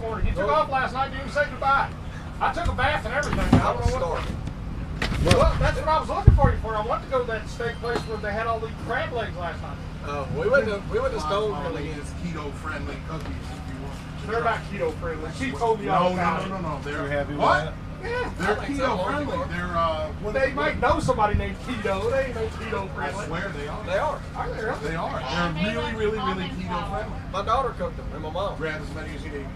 morning. You took off last night, didn't even say goodbye. I took a bath and everything. I don't know what. Well, that's what I was looking for you for. I wanted to go to that steak place where they had all these crab legs last night. We went to Stone Friendly. It's keto-friendly cookies if you want. They're not keto-friendly. She told me all about it. No. They're happy with what? that? Yeah. They're keto-friendly. They're Well, they might know somebody named Keto. They ain't no keto-friendly. I swear they are. They are. Are they really? They are. They're really keto-friendly. My daughter cooked them, and my mom. Grab as many as you need.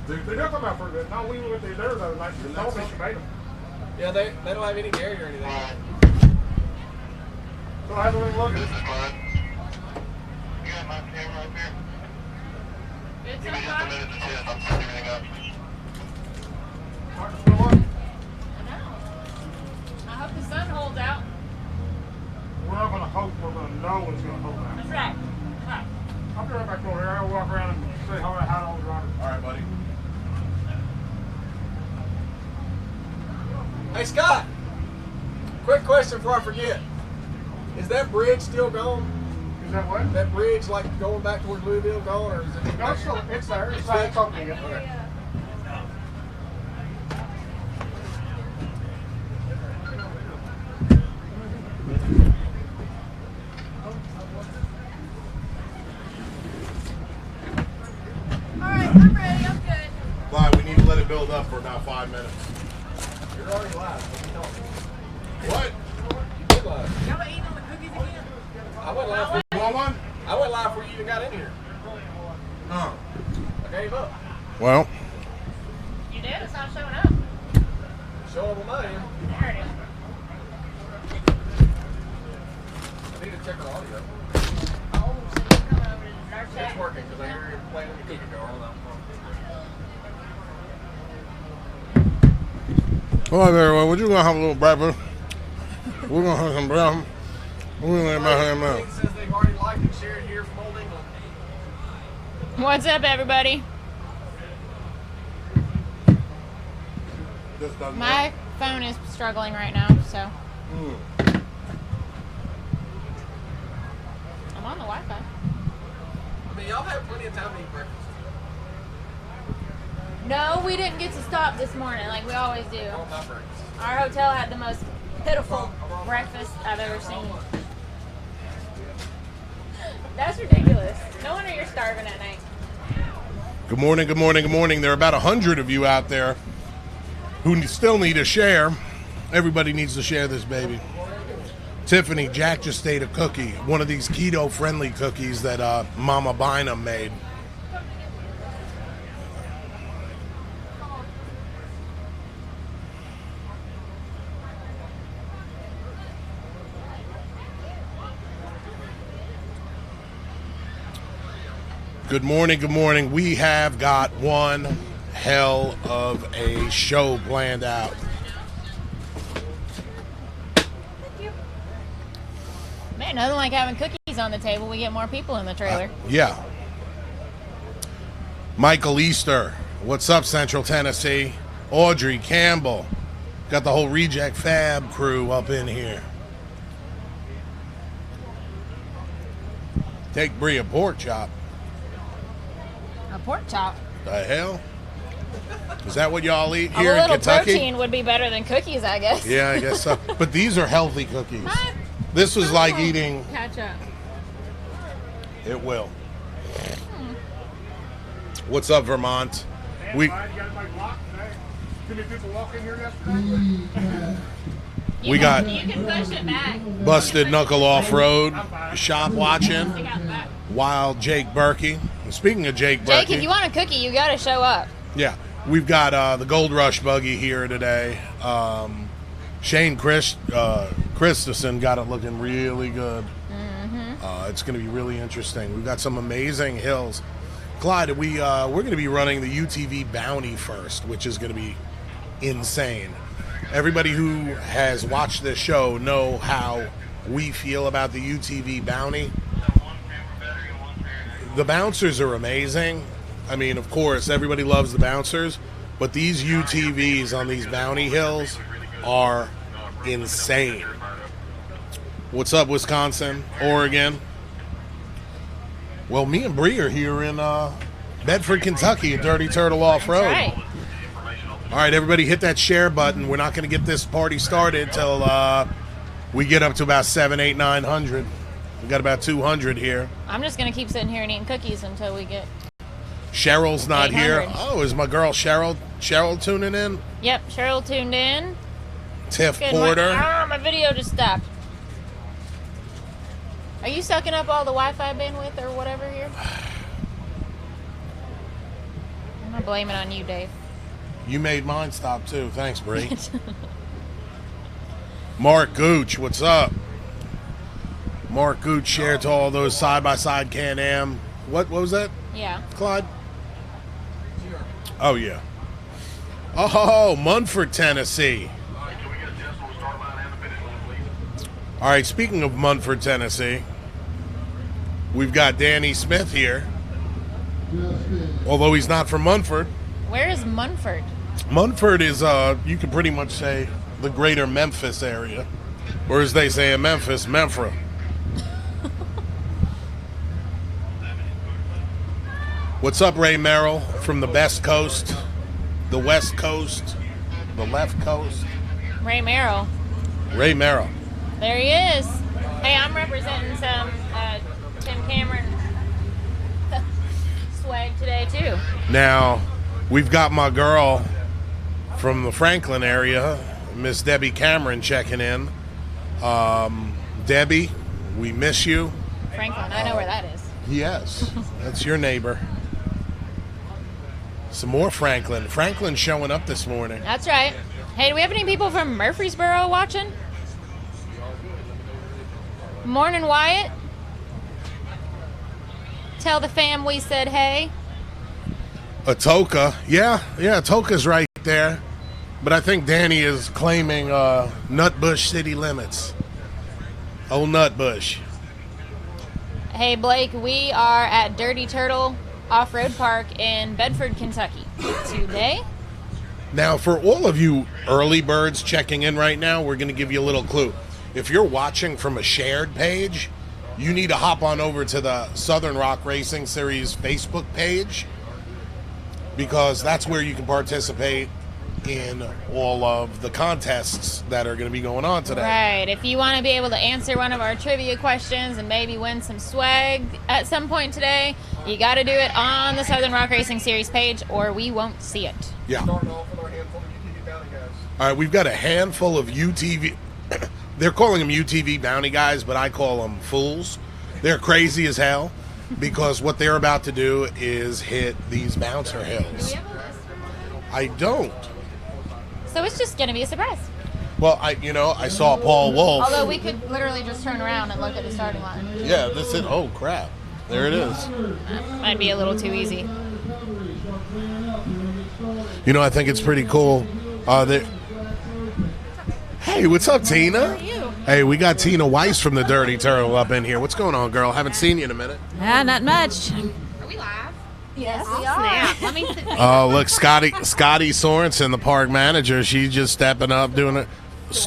They don't come out for good. No, we went to dinner the other night. She told me she made them. Yeah, they don't have any dairy or anything. So I haven't even looked at it. You got my camera up here? It's Give me just a okay. minute to test. I'm setting everything up. Start to fill up. I hope the sun holds out. We're not going to hope. We're going to know when it's going to hold out. That's right. Right. I'll be right back over here. I'll walk around and see how long it's running. All right, buddy. Hey, Scott. Quick question before I forget. Is that bridge still gone? Is that what? That bridge, like going back towards Louisville, gone, or is it? No, it's there. It's like opening it. Okay. Alright, I'm ready. I'm good. Clyde, we need to let it build up for about 5 minutes. You're already live. What are you talking? What? You did live. Y'all eating on the cookies again? I went live. You want one? I went live before you even got in here. No. I gave up. Well, You did? It's not showing up. Show up on my end. There it is. I need to check the audio. Oh, so you're coming over to the dark It's side? working because I hear you playing in the cookie jar. hello everyone. We're just gonna have a little breakfast. We're gonna have some breakfast. We're gonna let about him out. It says they've already liked and shared here from Old England. What's up, everybody? This doesn't My phone is struggling right now, so. I'm on the Wi-Fi. I mean, y'all have plenty of time to eat breakfast. No, we didn't get to stop this morning like we always do. On my breakfast. Our hotel had the most pitiful breakfast I've ever seen. That's ridiculous. No wonder you're starving at night. Good morning, good morning, good morning. There are about 100 of you out there who still need to share. Everybody needs to share this baby. Tiffany, Jack just ate a cookie, one of these keto-friendly cookies that Mama Bynum made. Good morning, good morning. We have got one hell of a show planned out. Man, nothing like having cookies on the table. We get more people in the trailer. Yeah. Michael Easter. What's up, Central Tennessee? Audrey Campbell. Got the whole Reject Fab crew up in here. Take Brie a pork chop. A pork chop. The hell? Is that what y'all eat A here in little Kentucky? protein would be better than cookies, I guess. Yeah, I guess so. But these are healthy cookies. Huh? This was like Oh, eating. Catch up. It will. What's up, Vermont? We You got it like locked today. Too many people walk in here yesterday. We got You can push it back. Busted Knuckle Off Road shop Stick watching. out the back. Wild Jake Berkey. And speaking of Jake Jake, Berkey, if you want a cookie, you gotta show up. yeah, we've got the Gold Rush buggy here today. Shane Christensen got it looking really good. It's going to be really interesting. We've got some amazing hills. Clyde, we're going to be running the UTV Bounty first, which is going to be insane. Everybody who has watched this show know how we feel about the UTV Bounty. The bouncers are amazing. I mean, of course, everybody loves the bouncers, but these UTVs on these bounty hills are insane. What's up, Wisconsin, Oregon? Well, me and Bree are here in Bedford, Kentucky, at Dirty Turtle Off-Road. That's right. All right, everybody hit that share button. We're not going to get this party started till we get up to about 700, 800, 900. We got about 200 here. I'm just going to keep sitting here and eating cookies until we get... Cheryl's not 800. here. Oh, is my girl Cheryl tuning in? Yep, Cheryl tuned in. Tiff Good. Porter. My video just stopped. Are you sucking up all the Wi-Fi bandwidth or whatever here? I'm going to blame it on you, Dave. You made mine stop too. Thanks, Bree. Mark Gooch, what's up? Mark Gooch shared to all those side-by-side Can-Am. What was that, Yeah. Clyde? Oh, yeah. Oh, Munford, Tennessee. All right, speaking of Munford, Tennessee, we've got Danny Smith here. Although he's not from Munford. Where is Munford? Munford is, you could pretty much say, the greater Memphis area. Or as they say in Memphis, Memphra. What's up, Ray Merrill, from the best coast, the west coast, the left coast? Ray Merrill. Ray Merrill. There he is. Hey, I'm representing some Tim Cameron swag today, too. Now, we've got my girl from the Franklin area, Miss Debbie Cameron, checking in. Debbie, we miss you. Franklin, I know where that is. Yes, that's your neighbor. Some more Franklin. Franklin's showing up this morning. That's right. Hey, do we have any people from Murfreesboro watching? Morning, Wyatt. Tell the fam we said hey. Atoka. Yeah, Atoka's right there. But I think Danny is claiming Nutbush city limits. Old Nutbush. Hey, Blake, we are at Dirty Turtle Off-Road Park in Bedford, Kentucky today. Now, for all of you early birds checking in right now, we're going to give you a little clue. If you're watching from a shared page, you need to hop on over to the Southern Rock Racing Series Facebook page, because that's where you can participate in all of the contests that are going to be going on today. Right. If you want to be able to answer one of our trivia questions and maybe win some swag at some point today, you got to do it on the Southern Rock Racing Series page or we won't see it. Yeah. Starting off with our handful of UTV bounty guys. All right, we've got a handful of UTV. They're calling them UTV bounty guys, but I call them fools. They're crazy as hell because what they're about to do is hit these bouncer hills. I don't. So it's just going to be a surprise. Well, I saw Paul Wolf. Although we could literally just turn around and look at the starting line. Yeah, this is. Oh crap! There it is. Might be a little too easy. I think it's pretty cool. Hey, what's up, Tina? How are you? Hey, we got Tina Weiss from the Dirty Turtle up in here. What's going on, girl? Haven't seen you in a minute. Not much. Are we live? Yes, we Snap. Let me sit. Oh, look, Scotty Sorensen, the park manager. She's just stepping up, doing it.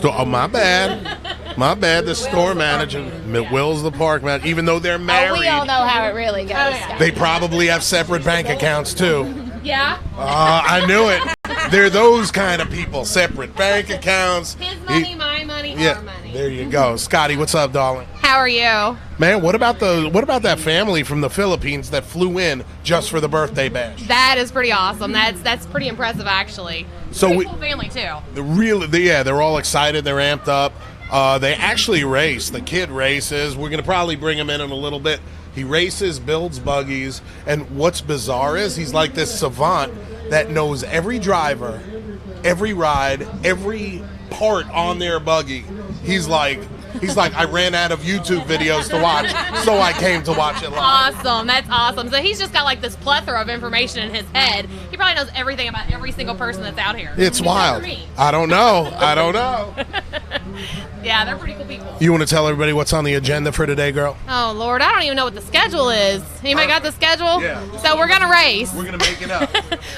Oh, my bad. My bad. The store manager. Will's the park manager. Even though they're married, we all know how it really goes. yeah. they probably have separate bank accounts, too. Yeah. I knew it. They're those kind of people. Separate bank accounts. His money, my money, Yeah, our money. there you go. Scotty, what's up, darling? How are you? Man, what about that family from the Philippines that flew in just for the birthday bash? That is pretty awesome. That's pretty impressive, actually. So Pretty we- cool family too. They're all excited. They're amped up. They actually race. The kid races. We're going to probably bring him in a little bit. He races, builds buggies, and what's bizarre is he's like this savant that knows every driver, every ride, every part on their buggy. He's like, I ran out of YouTube videos to watch, so I came to watch it live. Awesome. That's awesome. So he's just got like this plethora of information in his head. He probably knows everything about every single person that's out here. It's Except wild. for me. I don't know. Yeah, they're pretty cool people. You want to tell everybody what's on the agenda for today, girl? Oh, Lord, I don't even know what the schedule is. Anybody got the schedule? Yeah. So we're going to race. We're going to make it up.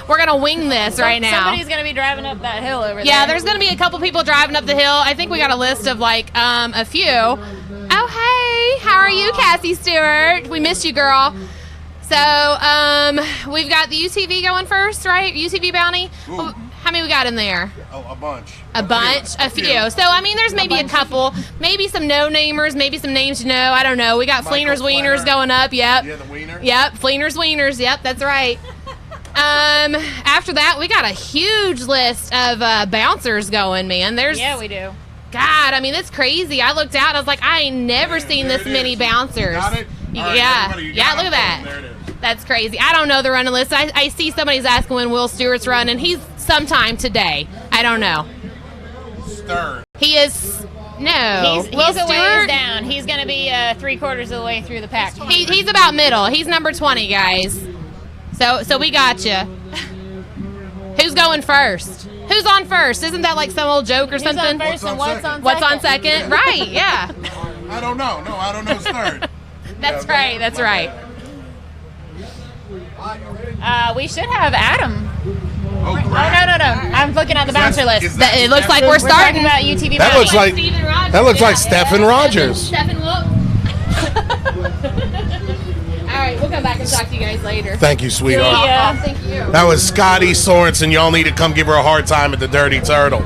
We're going to wing this right now. Somebody's going to be driving up that hill over there. Yeah, there's going to be a couple people driving up the hill. I think we got a list of like a few. Oh, hey, how are you, Cassie Stewart? We missed you, girl. So So, we've got the UTV going first, right? UTV bounty. Ooh. How many we got in there? Oh, a bunch. A few. So, I mean, there's maybe a couple, maybe some no-namers, maybe some names you know. I don't know. We got Fleener's Wieners going up. Yep. Yeah, the wiener. Yep. Fleener's Wieners. Yep, that's right. After that, we got a huge list of bouncers going, man. Yeah, we do. God, I mean, it's crazy. I looked out, I was like, I ain't never seen this many bouncers. Got it? All right, Yeah. everybody, you Yeah, got look at it. that. There it is. That's crazy. I don't know the running list. I see somebody's asking when Will Stewart's running. He's sometime today. I don't know. Stern. He is no. He's Will a ways Stewart. down. He's going to be 3/4 of the way through the pack. He's about middle. He's number 20, guys. So we got you. Who's going first? Who's on first? Isn't that like some old joke or Who's something? on first and what's on second? What's on second? Right. Yeah. I don't know. No, I don't know Stern. That's right. That's right. We should have Adam. Oh, Oh, no. I'm looking at the bouncer list. It looks like we're We're talking starting. about UTV That bounty. looks like Steven Rogers. that looks like Stephen Rogers. Stephen, look. All right, we'll come back and talk to you guys later. Thank you, sweetheart. Yeah. Thank you. That was Scotty Sorensen. Y'all need to come give her a hard time at the Dirty Turtle.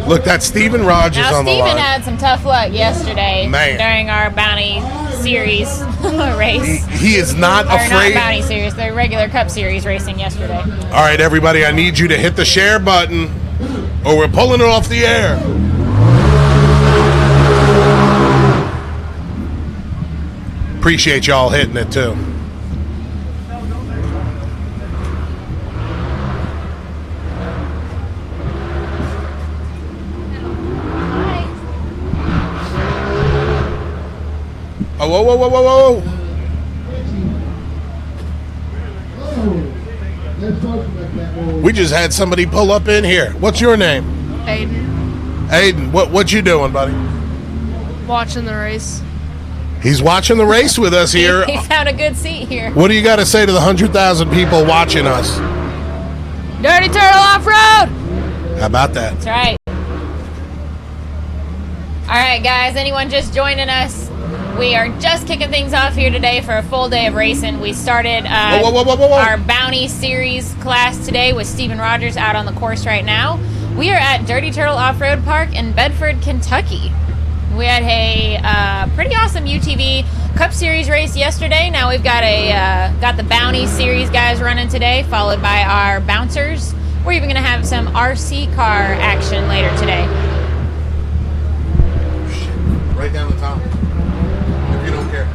Look, that's Stephen Rogers Now, on the Steven line. had some tough luck yesterday Man. during our bounty series race. He is not Or not afraid. bounty series, the regular Cup Series racing yesterday. All right, everybody, I need you to hit the share button or we're pulling it off the air. Appreciate y'all hitting it, too. Oh, whoa, whoa, whoa, whoa, whoa. We just had somebody pull up in here. What's your name? Aiden, Aiden, what you doing, buddy? watching the race. He's watching the race with us here. He found a good seat here. What do you got to say to the 100,000 people watching us? Dirty Turtle Off-Road! How about that? That's right. All right, guys, anyone just joining us? We are just kicking things off here today for a full day of racing. We started Whoa, whoa, whoa, whoa, whoa. our Bounty Series class today with Steven Rogers out on the course right now. We are at Dirty Turtle Off-Road Park in Bedford, Kentucky. We had a pretty awesome UTV Cup Series race yesterday. Now we've got got the Bounty Series guys running today, followed by our bouncers. We're even going to have some RC car action later today. Right down the top. If you don't care.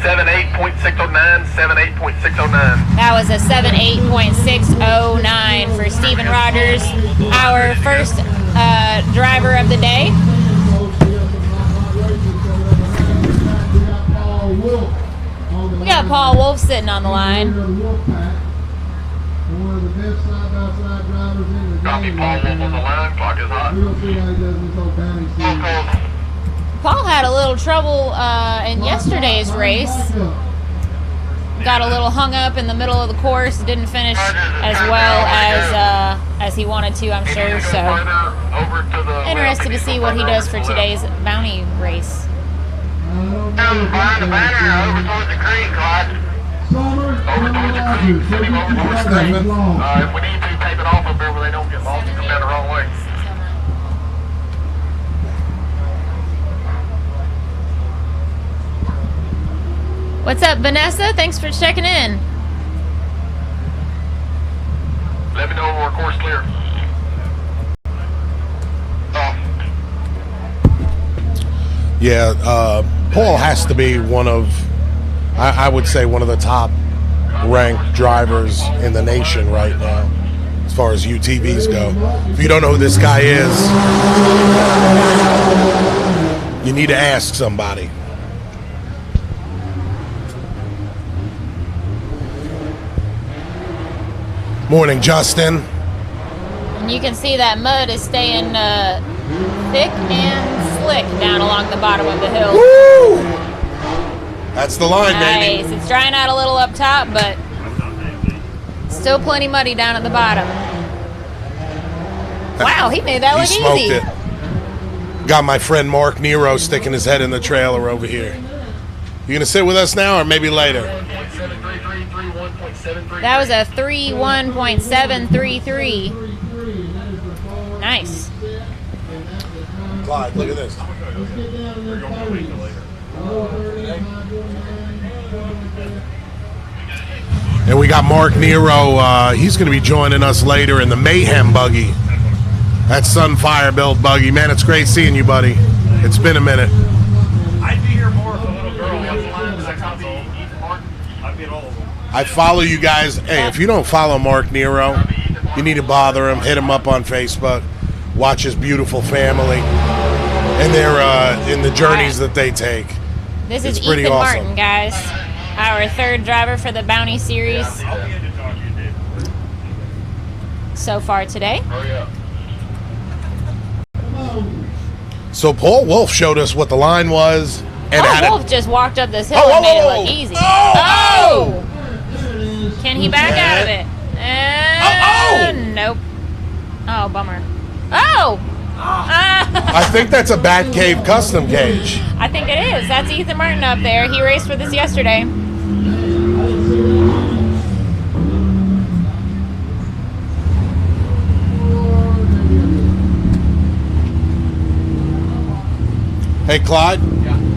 78.609, 78.609. That was a 78.609 for Steven Rogers, our first driver of the day. We got Paul Wolf sitting on the line. Copy, Paul Wolf on the line. Clock is hot. Paul had a little trouble in yesterday's race. Got a little hung up in the middle of the course. Didn't finish as well as he wanted to, I'm sure. So interested to see what he does for today's Bounty race. Behind the banner, over towards the creek, Clyde. Over towards the creek. Send him over towards the creek. If we need to, tape it off up there where they don't get lost and come down the wrong way. What's up, Vanessa? Thanks for checking in. Let me know when we're course clear. Yeah, Paul has to be one of, I would say, one of the top ranked drivers in the nation right now, as far as UTVs go. If you don't know who this guy is, you need to ask somebody. Morning, Justin. And you can see that mud is staying thick and slick down along the bottom of the hill. Woo! That's the line, Nice. baby. It's drying out a little up top, but still plenty muddy down at the bottom. Wow, he made that He look smoked easy. it. Got my friend Mark Nero sticking his head in the trailer over here. You gonna sit with us now or maybe later? That was a 31.733. Nice. Clyde, look at this. And we got Mark Nero. He's going to be joining us later in the Mayhem buggy. That Sunfire built buggy. Man, it's great seeing you, buddy. It's been a minute. I'd be here more if a little girl was alive because I can't be Ethan Martin. I'd be at all of them. I follow you guys. Hey, if you don't follow Mark Nero, you need to bother him. Hit him up on Facebook. Watch his beautiful family and their in the journeys that they take. This It's is pretty Ethan awesome. Martin, guys. Our third driver for the Bounty Series so far today. So Paul Wolf showed us what the line was. And had Wolf just walked up this hill Oh, and made oh, it look oh. easy. Oh, Can he back out of it? Nope. Oh, bummer. Oh! I think that's a Batcave custom cage. I think it is. That's Ethan Martin up there. He raced with us yesterday. Hey, Clyde,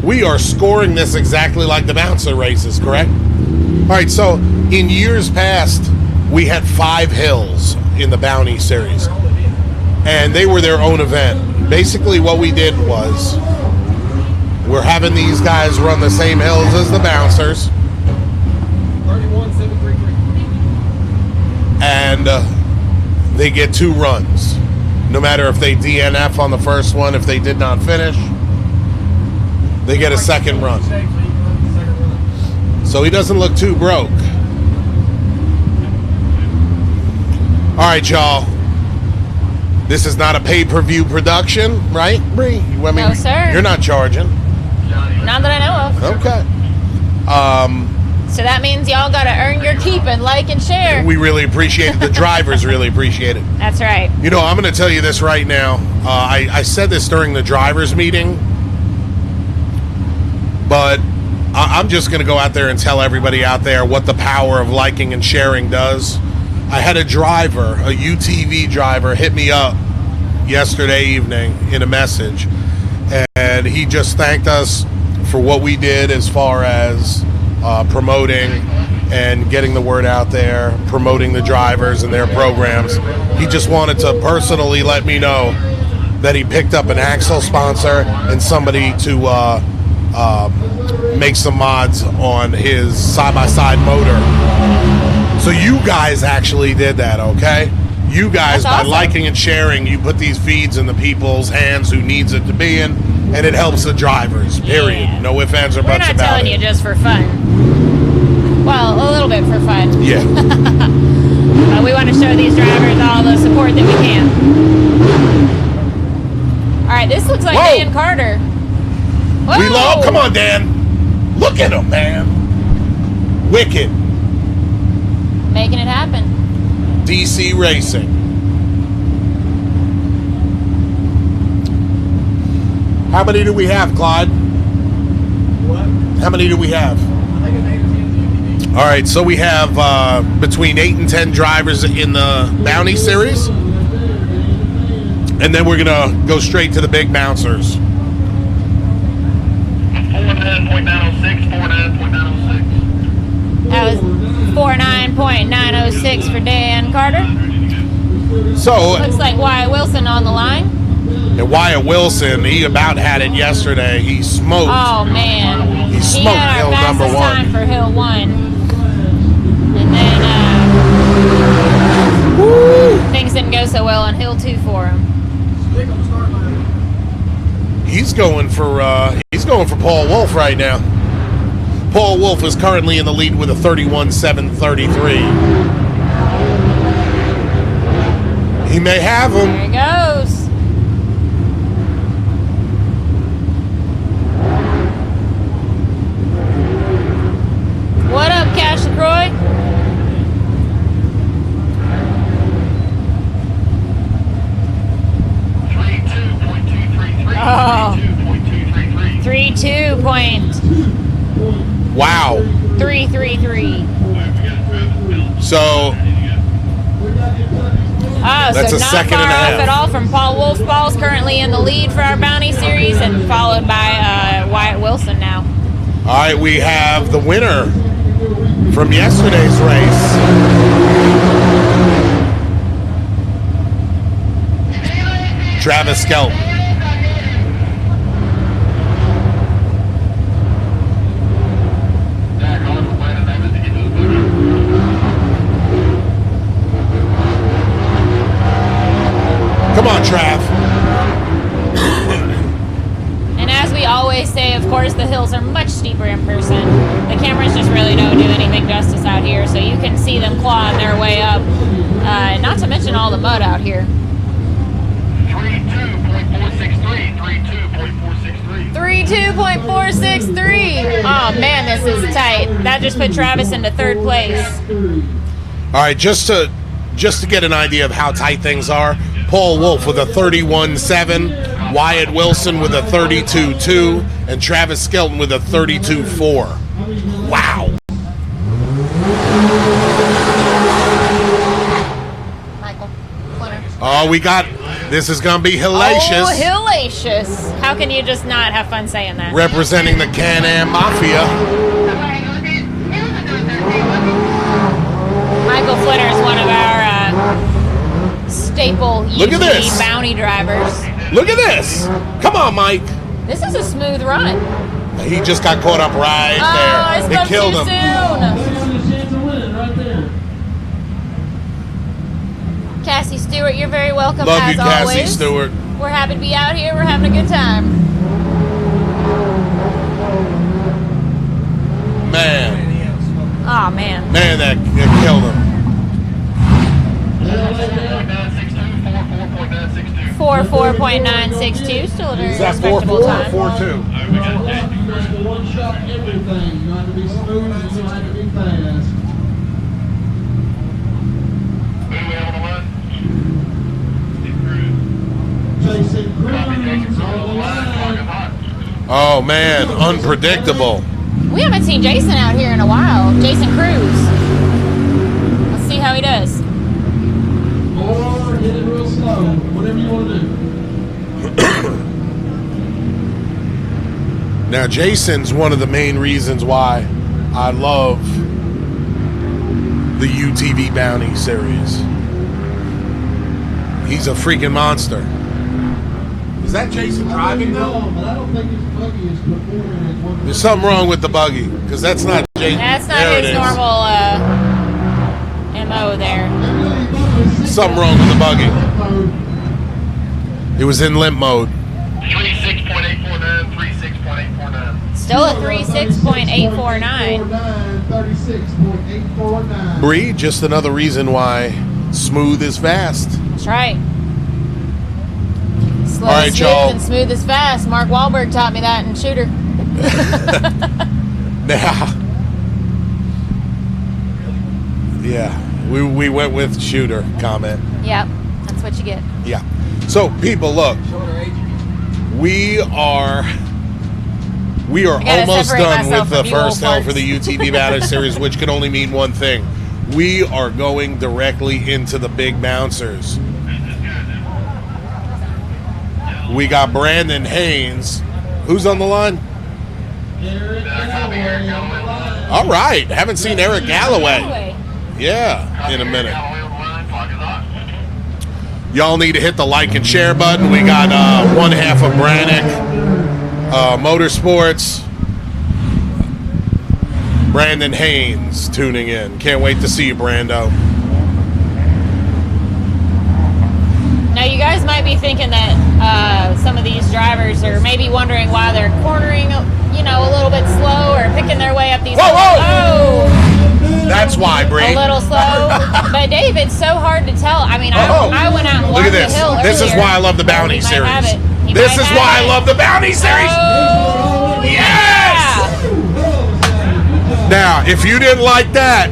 we are scoring this exactly like the bouncer races, correct? All right, so in years past, we had 5 hills in the Bounty Series, and they were their own event. Basically, what we did was we're having these guys run the same hills as the bouncers, 31,733. and they get 2 runs. No matter if they DNF on the first one, if they did not finish, they get a second run. So he doesn't look too broke. All right, y'all. This is not a pay-per-view production, right, Bree? No, sir. You're not charging. Not that I know of. Okay. So that means y'all got to earn your keep and like and share. We really appreciate it. The drivers really appreciate it. That's right. You know, I'm going to tell you this right now. I said this during the drivers' meeting, but I'm just going to go out there and tell everybody out there what the power of liking and sharing does. I had a driver, a UTV driver, hit me up yesterday evening in a message, and he just thanked us for what we did as far as promoting and getting the word out there, promoting the drivers and their programs. He just wanted to personally let me know that he picked up an axle sponsor and somebody to make some mods on his side-by-side motor. So you guys actually did that, okay? You guys, That's by awesome. liking and sharing, you put these feeds in the people's hands who needs it to be in, and it helps the drivers, period. Yeah. No ifs, ands, or We're buts not about telling it. you just for fun. Well, a little bit for fun. Yeah. We want to show these drivers all the support that we can. All right, this looks like Whoa. Dan Carter. Whoa. We love. Come on, Dan. Look at him, man. Wicked. Making it happen. DC Racing. How many do we have, Clyde? What? How many do we have? I think it's 8 or 10 All right, so we have between 8 and 10 drivers in the Bounty Series. And then we're going to go straight to the big bouncers. 49.906, 49.906. That was 49.906 for Dan Carter. So, Looks like Wyatt Wilson on the line. and Wyatt Wilson, he about had it yesterday. He smoked. Oh, man. He smoked had hill our number fastest 1. time for Hill 1. And then things didn't go so well on Hill 2 for him. Stick on the start line. He's going for Paul Wolf right now. Paul Wolf is currently in the lead with a 31.733. He may have him. There he goes. What up, Cash LaCroix? Oh, 333. So Oh, that's so a not second far and a off half. at all from Paul Wolfball's currently in the lead for our bounty series, and followed by Wyatt Wilson now. all right, we have the winner from yesterday's race. Travis Skelton. Come on, Trav. And as we always say, of course, the hills are much steeper in person. The cameras just really don't do anything justice out here, so you can see them clawing their way up. Not to mention all the mud out here. 32.463. Oh man, this is tight. That just put Travis into third place. All right, just to get an idea of how tight things are, Paul Wolf with a 31.7, Wyatt Wilson with a 32.2, and Travis Skelton with a 32.4. Wow. Michael, Flinner. Oh, this is going to be hellacious. Oh, hellacious. How can you just not have fun saying that? Representing the Can-Am Mafia. Michael Flinner is one of our staple Look at UTV this. bounty drivers. Look at this. Come on, Mike. This is a smooth run. He just got caught up right I there. spoke It killed too him. soon. Cassie Stewart, you're very welcome. Love as you, Cassie always. Stewart. We're happy to be out here. We're having a good time. Man. Oh man. Man, that killed him. 4.962, still a very Is that respectable 4.4 time. or 4.2? One shot everything. You have to be smooth and you have to be fast. Jason Cruz on the line. Oh, man, unpredictable. We haven't seen Jason out here in a while. Jason Cruz. Let's see how he does. Or hit it real slow. Whatever you want to do. Now, Jason's one of the main reasons why I love the UTV Bounty series. He's a freaking monster. Is that Jason driving though? But I don't think his buggy is performing as what There's something wrong with the buggy, because that's not Jason. That's not There it his is. normal MO there. Something wrong with the buggy. It was in limp mode. 36.849, 36.849. Still a 36.849. 36.849. Bree, just another reason why smooth is fast. That's right. Slow All right, is y'all. smooth and smooth is fast. Mark Wahlberg taught me that in Shooter. Now, yeah, we went with shooter comment. Yep, that's what you get. Yeah. So, people, look, we are gotta almost separate done myself with the from you first old hell for farts. the UTV Battle Series, which can only mean one thing. We are going directly into the big bouncers. We got Brandon Haynes. Who's on the line? Eric Galloway on the line. All right. Haven't seen Eric Galloway. Anyway, Yeah, in a minute. Y'all need to hit the like and share button. We got one half of Brannick Motorsports. Brandon Haynes tuning in. Can't wait to see you, Brando. now you guys might be thinking that some of these drivers are maybe wondering why they're cornering, you know, a little bit slow or picking their way up these. Whoa, whoa! Oh, That's why, Bree. a little slow. But Dave, it's so hard to tell. I mean, Oh, I went out and look walked at this. the hill This is earlier. why I love the Bounty He might series. have it. He This might is have why I it. love the Bounty series. Oh, Yes! Now, if you didn't like that,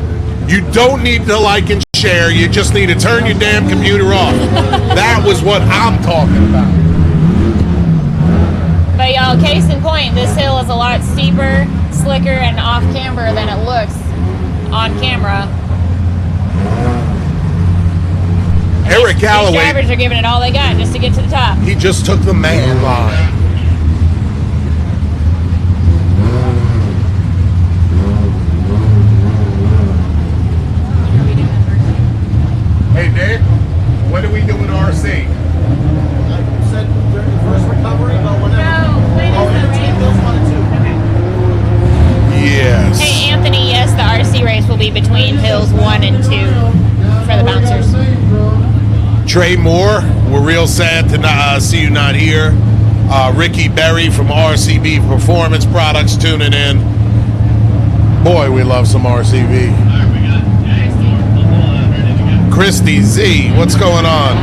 you don't need to like and share. You just need to turn your damn computer off. That was what I'm talking about. But y'all, case in point, this hill is a lot steeper, slicker, and off camber than it looks. on camera. Eric Galloway. These drivers are giving it all they got just to get to the top. He just took the man line. Hey, Nick, when are we doing RC? You said during the first recovery, but whenever. Yes. Hey, Anthony, yes, the RC race will be between hills 1 and 2 for the bouncers. Trey Moore, we're real sad to see you not here. Ricky Berry from RCB Performance Products tuning in. Boy, we love some RCB. Christy Z, what's going on?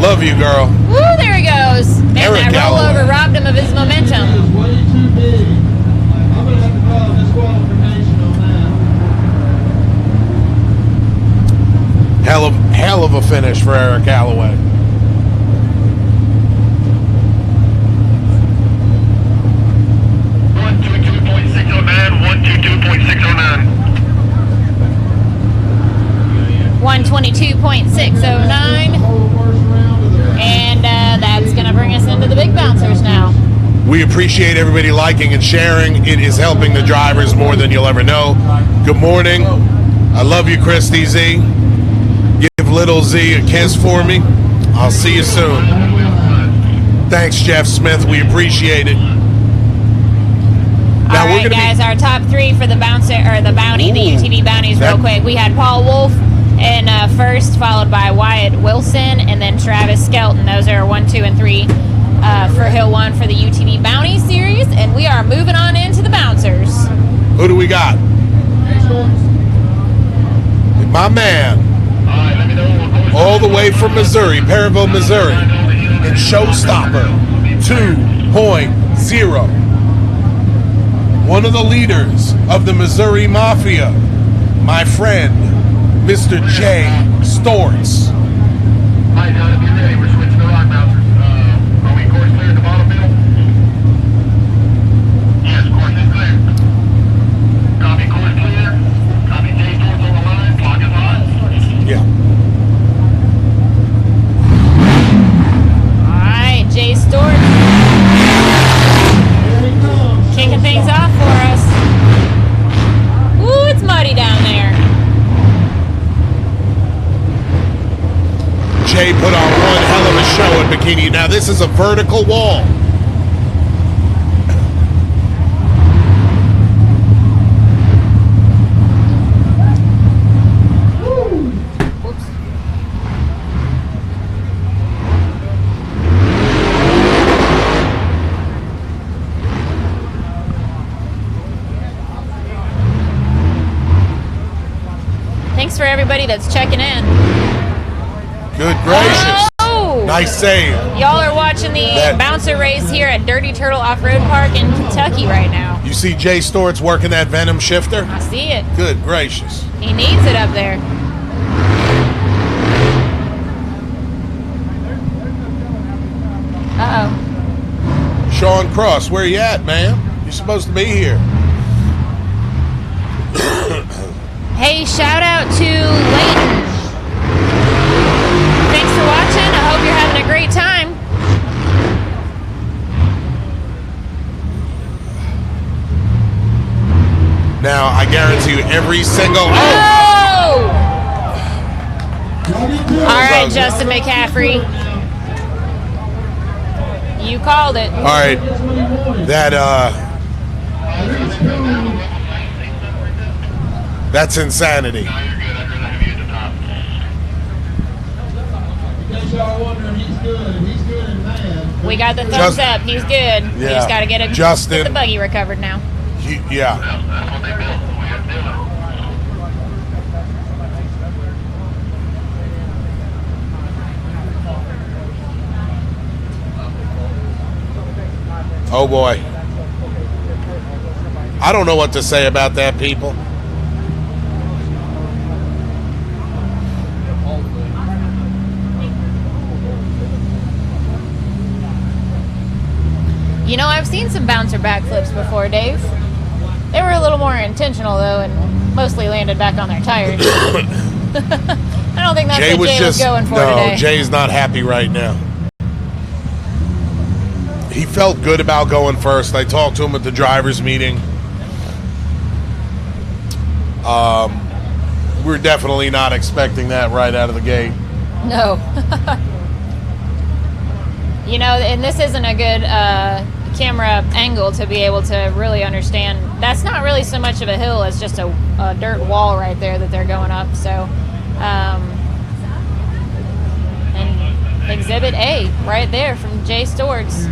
Love you, girl. Woo, there he goes. Man, Eric that rollover Galloway. robbed him of his momentum. It's way too big. I'm gonna have to file a disqualification on that. Hell of a finish for Eric Galloway. And that's going to bring us into the big bouncers now. We appreciate everybody liking and sharing. It is helping the drivers more than you'll ever know. Good morning. I love you, Christy Z. Give little Z a kiss for me. I'll see you soon. Thanks, Jeff Smith. We appreciate it. Now, All right, guys, our top 3 for the bouncer or the bounty, the UTV bounties, real quick. We had Paul Wolf in first, followed by Wyatt Wilson, and then Travis Skelton. Those are 1, 2, and 3 for Hill 1 for the UTV bounty series, and we are moving on into the bouncers. Who do we got? My man, all the way from Missouri, Perryville, Missouri, in Showstopper 2.0. One of the leaders of the Missouri Mafia, my friend, Mr. Jay Storts. Hi, John, if you're ready, we're switching to rock bouncers. Are we course clear at the bottom middle? Yes, course is clear. Copy, course clear. Copy, Jay Storts on the line. Clock is on. Yeah. All right, Jay Stewart kicking things off for us. Ooh, it's muddy down there. Jay put on one hell of a show in Bikini. Now, this is a vertical wall. Thanks for everybody that's checking in. Good gracious. Oh! Nice save. Y'all are watching the bouncer race here at Dirty Turtle Off-Road Park in Kentucky right now. You see Jay Storts working that Venom shifter? I see it. Good gracious. He needs it up there. Uh-oh. Sean Cross, where you at, man? You're supposed to be here. Hey, shout out to Layton. Thanks for watching. I hope you're having a great time. Now, I guarantee you every single... Oh! All right, Justin McCaffrey. You called it. All right. That's insanity. We got the thumbs up. He's good. Yeah. We just got to get the buggy recovered now. Yeah. Oh boy. I don't know what to say about that, people. You know, I've seen some bouncer backflips before, Dave. They were a little more intentional though, and mostly landed back on their tires. I don't think that's what Jay was going for today. No, Jay's not happy right now. He felt good about going first. I talked to him at the drivers' meeting. We're definitely not expecting that right out of the gate. No. You know, and this isn't a good camera angle to be able to really understand. That's not really so much of a hill as just a dirt wall right there that they're going up. So, and Exhibit A right there from Jay Stewart's.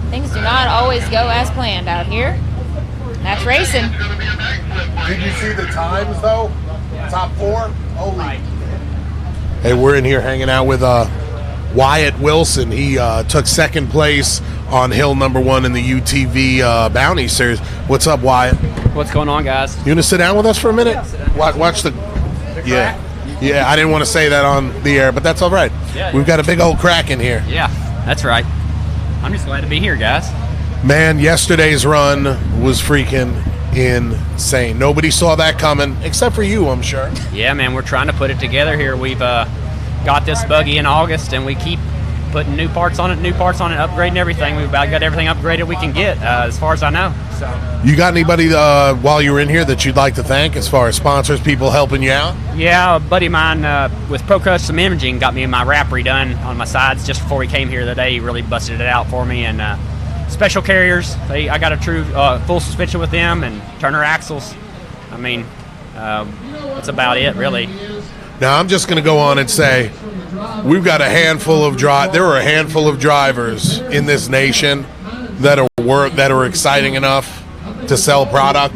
Things do not always go as planned out here. That's racing. Did you see the times though? Top 4? Holy. Hey, we're in here hanging out with Wyatt Wilson. He took second place on hill number 1 in the UTV Bounty Series. What's up, Wyatt? What's going on, guys? You want to sit down with us for a minute? Watch the yeah. Yeah, I didn't want to say that on the air, but that's all right. Yeah, We've got a big old crack in here. Yeah, that's right. I'm just glad to be here, guys. Man, yesterday's run was freaking insane. Nobody saw that coming, except for you, I'm sure. Yeah, man, we're trying to put it together here. We've got this buggy in August, and we keep putting new parts on it, upgrading everything. We've about got everything upgraded we can get, as far as I know. So, you got anybody while you were in here that you'd like to thank as far as sponsors, people helping you out? Yeah, a buddy of mine with Pro Custom Imaging got me my wrap redone on my sides just before we came here today. He really busted it out for me. And Special Carriers, I got a true full suspension with them, and Turner axles. I mean, that's about it, really. Now, I'm just going to go on and say we've got a handful of there are a handful of drivers in this nation that are exciting enough to sell product.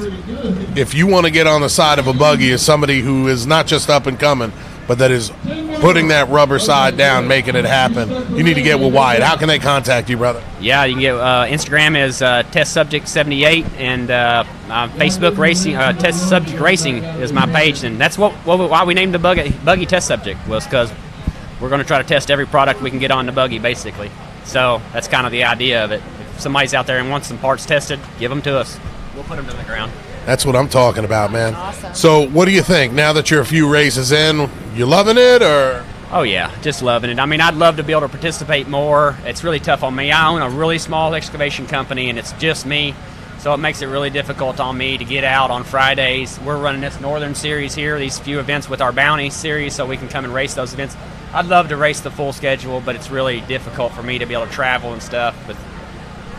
If you want to get on the side of a buggy as somebody who is not just up and coming, but that is putting that rubber side down, making it happen, you need to get with Wyatt. How can they contact you, brother? Yeah, you can get Instagram is Test Subject 78, and Facebook Racing Test Subject Racing is my page, and that's why we named the buggy Test Subject, was because we're going to try to test every product we can get on the buggy, basically. So that's kind of the idea of it. If somebody's out there and wants some parts tested, give them to us. We'll put them to the ground. That's what I'm talking about, man. Awesome. So what do you think? Now that you're a few races in, you loving it, or? Oh, yeah, just loving it. I mean, I'd love to be able to participate more. It's really tough on me. I own a really small excavation company, and it's just me, so it makes it really difficult on me to get out on Fridays. We're running this Northern Series here, these few events with our Bounty Series, so we can come and race those events. I'd love to race the full schedule, but it's really difficult for me to be able to travel and stuff. But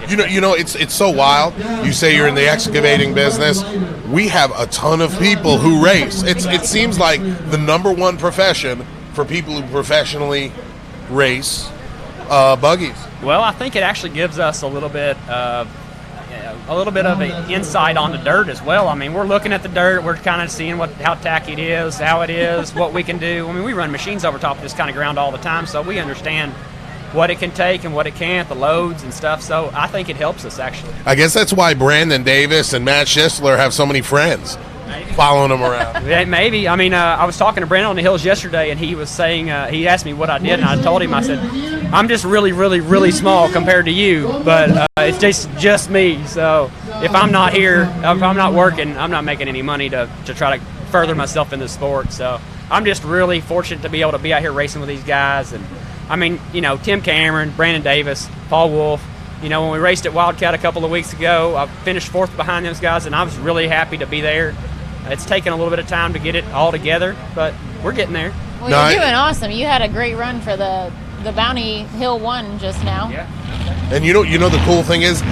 You know, it's so wild. You say you're in the excavating business. We have a ton of people who race. It seems like the number one profession for people who professionally race buggies. Well, I think it actually gives us a little bit of an insight on the dirt as well. I mean, we're looking at the dirt. We're kind of seeing how tacky it is, how it is, what we can do. I mean, we run machines over top of this kind of ground all the time, so we understand what it can take and what it can't, the loads and stuff. So I think it helps us, actually. I guess that's why Brandon Davis and Matt Schisler have so many friends following them around. Yeah, maybe. I mean, I was talking to Brandon on the hills yesterday, and he was saying, he asked me what I did, and I told him, I said, I'm just really, really, really small compared to you, but it's just me. So if I'm not here, if I'm not working, I'm not making any money to try to further myself in the sport. So I'm just really fortunate to be able to be out here racing with these guys. And I mean, you know, Tim Cameron, Brandon Davis, Paul Wolf. You know, when we raced at Wildcat a couple of weeks ago, I finished fourth behind those guys, and I was really happy to be there. It's taken a little bit of time to get it all together, but we're getting there. Well, you're doing awesome. You had a great run for the Bounty Hill 1 just now. Yeah. And you know the cool thing is,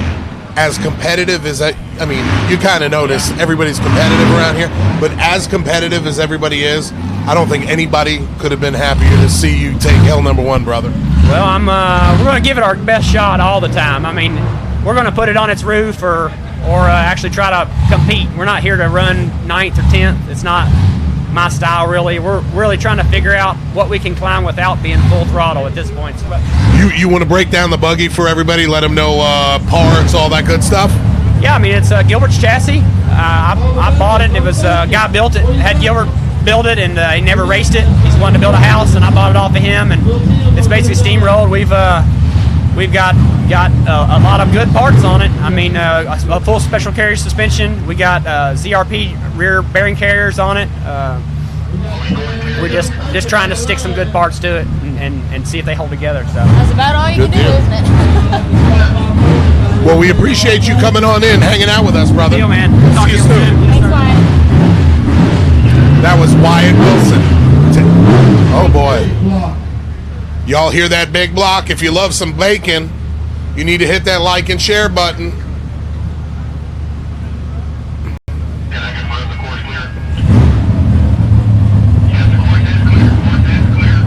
as competitive as I mean, you kind of notice everybody's competitive around here, but as competitive as everybody is, I don't think anybody could have been happier to see you take hill number 1, brother. Well, we're going to give it our best shot all the time. I mean, we're going to put it on its roof or actually try to compete. We're not here to run 9th or 10th. It's not my style, really. We're really trying to figure out what we can climb without being full throttle at this point. You want to break down the buggy for everybody, let them know parts, all that good stuff? Yeah, I mean, it's Gilbert's chassis. I bought it, and it was a guy built it, had Gilbert build it, and he never raced it. He's wanted to build a house, and I bought it off of him, and it's basically steamrolled. we've got a lot of good parts on it. I mean, a full special carriage suspension. We got ZRP rear bearing carriers on it. We're just trying to stick some good parts to it and see if they hold together. So That's about all you Good can do, deal. isn't it? Well, we appreciate you coming on in, hanging out with us, brother. deal, man. Talk See to you you soon. soon. Thanks, Wyatt. That was Wyatt Wilson. Oh boy. Y'all hear that big block? If you love some bacon, you need to hit that like and share button. Can I confirm the course clear? Yes, the course is clear. Course is clear.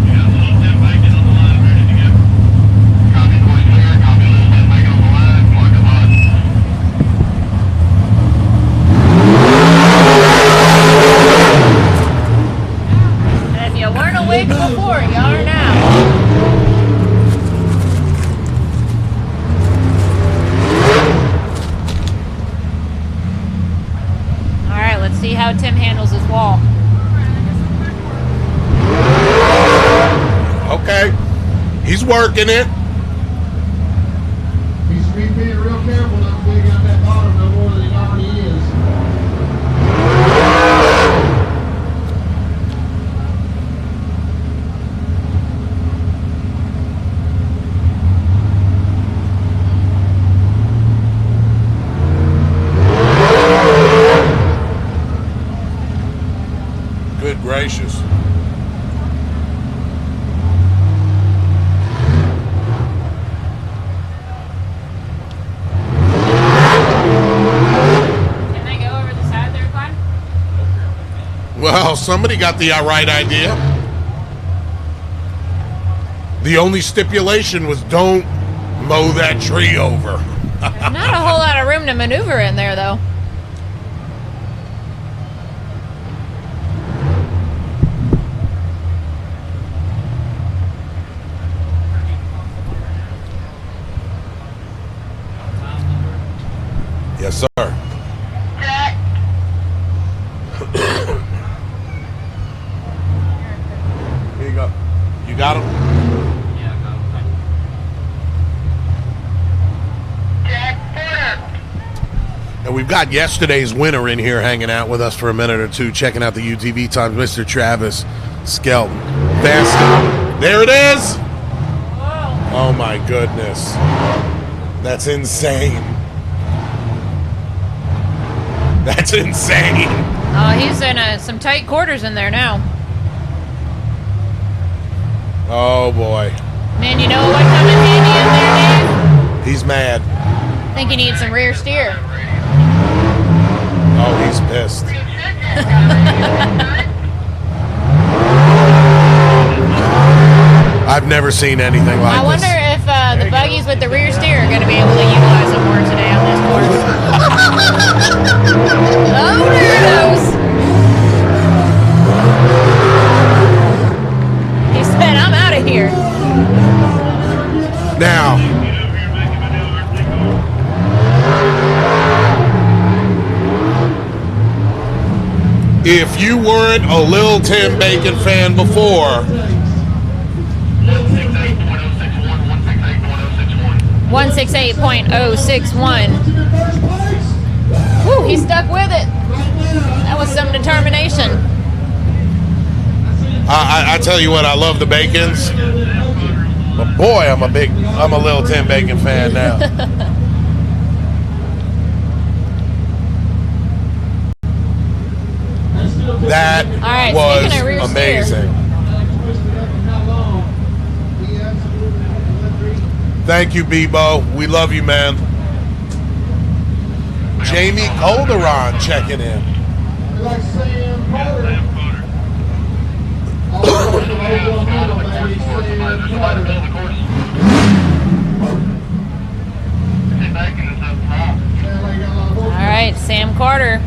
Yeah, little Tim Bacon on the line, ready to go. Copy, course clear. Copy, little Tim Bacon on the line. Mark the line. And if you weren't awake before, you are now. All right, let's see how Tim handles his wall. Okay. He's working it. He's being real careful not to dig out that bottom no more than he already is. Good gracious. Can they go over the side there, Clyde? Well, somebody got the right idea. The only stipulation was don't mow that tree over. There's not a whole lot of room to maneuver in there, though. Yes, sir. Jack. Here you go. You got him? Jack Porter. And we've got yesterday's winner in here hanging out with us for a minute or two, checking out the UTV times, Mr. Travis Skelton. Baston. There it is. Oh my goodness. That's insane. That's insane. Oh, he's in some tight quarters in there now. Oh boy. Man, you know what come in handy in there, Dave? He's mad. I think you need some rear steer. Oh, he's pissed. I've never seen anything like I wonder this. if the buggies with the rear steer are going to be able to utilize it more today on this course. Oh, there it goes. He said, I'm out of here. Now, if you weren't a Lil Tim Bacon fan before, 168.061. Woo, he stuck with it. That was some determination. I tell you what, I love the Bacons, but boy, I'm a Lil Tim Bacon fan now. That All right, was speaking of rear steer. amazing. Thank you, Bebo. We love you, man. Jamie Calderon checking in. Like Sam Porter. All right, Sam Carter.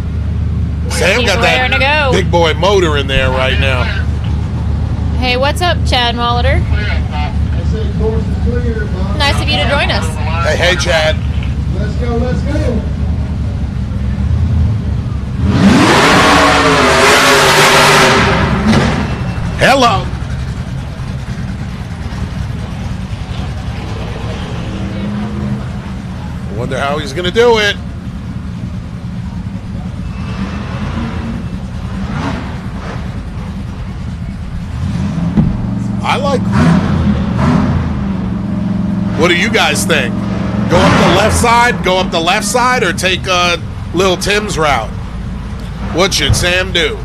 Sam He's got raring to that go. big boy motor in there right now. Hey, what's up, Chad Molitor? Nice of you to join us. Hey, Chad. Let's go, let's go. Hello. how he's going to do it. I like. What do you guys think? Go up the left side? Go up the left side, or take Lil Tim's route? What should Sam do?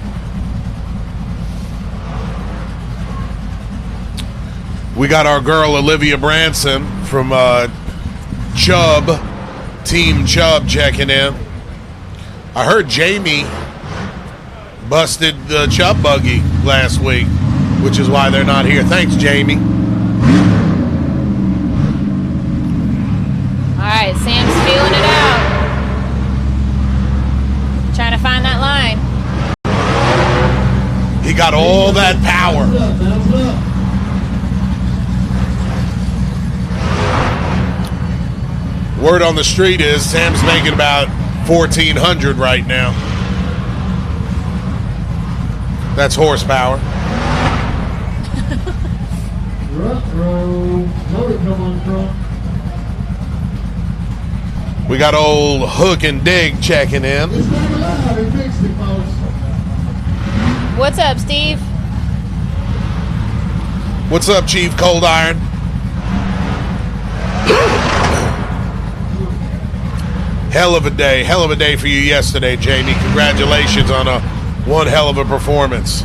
We got our girl Olivia Branson from Chubb, Team Chubb, checking in. I heard Jamie busted the Chubb buggy last week, which is why they're not here. Thanks, Jamie. All right, Sam's feeling it out. Trying to find that line. He got all that power. Word on the street is Sam's making about 1,400 right now. That's horsepower. We got old Hook and Dig checking in. What's up, Steve? What's up, Chief Cold Iron? Hell of a day for you yesterday, Jamie. Congratulations on one hell of a performance.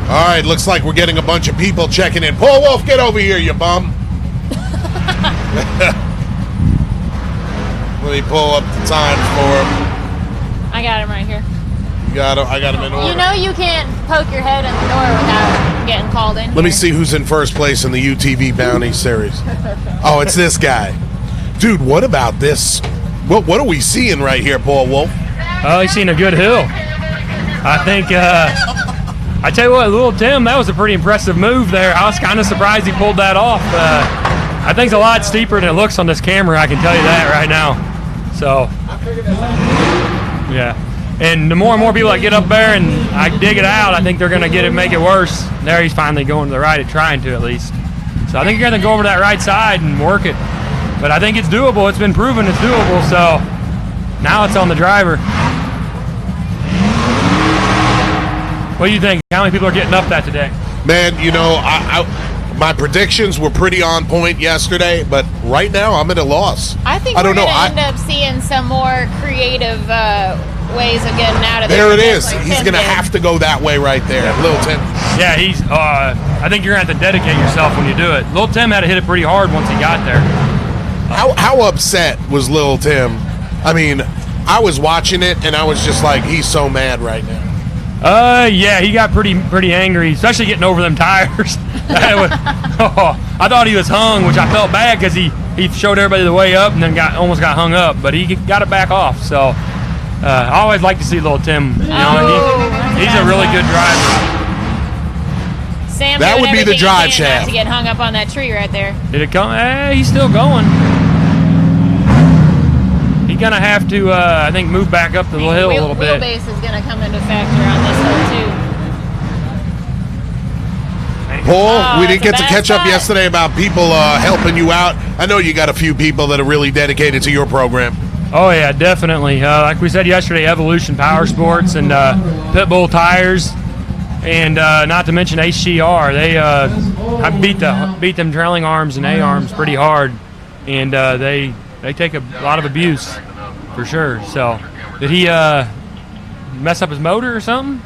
All right, looks like we're getting a bunch of people checking in. Paul Wolf, get over here, you bum. Let me pull up the times for him. I got him right here. You got him. I got him in order. You know you can't poke your head in the door without getting called in. Let me see who's in first place in the UTV Bounty Series. Oh, it's this guy. Dude, what about this? What are we seeing right here, Paul Wolf? Oh, he's seen a good hill. I think, I tell you what, Little Tim, that was a pretty impressive move there. I was kind of surprised he pulled that off. I think it's a lot steeper than it looks on this camera, I can tell you that right now. So, yeah. And the more and more people that get up there and I dig it out, I think they're going to make it worse. There he's finally going to the right, trying to at least. So I think you're going to go over to that right side and work it. But I think it's doable. It's been proven it's doable. So now it's on the driver. What do you think? How many people are getting up that today? Man, you know, my predictions were pretty on point yesterday, but right now I'm at a loss. I think we're going to end up seeing some more creative ways of getting out of there. There it is. Like he's going to have to go that way right there. Yeah. Little Tim. Yeah, he's. I think you're going to have to dedicate yourself when you do it. Little Tim had to hit it pretty hard once he got there. How upset was Little Tim? I mean, I was watching it and I was just like, he's so mad right now. Yeah, he got pretty angry, especially getting over them tires. I thought he was hung, which I felt bad because he showed everybody the way up and then almost got hung up, but he got it back off. So I always like to see Little Tim. You know, he's a really good driver. Sam, that would be the drive shaft. To get hung up on that tree right there. Did it come? He's still going. He's gonna have to, I think, move back up the hill a little bit. Wheelbase is gonna come into factor on this hill too. Paul, we didn't get to catch up yesterday about people helping you out. I know you got a few people that are really dedicated to your program. Oh yeah, definitely. Like we said yesterday, Evolution Power Sports and Pitbull Tires. And not to mention HCR, they I beat them trailing arms and A-arms pretty hard, and they take a lot of abuse for sure. So, did he mess up his motor or something?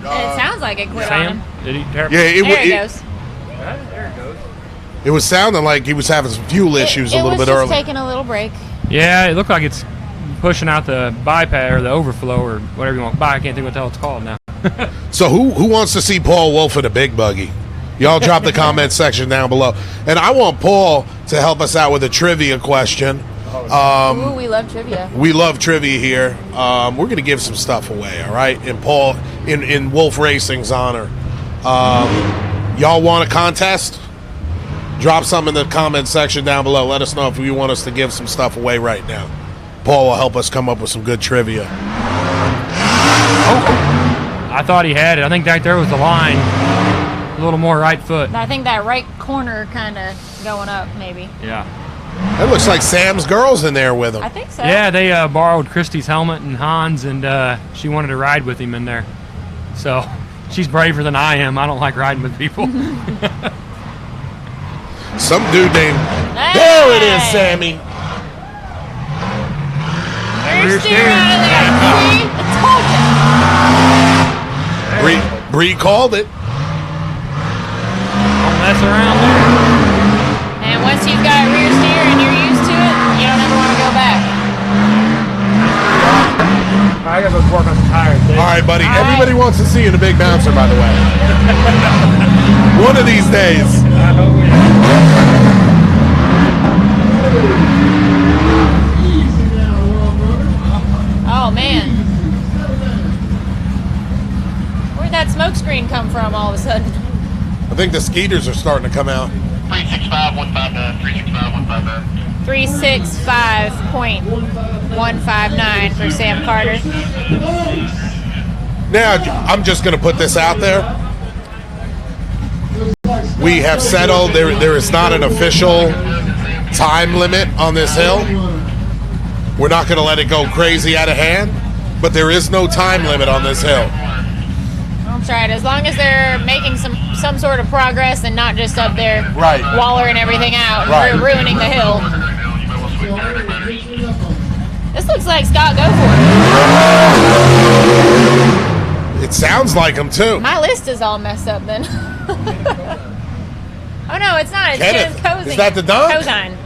It sounds like it quit on him. Did he? There it goes. There it goes. It was sounding like he was having some fuel issues a little bit earlier. It was just taking a little break. Yeah, it looked like it's pushing out the bypass or the overflow or whatever you want. I can't think what the hell it's called now. So who wants to see Paul Wolf in a big buggy? Y'all drop the comment section down below. And I want Paul to help us out with a trivia question. Ooh, we love trivia. We love trivia here. We're going to give some stuff away, all right? And Paul, in Wolf Racing's honor. Y'all want a contest? Drop some in the comment section down below. Let us know if you want us to give some stuff away right now. Paul will help us come up with some good trivia. I thought he had it. I think right there was the line. A little more right foot. I think that right corner kind of going up, maybe. Yeah. It looks like Sam's girl's in there with him. I think so. Yeah, they borrowed Christy's helmet and Hans, and she wanted to ride with him in there. So she's braver than I am. I don't like riding with people. Some dude named... Hey! There it is, Sammy. Rear steer out of there. See? I told you. Bree called it. Don't mess around there. And once you've got rear steer and you're used to it, you don't ever want to go back. I gotta go work on the tires. Dave. All right, buddy. All right. Everybody wants to see you in a big bouncer, by the way. One of these days. I hope we Oh, man. Where'd that smoke screen come from all of a sudden? I think the skeeters are starting to come out. 365-159, 365-159. 365.159 for Sam Carter. Now, I'm just going to put this out there. We have settled there is not an official time limit on this hill. We're not going to let it go crazy out of hand, but there is no time limit on this hill. That's right. As long as they're making some sort of progress and not just up there Right. wallering everything out, Right. ruining the hill. This looks like Scott Go for it. It sounds like him, too. My list is all messed up then. Oh no, it's not. It's Kenneth, Kenneth Cozine. is that the dunk? Cozine.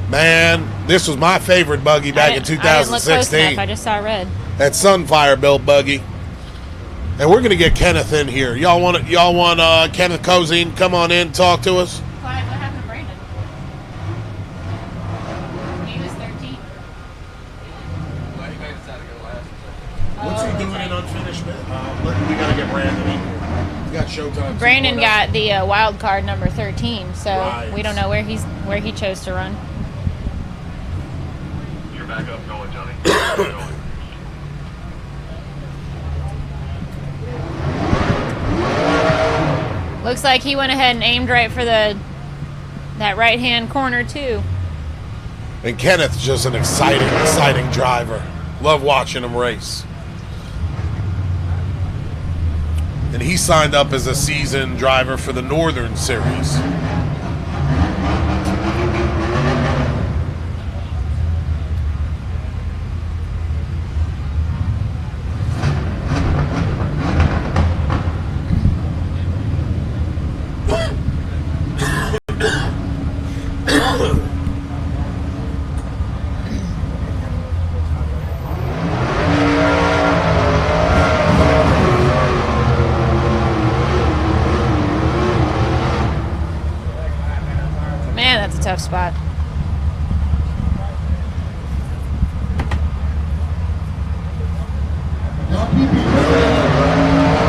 Man, this was my favorite buggy back in I didn't look close 2016. enough. I just saw red. That Sunfire built buggy. And we're gonna get Kenneth in here. Y'all want Kenneth Cozine come on in, talk to us? What happened to Brandon? He was 13. What's he doing in unfinished? We gotta get Brandon in here. He's got showtime. Brandon got the wild card number 13, so Right. we don't know where he chose to run. You're back up going, Johnny. Looks like he went ahead and aimed right for that right-hand corner too. And Kenneth's just an exciting driver. Love watching him race. And he signed up as a seasoned driver for the Northern Series. Man, that's a tough spot.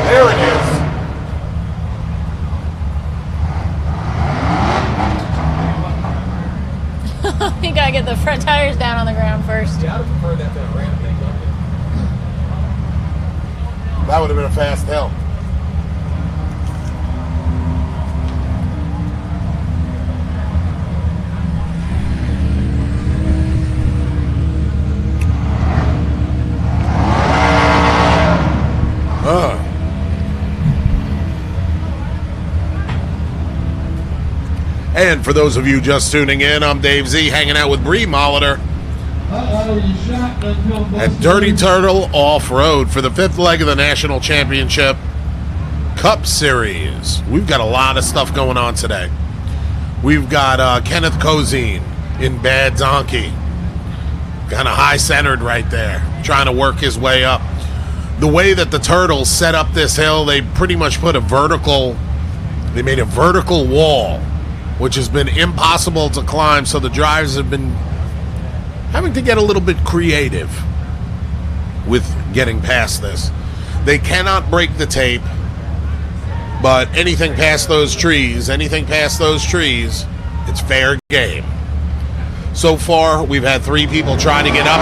There it is. You gotta get the front tires down on the ground first. Yeah, I'd have preferred that than a ramp thing. That would have been a fast hill. And for those of you just tuning in, I'm Dave Z, hanging out with Bree Molitor at Dirty Turtle Off-Road for the 5th leg of the National Championship Cup Series. We've got a lot of stuff going on today. We've got Kenneth Cozine in bad donkey. Kind of high-centered right there, trying to work his way up. The way that the Turtles set up this hill, they pretty much put they made a vertical wall, which has been impossible to climb, so the drivers have been having to get a little bit creative with getting past this. They cannot break the tape, but anything past those trees, it's fair game. So far, we've had 3 people trying to get up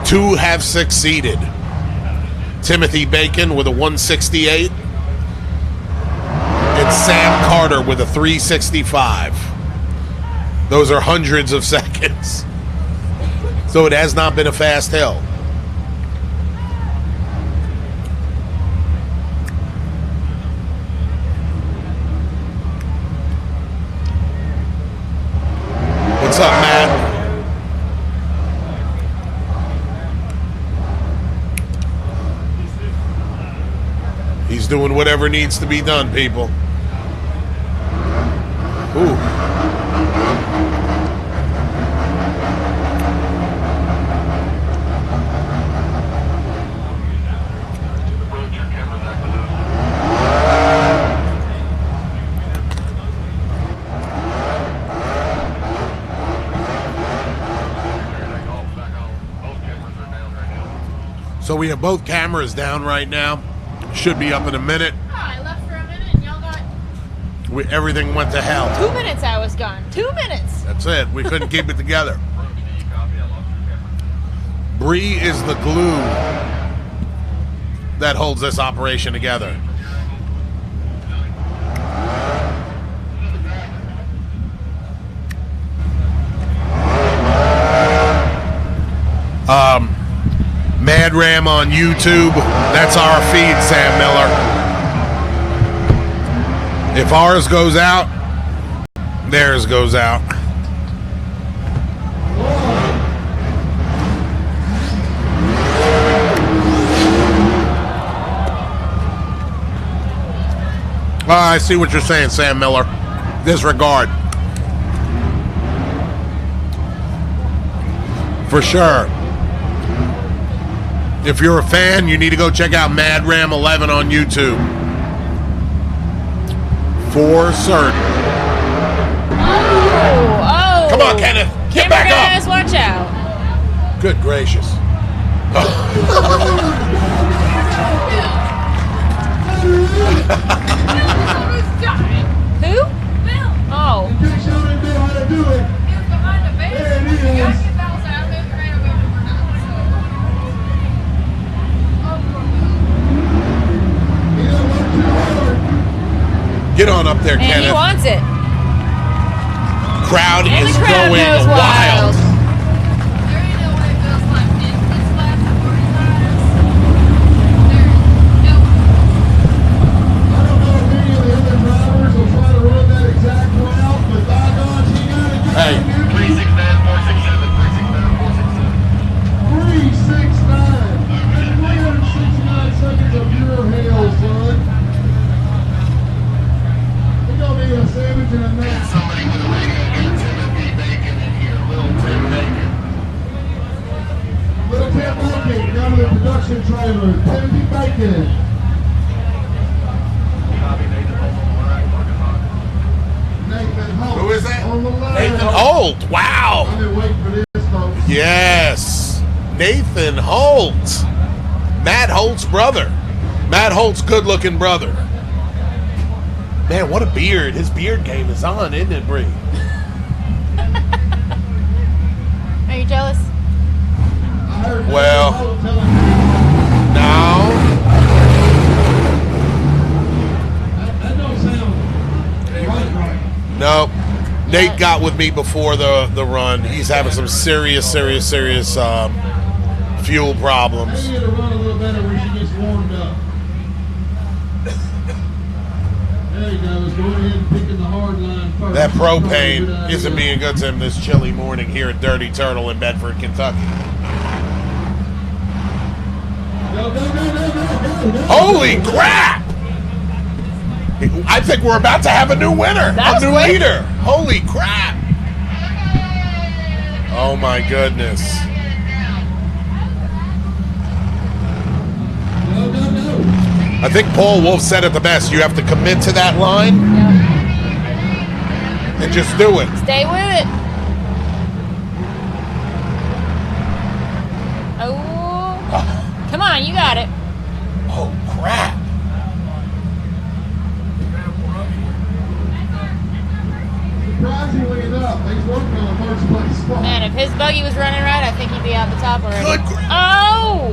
it. 2 have succeeded. Timothy Bacon with a 168. and Sam Carter with a 365. Those are hundreds of seconds. So it has not been a fast hill. What's up, Matt? He's doing whatever needs to be done, people. Ooh. So we have both cameras down right now. Should be up in a minute. Oh, I left for a minute and y'all got... Everything went to hell. 2 minutes I was gone. 2 minutes. That's it. We couldn't keep it together. Bree is the glue that holds this operation together. Mad Ram on YouTube. That's our feed, Sam Miller. If ours goes out, theirs goes out. I see what you're saying, Sam Miller. Disregard. For sure. If you're a fan, you need to go check out Mad Ram 11 on YouTube. For certain. Oh. Come on, Kenneth. Get back up. Guys, watch out. Good gracious. Who? Oh. Get on up there, Man, Kenneth. he wants it. Crowd And is the crowd going goes wild. Hey. 369, 467, 369, 467. 369 seconds of pure hell, son. We're gonna need a sandwich and a nap. Somebody with a radio get Timothy Bacon in here. Little Tim Bacon. Little Tim Bacon, down to the production trailer. Timothy Bacon. Nathan Holt. Who is that? On the line. Nathan Holt. Wow. I've been waiting for this, folks. Yes. Nathan Holt. Matt Holt's brother. Matt Holt's good-looking brother. Man, what a beard. His beard game is on, isn't it, Bree? Are you jealous? Well, no. That don't sound right. No. Nate got with me before the run. He's having some serious fuel problems. Maybe it'll run a little better when she gets warmed up. There he goes. Go ahead and pick in the hard line first. That propane isn't being good to him this chilly morning here at Dirty Turtle in Bedford, Kentucky. Go. Holy crap! I think we're about to have a new winner, a new leader. Holy crap! Oh my goodness. I think Paul Wolf said it the best. You have to commit to that line and just do it. Stay with it. Oh. Come on, you got it. Oh, crap. Surprisingly enough, he's working on a first place spot. Man, if his buggy was running right, I think he'd be out the top already. Good Oh!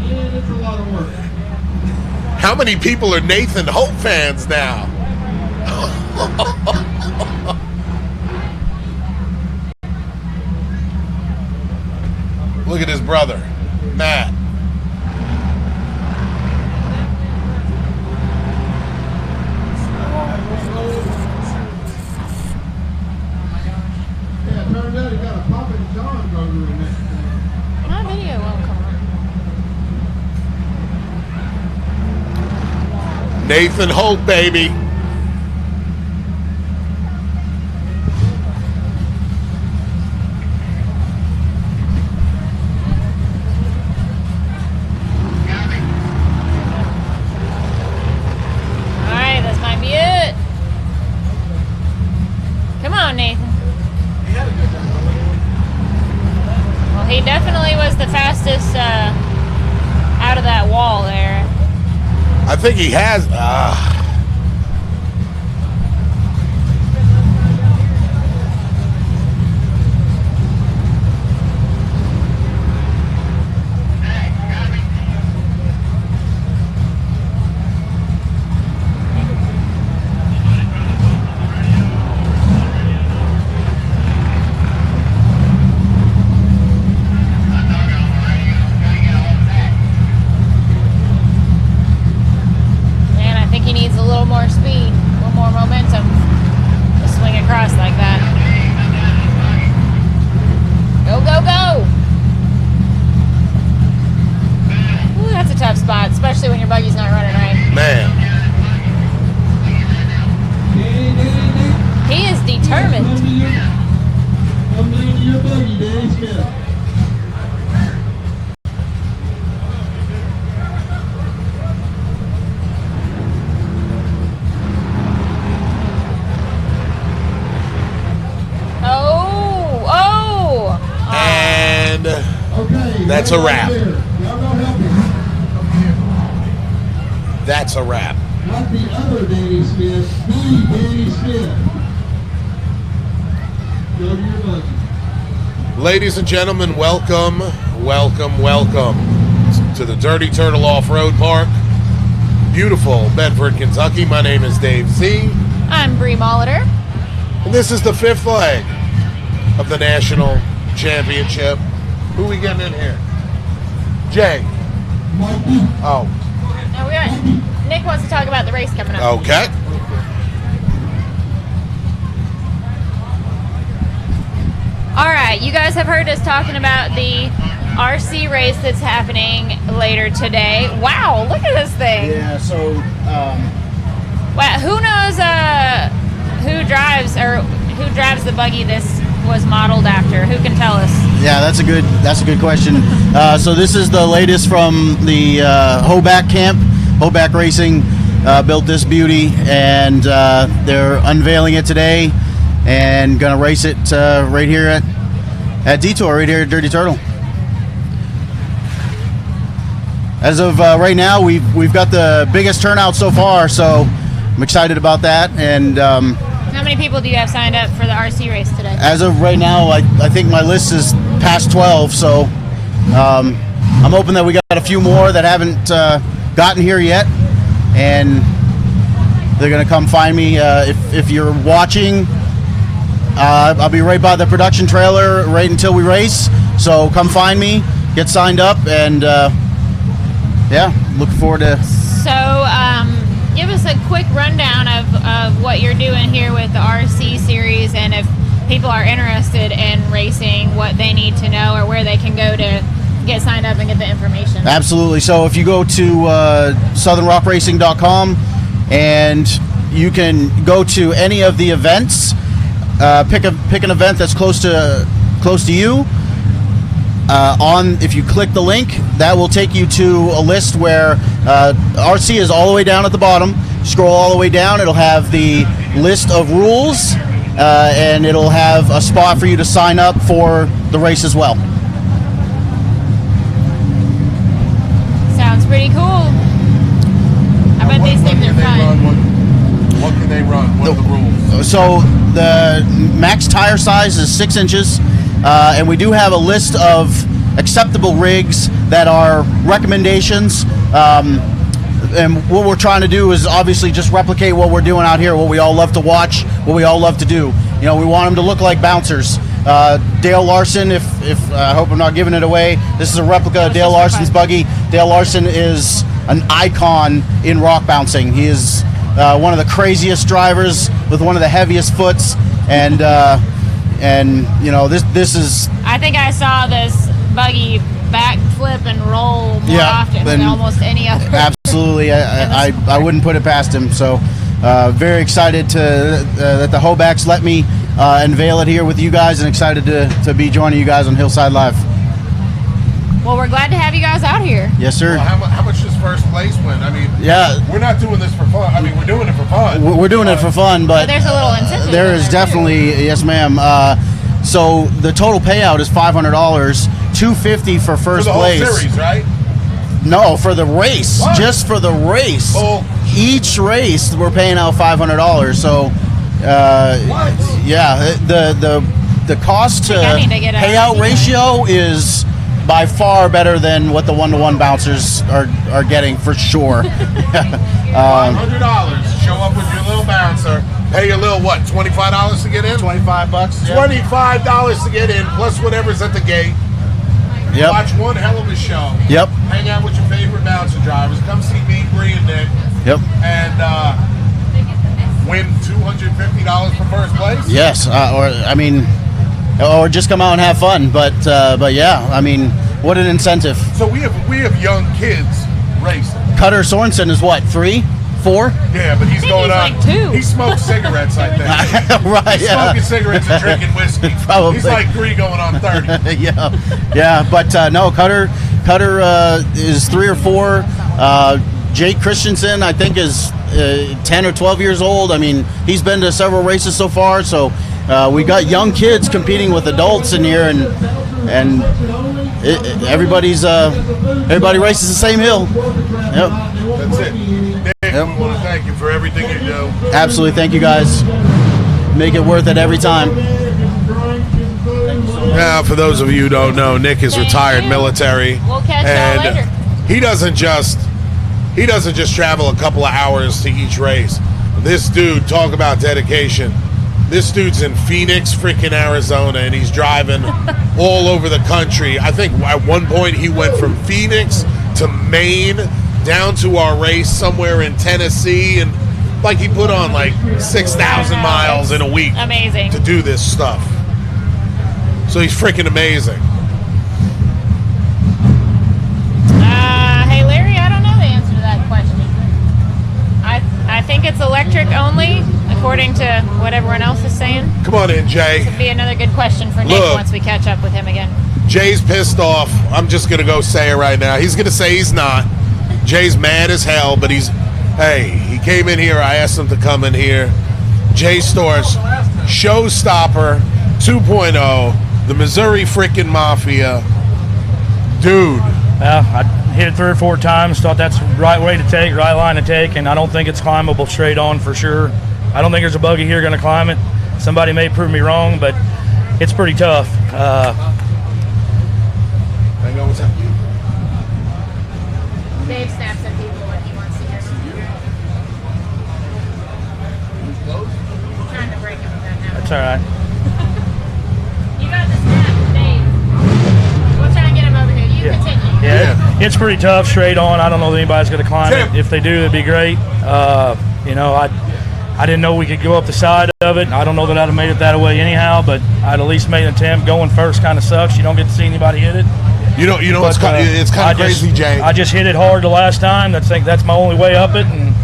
Yeah, it's a lot of work. How many people are Nathan Hope fans now? Look at his brother, Matt. Yeah, it turns out he got a Papa John burger in there. My video won't come on. Nathan Hope, baby. Alright, this might be it. Come on, Nathan. Well, he definitely was the fastest out of that wall there. I think he has. Man, I think he needs a little more speed, a little more momentum to swing across like that. Go, go, go! Ooh, that's a tough spot, especially when your buggy's not running right. Man. He is determined. Come into your buggy, Danny Smith. And Okay. that's a wrap. Y'all go help him. That's a wrap. Not the other Danny Smith, the Danny Smith. Go to your buggy. Ladies and gentlemen, welcome, welcome, welcome to the Dirty Turtle Off-Road Park. Beautiful Bedford, Kentucky. My name is Dave Z. I'm Bree Molitor. And this is the fifth leg of the National Championship. Who we getting in here? Jay. Oh, No, we aren't. Nick wants to talk about the race coming up. okay. All right, you guys have heard us talking about the RC race that's happening later today. Wow, look at this thing. Yeah, so Wow, who knows who drives the buggy this was modeled after? Who can tell us? yeah, that's a good question. So this is the latest from the Hoback camp. Hoback Racing built this beauty, and they're unveiling it today and gonna race it right here at DTOR, right here at Dirty Turtle. As of right now, we've got the biggest turnout so far, so I'm excited about that. And How many people do you have signed up for the RC race today? as of right now, I think my list is past 12, so I'm hoping that we got a few more that haven't gotten here yet, and they're gonna come find me. If you're watching, I'll be right by the production trailer right until we race, so come find me, get signed up, and yeah, looking forward to. So, give us a quick rundown of what you're doing here with the RC series, and if people are interested in racing, what they need to know or where they can go to get signed up and get the information. Absolutely. So if you go to southernrockracing.com, and you can go to any of the events, pick an event that's close to you. If you click the link, that will take you to a list where RC is all the way down at the bottom. Scroll all the way down, it'll have the list of rules, and it'll have a spot for you to sign up for the race as well. Sounds pretty cool. I bet these things are fun. What can they run? What are the rules? So the max tire size is 6 inches, and we do have a list of acceptable rigs that are recommendations. what we're trying to do is obviously just replicate what we're doing out here, what we all love to watch, what we all love to do. You know, we want them to look like bouncers. Dale Larson, if I hope I'm not giving it away, this is a replica of Dale Larson's buggy. Dale Larson is an icon in rock bouncing. He is one of the craziest drivers with one of the heaviest foots, and you know, this is. I think I saw this buggy backflip and roll more often than almost any other. Absolutely, I wouldn't put it past him. So very excited that the Hobacks let me unveil it here with you guys, and excited to be joining you guys on Hillside Live. Well, we're glad to have you guys out here. Yes, sir. Well, how much does first place win? I mean, yeah, we're not doing this for fun. I mean, we're doing it for fun. We're doing it for fun, but there's a little incentive. There is definitely, yes, ma'am. So the total payout is $500, $250 for first place. For the whole series, right? No, for the race, just for the race. Oh. Each race, we're paying out $500. So, yeah, the cost to payout ratio is by far better than what the one-to-one bouncers are getting for sure. $500. Show up with your little bouncer. Pay your little what? $25 to get in. $25. $25 to get in, plus whatever's at the gate. Yep. Watch one hell of a show. Yep. Hang out with your favorite bouncer drivers. Come see me, Bree, and Nick. Yep. And win $250 for first place. Yes, or just come out and have fun. But yeah, I mean, what an incentive. So we have young kids racing. Cutter Sorensen is what, 3, 4? Yeah, but he's going on. Like 2. He smokes cigarettes, I think. Right. He's smoking cigarettes and drinking whiskey. Probably. He's like 3 going on 30. yeah. But no, Cutter is 3 or 4. Jake Christensen, I think, is 10 or 12 years old. I mean, he's been to several races so far. So we got young kids competing with adults in here, and everybody races the same hill. Yep. That's it. Nick, Yep. we want to thank you for everything you do. Absolutely, thank you guys. Make it worth it every time. Now, for those of you who don't know, Nick is retired military. We'll catch y'all later. He doesn't just travel a couple of hours to each race. This dude, talk about dedication. This dude's in Phoenix, freaking Arizona, and he's driving all over the country. I think at one point he went from Phoenix to Maine down to our race somewhere in Tennessee, and like he put on like 6,000 miles in a week. Amazing. To do this stuff. So he's freaking amazing. Hey Larry, I don't know the answer to that question. I think it's electric only, according to what everyone else is saying. Come on in, Jay. This would be another good question for Nick once we catch up with him again. Jay's pissed off. I'm just going to go say it right now. He's going to say he's not. Jay's mad as hell, but he came in here. I asked him to come in here. Jay Storch, Showstopper 2.0, the Missouri freaking Mafia. Dude. I hit it 3 or 4 times, thought that's the right way to take, right line to take, and I don't think it's climbable straight on for sure. I don't think there's a buggy here going to climb it. Somebody may prove me wrong, but it's pretty tough. Hang on, what's happening? Dave snaps at people when he wants to hear something. I'm trying to break him with that now. That's all right. You got the snap, Dave. We'll try and get him over here. You continue. Yeah, it's pretty tough straight on. I don't know that anybody's going to climb it. If they do, that'd be great. I didn't know we could go up the side of it. I don't know that I'd have made it that way anyhow, but I'd at least made an attempt. Going first kind of sucks. You don't get to see anybody hit it. You know, it's kind of crazy, Jay. I just hit it hard the last time. That's my only way up it, and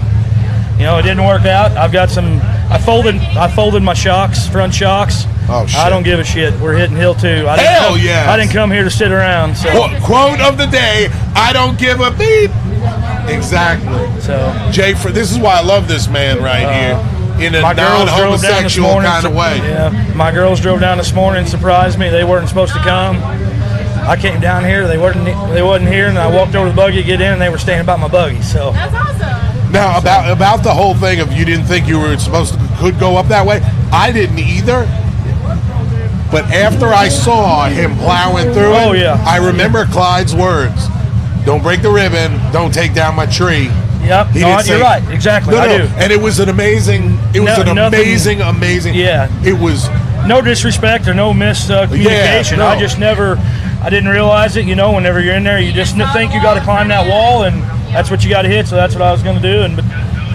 it didn't work out. I've got some. I folded my shocks, front shocks. Oh shit! I don't give a shit. We're hitting hill 2. Hell yeah! I didn't come here to sit around. So. Quote of the day: I don't give a beep. Exactly. So Jay, this is why I love this man right here. In a non-homosexual kind of way. Yeah, my girls drove down this morning and surprised me. They weren't supposed to come. I came down here. They wasn't here, and I walked over to the buggy to get in, and they were standing by my buggy. So that's awesome. Now about the whole thing of you didn't think you were could go up that way. I didn't either. But after I saw him plowing through it, yeah. I remember Clyde's words: "Don't break the ribbon. Don't take down my tree." Yep. He No, didn't you're say- right. Exactly. No, I no. do. And it was an amazing. It was No- an nothing- amazing. Yeah. It was. No disrespect or no miscommunication. no. I just never, I didn't realize it. You know, whenever you're in there, you just think you got to climb that wall, and that's what you got to hit. So that's what I was going to do. And but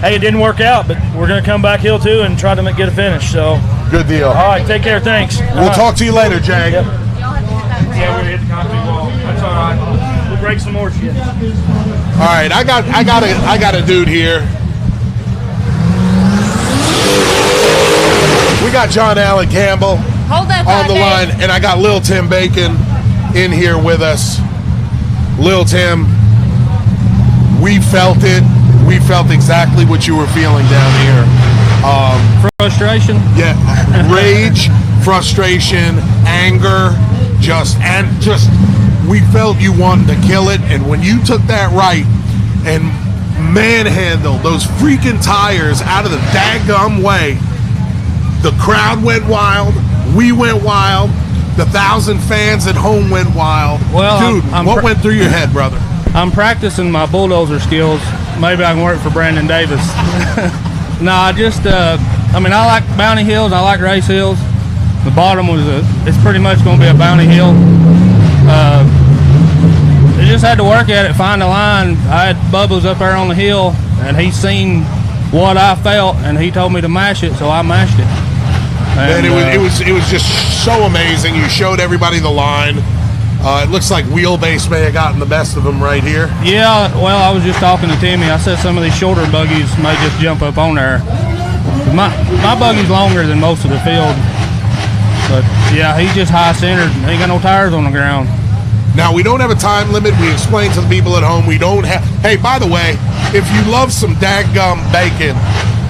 hey, it didn't work out. But we're going to come back hill too and try to get a finish. So Good deal. all right, take care. Thanks. We'll talk to you later, Jag. Yep. Yeah, we're gonna hit the concrete wall. That's all right. We'll break some more shit. All right, I got a dude here. We got John Allen Campbell Hold that on the thought, line, and I got Lil Tim Bacon in here with us. Lil Tim, we felt it. We felt exactly what you were feeling down here. Frustration. Yeah, rage, frustration, anger, just we felt you wanted to kill it, and when you took that right and manhandled those freaking tires out of the daggum way, the crowd went wild, we went wild, the 1,000 fans at home went wild. Well, dude, what went through your head, brother? I'm practicing my bulldozer skills. Maybe I can work for Brandon Davis. No, I just, I mean, I like bounty hills. I like race hills. The bottom was it's pretty much going to be a bounty hill. I just had to work at it, find the line. I had Bubba's up there on the hill, and he seen what I felt, and he told me to mash it, so I mashed it. And it was just so amazing. You showed everybody the line. It looks like wheelbase may have gotten the best of them right here. Yeah, well, I was just talking to Timmy. I said some of these shorter buggies may just jump up on there. My buggy's longer than most of the field. But, yeah, he's just high-centered. Ain't got no tires on the ground. Now, we don't have a time limit. We explained to the people at home we don't have... Hey, by the way, if you love some daggum bacon,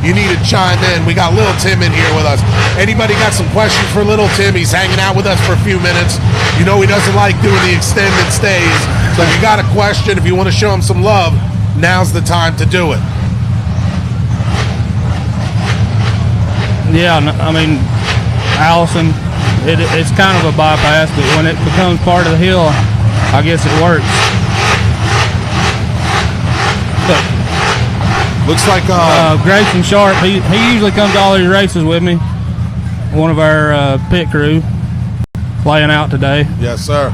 you need to chime in. We got Little Tim in here with us. Anybody got some questions for Little Tim? He's hanging out with us for a few minutes. You know he doesn't like doing the extended stays. So if you got a question, if you want to show him some love, now's the time to do it. Yeah, I mean, Allison, it's kind of a bypass, but when it becomes part of the hill, I guess it works. But looks like Grayson Sharp, he usually comes to all these races with me. One of our pit crew playing out today. Yes, sir.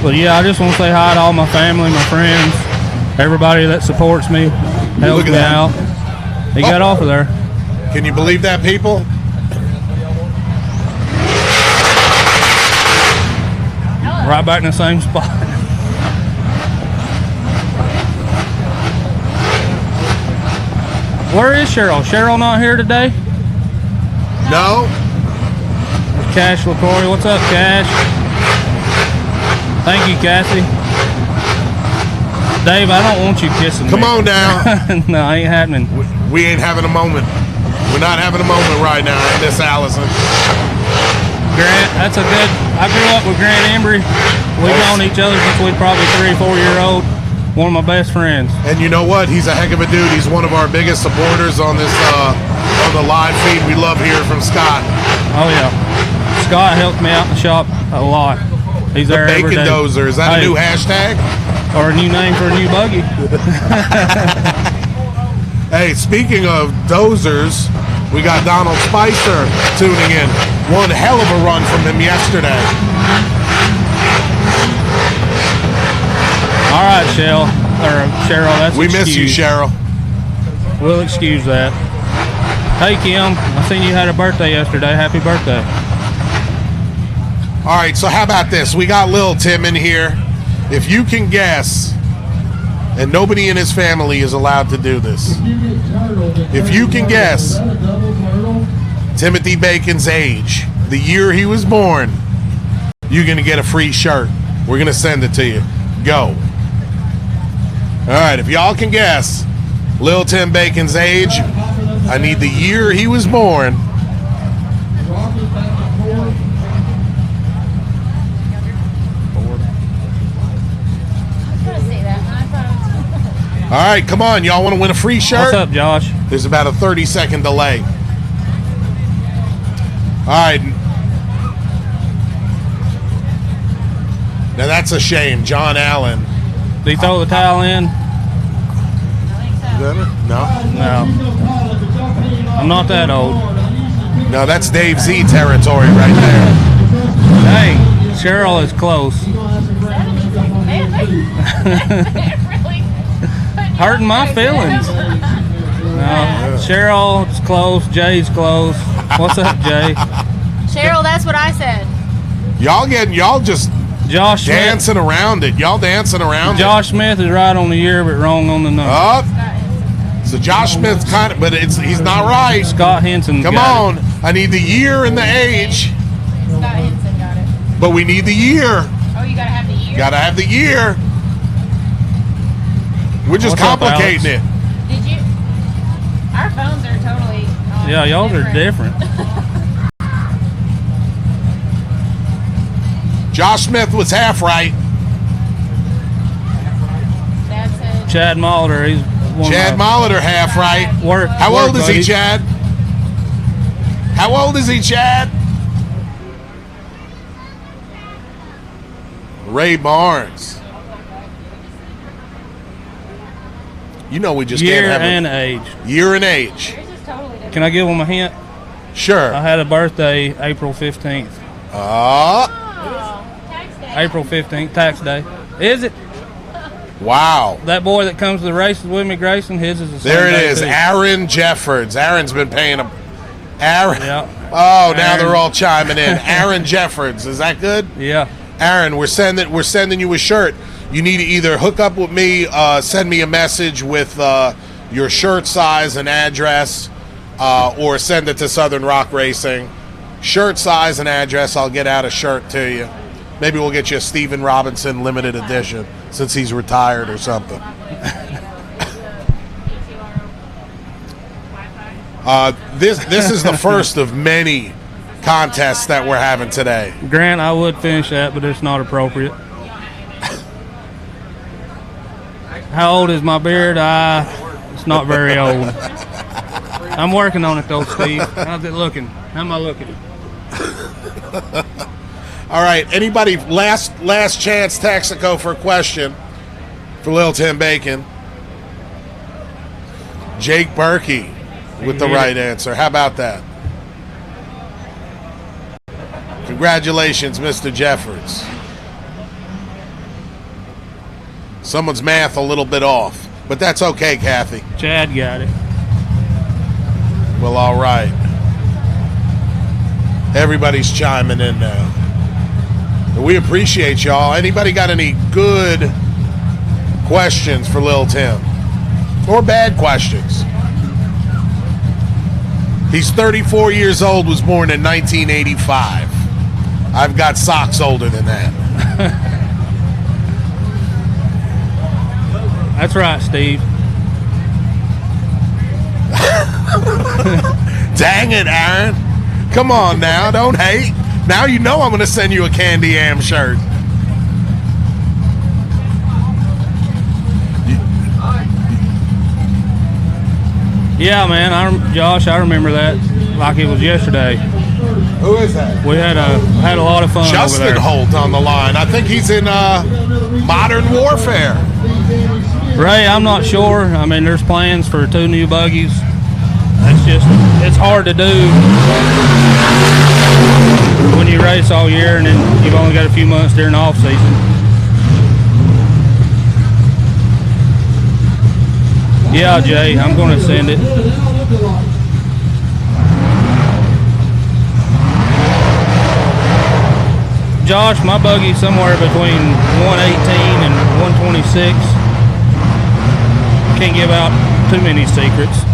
But yeah, I just want to say hi to all my family, my friends, everybody that supports me, helps me out. He got off of there. Can you believe that, people? Right back in the same spot. Where is Cheryl? Cheryl not here today? No. Cash LaCory. What's up, Cash? Thank you, Cassie. Dave, I don't want you kissing me. Come on now. No, ain't happening. We ain't having a moment. We're not having a moment right now, Miss Allison. Grant, that's a good... I grew up with Grant Embry. We've known each other since we were probably 3 or 4 years old. One of my best friends. And you know what? He's a heck of a dude. He's one of our biggest supporters on this on the live feed. We love hearing from Scott. Oh yeah, Scott helps me out in the shop a lot. He's there every day. Bacon Dozer. Is that a new hashtag? Or a new name for a new buggy. Hey, speaking of dozers, we got Donald Spicer tuning in. One hell of a run from him yesterday. All right, Cheryl. That's we miss you, Cheryl. We'll excuse that. Hey, Kim. I seen you had a birthday yesterday. Happy birthday. All right, so how about this? We got Lil Tim in here. If you can guess, and nobody in his family is allowed to do this. If you can guess Timothy Bacon's age, the year he was born, you're going to get a free shirt. We're going to send it to you. Go. All right, if y'all can guess Lil Tim Bacon's age, I need the year he was born. All right, come on. Y'all want to win a free shirt? What's up, Josh? There's about a 30-second delay. All right. Now, that's a shame. John Allen. Did he throw the towel in? dinner? No. No. I'm not that old. No, that's Dave Z territory right there. Hey, Cheryl is close. Hurting my feelings. No, Cheryl's close. Jay's close. What's up, Jay? Cheryl, that's what I said. Y'all just Josh dancing Smith. around it. Y'all dancing around Josh Smith is right on the year, but wrong on the number. Up. So Josh Smith's kind of, but he's not right. Scott Henson. Come on. I need the year and the age. Scott Henson got it. But we need the year. Oh, you gotta have the year? Gotta have the year. We're just What's up, complicating Alex? it. Did you? Our phones are totally. Yeah, y'all are different. Josh Smith was half right. That's it. Chad Molitor, he's one Chad of my Molitor half right. How work old is he, buddies. Chad? How old is he, Chad? Ray Barnes. You know we just Year can't have and a age. year and age. Can I give them a hint? Sure. I had a birthday April 15th. April 15th, tax day. Is it? Wow. That boy that comes to the races with me, Grayson, his is the same There it day, is, too. Aaron Jeffords. Aaron's been paying him. Aaron. Yeah. Oh, now Aaron. they're all chiming in. Aaron Jeffords, is that good? Yeah. Aaron, we're sending you a shirt. You need to either hook up with me, send me a message with your shirt size and address, or send it to Southern Rock Racing. Shirt size and address. I'll get out a shirt to you. Maybe we'll get you a Steven Robinson limited edition since he's retired or something. This is the first of many contests that we're having today. Grant, I would finish that, but it's not appropriate. How old is my beard? It's not very old. I'm working on it though, Steve. How's it looking? How am I looking? All right, anybody, last chance, Texaco, for a question for Lil Tim Bacon. Jake Berkey with the right answer. How about that? Congratulations, Mr. Jeffords. Someone's math a little bit off, but that's okay, Kathy. Chad got it. Well, all right. Everybody's chiming in now. We appreciate y'all. Anybody got any good questions for Lil Tim? Or bad questions? He's 34 years old, was born in 1985. I've got socks older than that. That's right, Steve. Dang it, Aaron. Come on now, don't hate. Now you know I'm going to send you a Candy Am shirt. Yeah, man. Josh, I remember that like it was yesterday. Who is that? We had a lot of fun Justin over there. Holt on the line. I think he's in Modern Warfare. Ray, I'm not sure. I mean, there's plans for 2 new buggies. It's hard to do when you race all year and then you've only got a few months during the off season. Yeah, Jay, I'm going to send it. Josh, my buggy's somewhere between 118 and 126. Can't give out too many secrets.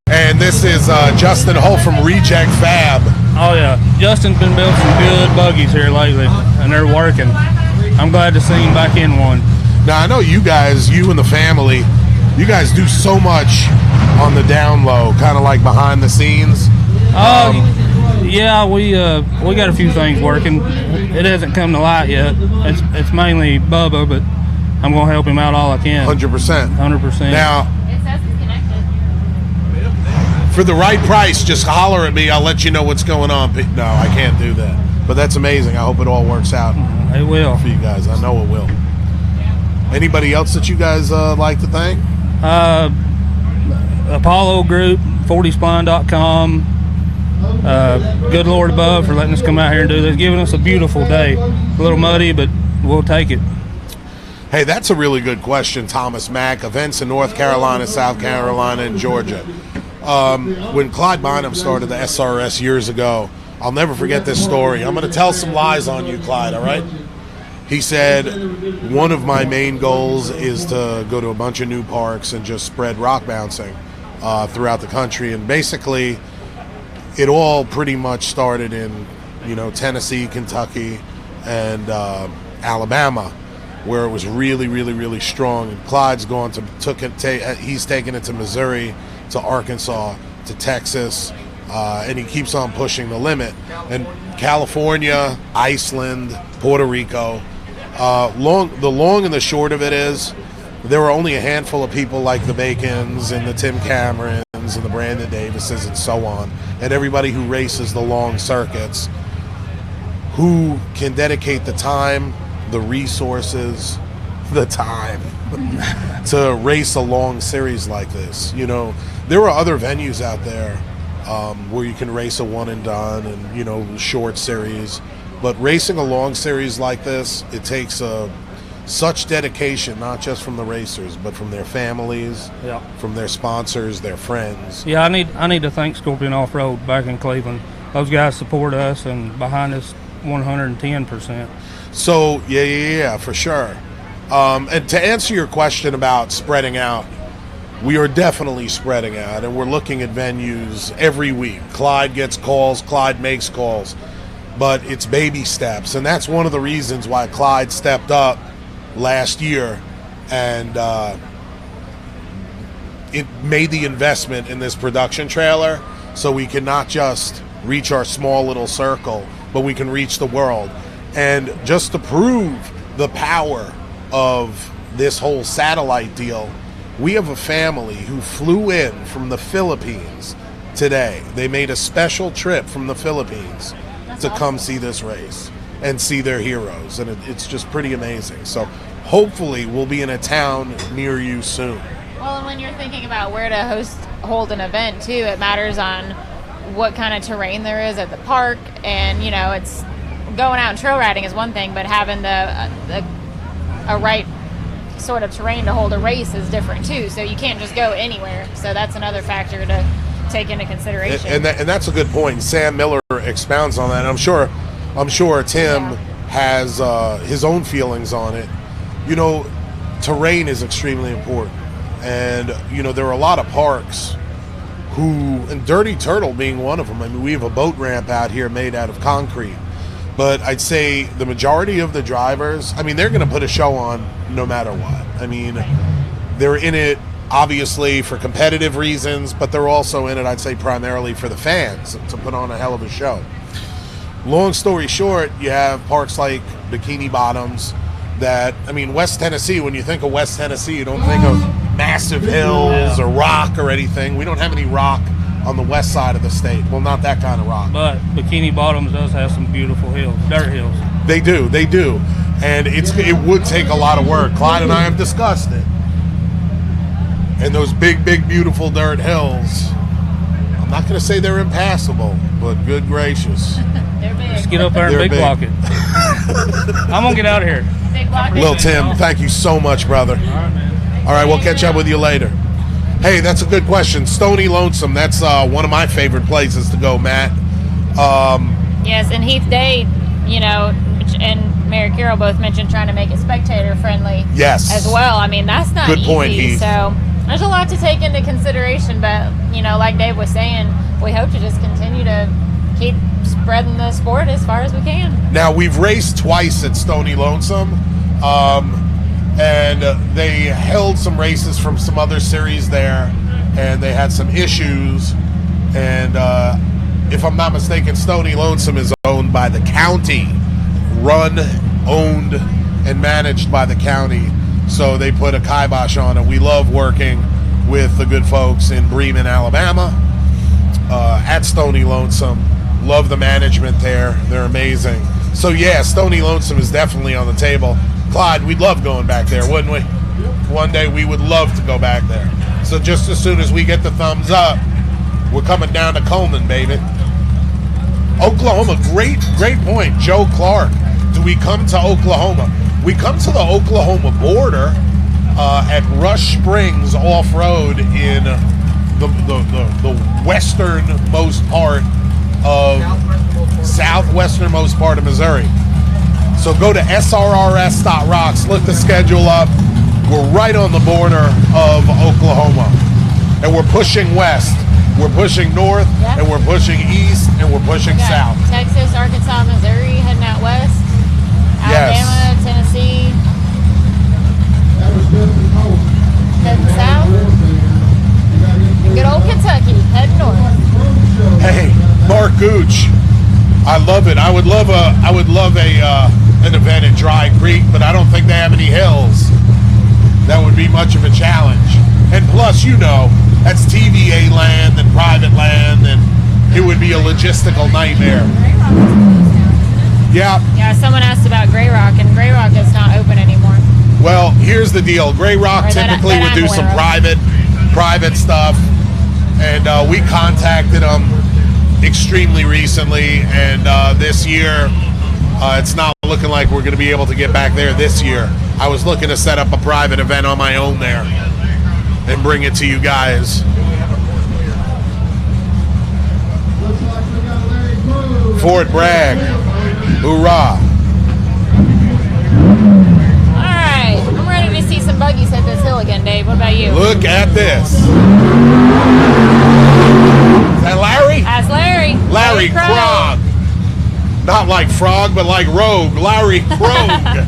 And this is Justin Holt from Reject Fab. Oh yeah, Justin's been building some good buggies here lately, and they're working. I'm glad to see him back in one. Now I know you guys, you and the family, you guys do so much on the down low, kind of like behind the scenes. Yeah, we got a few things working. It hasn't come to light yet. It's mainly Bubba, but I'm gonna help him out all I can. 100%. 100%. Now, It says it's connected. for the right price, just holler at me. I'll let you know what's going on. No, I can't do that. But that's amazing. I hope it all works out. It will. For you guys. I know it will. Anybody else that you guys like to thank? Apollo Group, 40spline.com. Good Lord above for letting us come out here and do this, giving us a beautiful day. A little muddy, but we'll take it. Hey, that's a really good question, Thomas Mack. Events in North Carolina, South Carolina, and Georgia. When Clyde Bynum started the SRS years ago, I'll never forget this story. I'm going to tell some lies on you, Clyde, all right? He said, one of my main goals is to go to a bunch of new parks and just spread rock bouncing throughout the country. And basically, it all pretty much started in, Tennessee, Kentucky, and Alabama, where it was really, really, really strong. And Clyde's gone he's taken it to Missouri, to Arkansas, to Texas, and he keeps on pushing the limit. And California, Iceland, Puerto Rico. The long and the short of it is, there were only a handful of people like the Bacons and the Tim Camerons and the Brandon Davises and so on, and everybody who races the long circuits, who can dedicate the time, the resources, the time to race a long series like this. There are other venues out there where you can race a one and done and short series, but racing a long series like this, it takes such dedication, not just from the racers, but from their families, from their sponsors, their friends. Yeah, I need to thank Scorpion Off-Road back in Cleveland. Those guys support us and behind us 110%. So yeah, for sure. And to answer your question about spreading out, we are definitely spreading out, and we're looking at venues every week. Clyde gets calls, Clyde makes calls, but it's baby steps, and that's one of the reasons why Clyde stepped up last year and it made the investment in this production trailer so we can not just reach our small little circle, but we can reach the world. And just to prove the power of this whole satellite deal, we have a family who flew in from the Philippines today. They made a special trip from the Philippines to come see this race and see their heroes, and it's just pretty amazing. So hopefully we'll be in a town near you soon. Well, and when you're thinking about where to hold an event too, it matters on what kind of terrain there is at the park, and it's going out and trail riding is one thing, but having a right sort of terrain to hold a race is different too. So you can't just go anywhere. So that's another factor to take into consideration. And that's a good point. Sam Miller expounds on that. And I'm sure Tim has his own feelings on it. Terrain is extremely important, and there are a lot of parks and Dirty Turtle being one of them. I mean, we have a boat ramp out here made out of concrete. But I'd say the majority of the drivers, they're going to put a show on no matter what. They're in it, obviously, for competitive reasons, but they're also in it, I'd say, primarily for the fans, to put on a hell of a show. Long story short, you have parks like Bikini Bottoms that, West Tennessee, when you think of West Tennessee, you don't think of massive hills or rock or anything. We don't have any rock on the west side of the state. Well, not that kind of rock. But Bikini Bottoms does have some beautiful hills, dirt hills. They do. And it would take a lot of work. Clyde and I have discussed it. And those big, big, beautiful dirt hills, I'm not going to say they're impassable, but good gracious. They're big. Let's get up there and big block it. I'm going to get out of here. Big block it. Lil Tim, thank you so much, brother. All right, man. All right, we'll catch up with you later. Hey, that's a good question. Stony Lonesome, that's one of my favorite places to go, Matt. Yes, and Heath Day, and Mary Carroll both mentioned trying to make it spectator friendly. Yes. As well. That's not good easy. Point, Heath. So there's a lot to take into consideration, but like Dave was saying, we hope to just continue to keep spreading the sport as far as we can. Now, we've raced twice at Stony Lonesome. And they held some races from some other series there, and they had some issues. And if I'm not mistaken, Stony Lonesome is owned by the county, owned, and managed by the county. So they put a kibosh on it. We love working with the good folks in Bremen, Alabama, at Stony Lonesome. Love the management there. They're amazing. So yeah, Stony Lonesome is definitely on the table. Clyde, we'd love going back there, wouldn't we? One day we would love to go back there. So just as soon as we get the thumbs up, we're coming down to Coleman, baby. Oklahoma, great point. Joe Clark. Do we come to Oklahoma? We come to the Oklahoma border at Rush Springs Off-Road in the westernmost part of southwesternmost part of Missouri. So go to srrs.rocks, look the schedule up. We're right on the border of Oklahoma. And we're pushing west. We're pushing north, Yep. and we're pushing east, and we're pushing We got south. Texas, Arkansas, Missouri, heading out west. Yes. Alabama, Tennessee. Heading south. And good old Kentucky, heading north. Hey, Mark Gooch, I love it. I would love an event at Dry Creek, but I don't think they have any hills. That would be much of a challenge. And plus, you know, that's TVA land and private land, and it would be a logistical nightmare. Yeah. Yeah, someone asked about Grey Rock, and Grey Rock is not open anymore. Well, here's the deal. Grey Rock Or that typically would I'm do some aware of. private stuff, and we contacted them extremely recently, and this year it's not looking like we're going to be able to get back there this year. I was looking to set up a private event on my own there and bring it to you guys. Fort Bragg, hoorah. All right, I'm ready to see some buggies hit this hill again, Dave. What about you? Look at this. Is that Larry? That's Larry. Larry Krog. Krog. Not like frog, but like rogue. Larry Krog.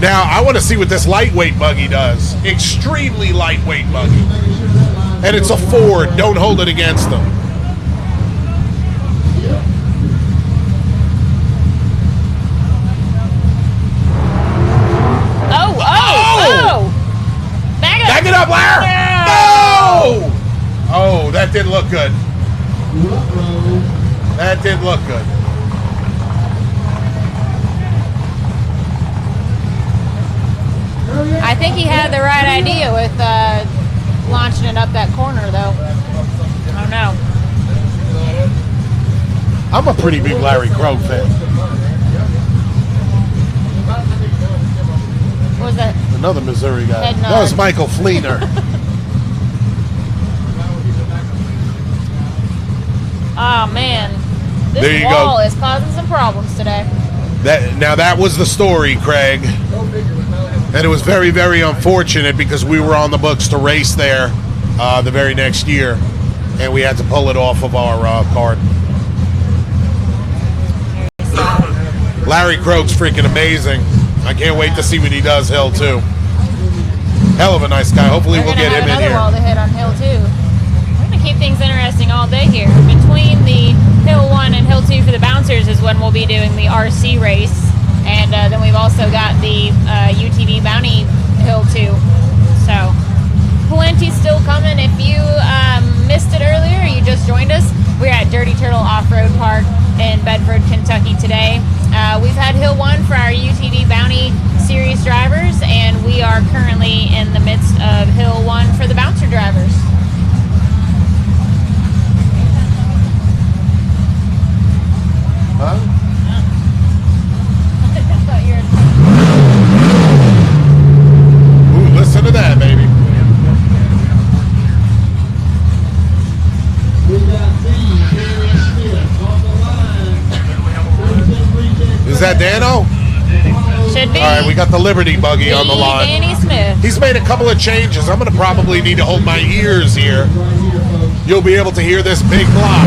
Now, I want to see what this lightweight buggy does. Extremely lightweight buggy. And it's a Ford. Don't hold it against them. Oh! Back it up, Larry! No! Oh, that didn't look good. That didn't look good. I think he had the right idea with launching it up that corner, though. I don't know. I'm a pretty big Larry Krog fan. What was that? Another Missouri guy. Head nod. That was Michael Fleener. Oh, man. There This you wall go. is causing some problems today. That was the story, Craig. And it was very, very unfortunate because we were on the books to race there the very next year, and we had to pull it off of our card. Larry Krog's freaking amazing. I can't wait to see what he does Hill 2. Hell of a nice guy. Hopefully we'll get him in another here. wall to hit on Hill 2. We're going to keep things interesting all day here. Between the Hill 1 and Hill 2 for the bouncers is when we'll be doing the RC race. And then we've also got the UTV Bounty Hill 2. So, plenty still coming. If you missed it earlier, or you just joined us, we're at Dirty Turtle Off-Road Park in Bedford, Kentucky today. We've had Hill 1 for our UTV Bounty Series drivers, and we are currently in the midst of Hill 1 for the bouncer drivers. Huh? Ooh, listen to that, baby. Is that Dano? Should be. All right, we got the Liberty buggy on the line. Danny Smith. He's made a couple of changes. I'm going to probably need to hold my ears here. You'll be able to hear this big block.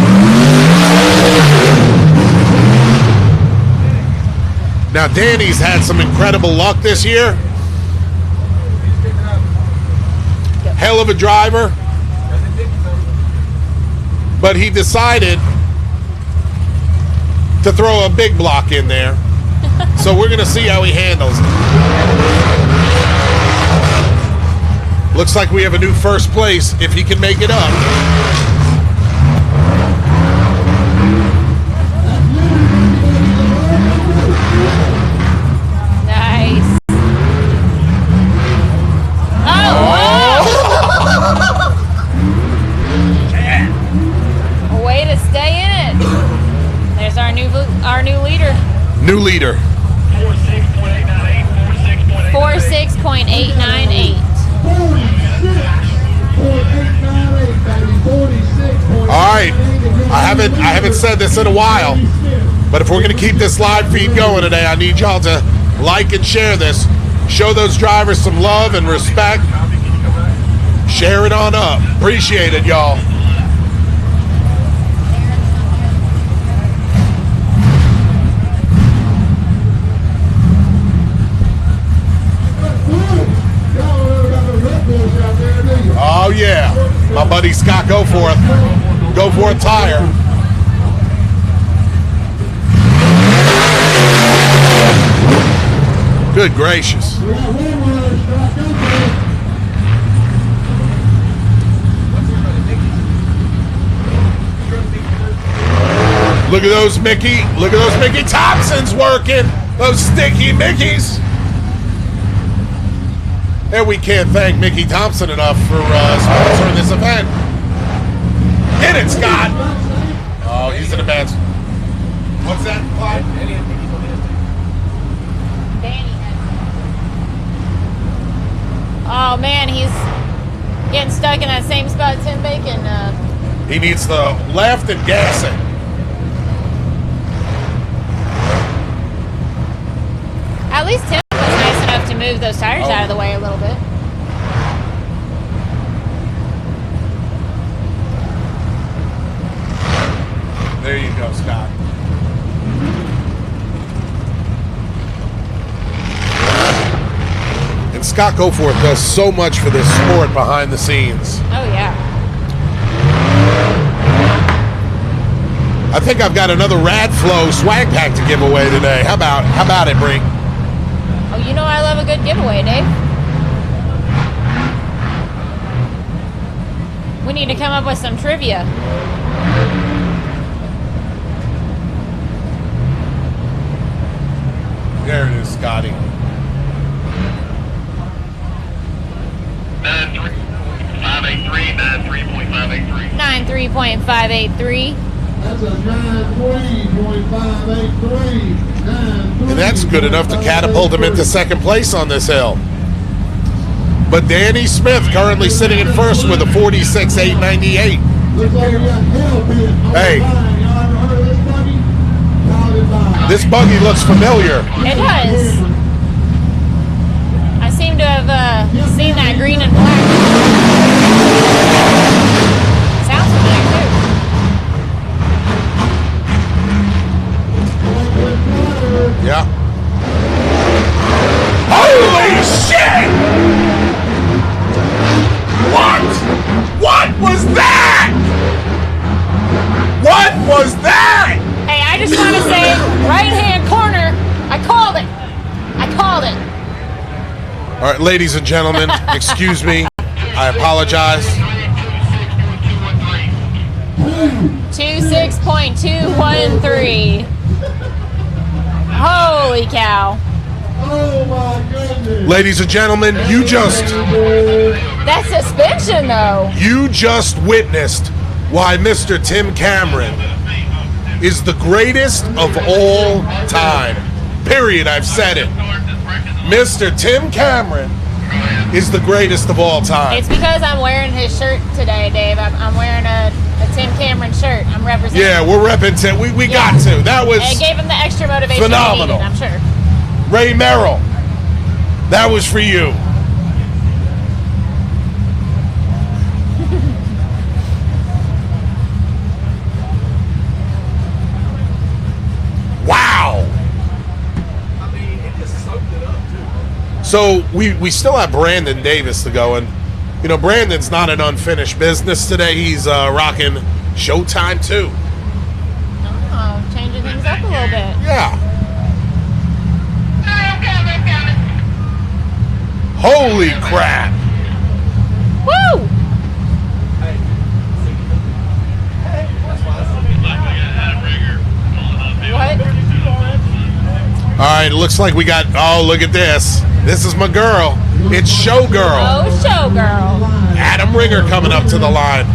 Now, Danny's had some incredible luck this year. Hell of a driver. But he decided to throw a big block in there. So we're going to see how he handles it. Looks like we have a new first place if he can make it up. 46.898. All right, I haven't said this in a while, but if we're going to keep this live feed going today, I need y'all to like and share this. Show those drivers some love and respect. Share it on up. Appreciate it, y'all. Oh yeah, my buddy Scott Goforth tire. Good gracious. Look at those Mickey. Look at those Mickey Thompsons working. Those sticky Mickeys. And we can't thank Mickey Thompson enough for sponsoring this event. Get it, Scott. Oh, he's in a bad. What's that, Clyde? Oh man, he's getting stuck in that same spot Tim Bacon. He needs the left and gassing. At least Tim was nice enough to move those tires out of the way a little bit. There you go, Scott. And Scott Goforth does so much for this sport behind the scenes. Oh yeah. I think I've got another Rad Flow swag pack to give away today. How about it, Bree? Oh, you know I love a good giveaway, Dave. We need to come up with some trivia. There it is, Scotty. 93.583. 93.583. That's a 920.583. And that's good enough to catapult him into second place on this hill. But Danny Smith currently sitting in first with a 46.898. Hey, this buggy looks familiar. It does. I seem to have seen that green and black. Sounds familiar too. Yeah. Holy shit! What was that? What was that? Hey, I just want to say, right-hand corner, I called it. I called it. All right, ladies and gentlemen, excuse me. I apologize. 26.213. Holy cow. Oh my goodness. Ladies and gentlemen, you just That suspension, though. witnessed why Mr. Tim Cameron is the greatest of all time. Period. I've said it. Mr. Tim Cameron is the greatest of all time. It's because I'm wearing his shirt today, Dave. I'm wearing a Tim Cameron shirt. I'm representing. Yeah, we're repping Tim. We got to. That was It gave him the extra motivation phenomenal. he needed, I'm sure. Ray Merrill. That was for you. Wow. I mean, it just soaked it up, too. So we still have Brandon Davis to go, and you know Brandon's not an unfinished business today. He's rocking Showtime too. Oh, changing things up a little bit. Yeah. Holy crap! Woo! What? All right, it looks like we got. Oh, look at this! This is my girl. It's Showgirl. Oh, showgirl. Adam Ringer coming up to the line.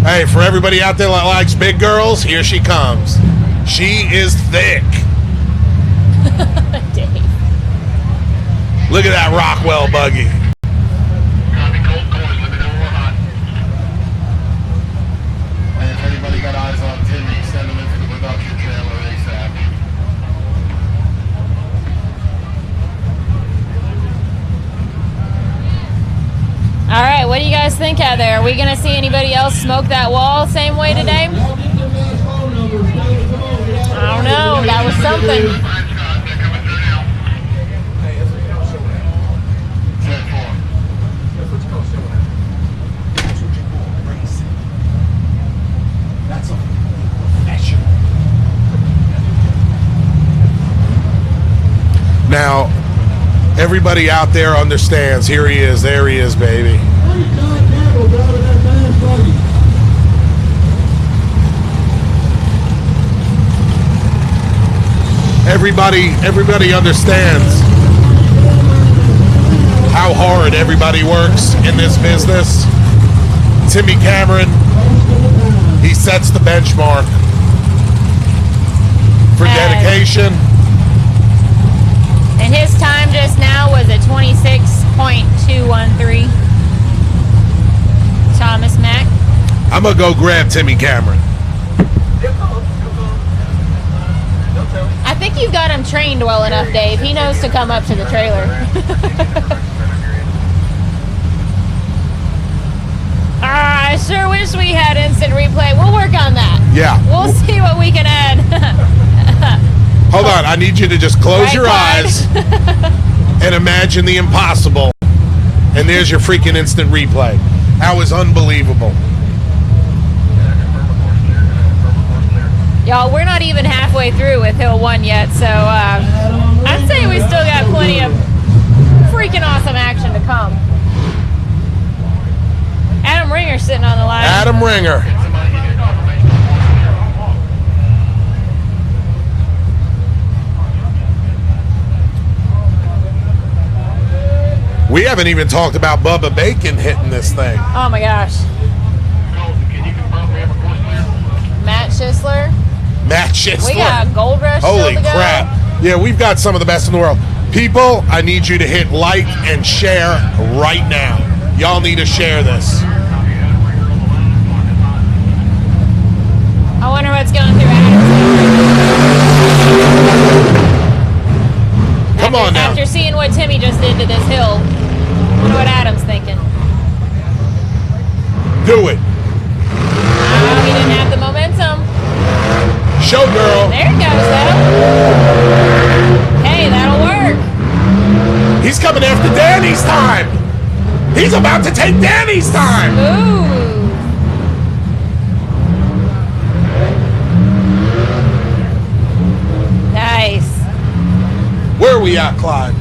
Hey, for everybody out there that likes big girls, here she comes. She is thick. Dave. Look at that Rockwell buggy. And if anybody got eyes on Timmy, send him into the production trailer ASAP. All right, what do you guys think out there? Are we going to see anybody else smoke that wall same way today? I don't know. That was something. Now, everybody out there understands. Here he is. There he is, baby. Everybody understands how hard everybody works in this business. Timmy Cameron, he sets the benchmark for dedication. And his time just now was a 26.213. Thomas Mack. I'm going to go grab Timmy Cameron. I think you've got him trained well enough, Dave. He knows to come up to the trailer. I sure wish we had instant replay. We'll work on that. Yeah. We'll see what we can add. Hold on, I need you to just close your eyes and imagine the impossible. And there's your freaking instant replay. That was unbelievable. Y'all, we're not even halfway through with Hill 1 yet, so I'd say we still got plenty of freaking awesome action to come. Adam Ringer's sitting on the line. Adam Ringer. We haven't even talked about Bubba Bacon hitting this thing. Oh my gosh. Matt Schisler. Matt Schisler. We got Gold Rush. Holy still to go. crap. Yeah, we've got some of the best in the world. People, I need you to hit like and share right now. Y'all need to share this. I wonder what's going through Adam's. Come on now. After seeing what Timmy just did to this hill, I wonder what Adam's thinking. Do it. Oh, he didn't have the momentum. Show girl. There it goes, though. Hey, that'll work. He's coming after Danny's time. He's about to take Danny's time. Ooh. Nice. Where are we at, Clyde?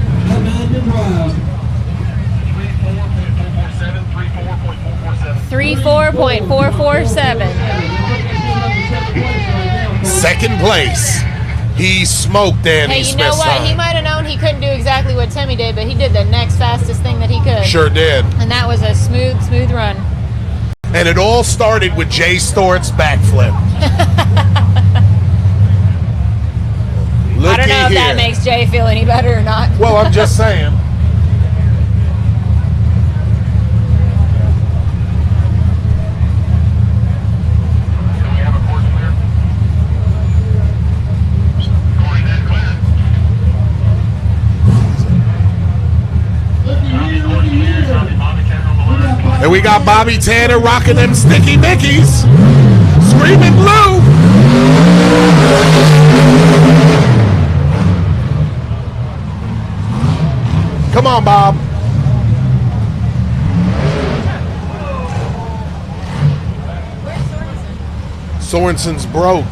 34.447. Second place. He smoked Danny Hey, you know Smith's what? time. He might have known he couldn't do exactly what Timmy did, but he did the next fastest thing that he could. Sure did. And that was a smooth run. And it all started with Jay Stort's backflip. I don't know if that makes Jay feel any better or not. Well, I'm just saying. And we got Bobby Tanner rocking them sticky Mickeys. Screaming blue. Come on, Bob. Sorensen's broke.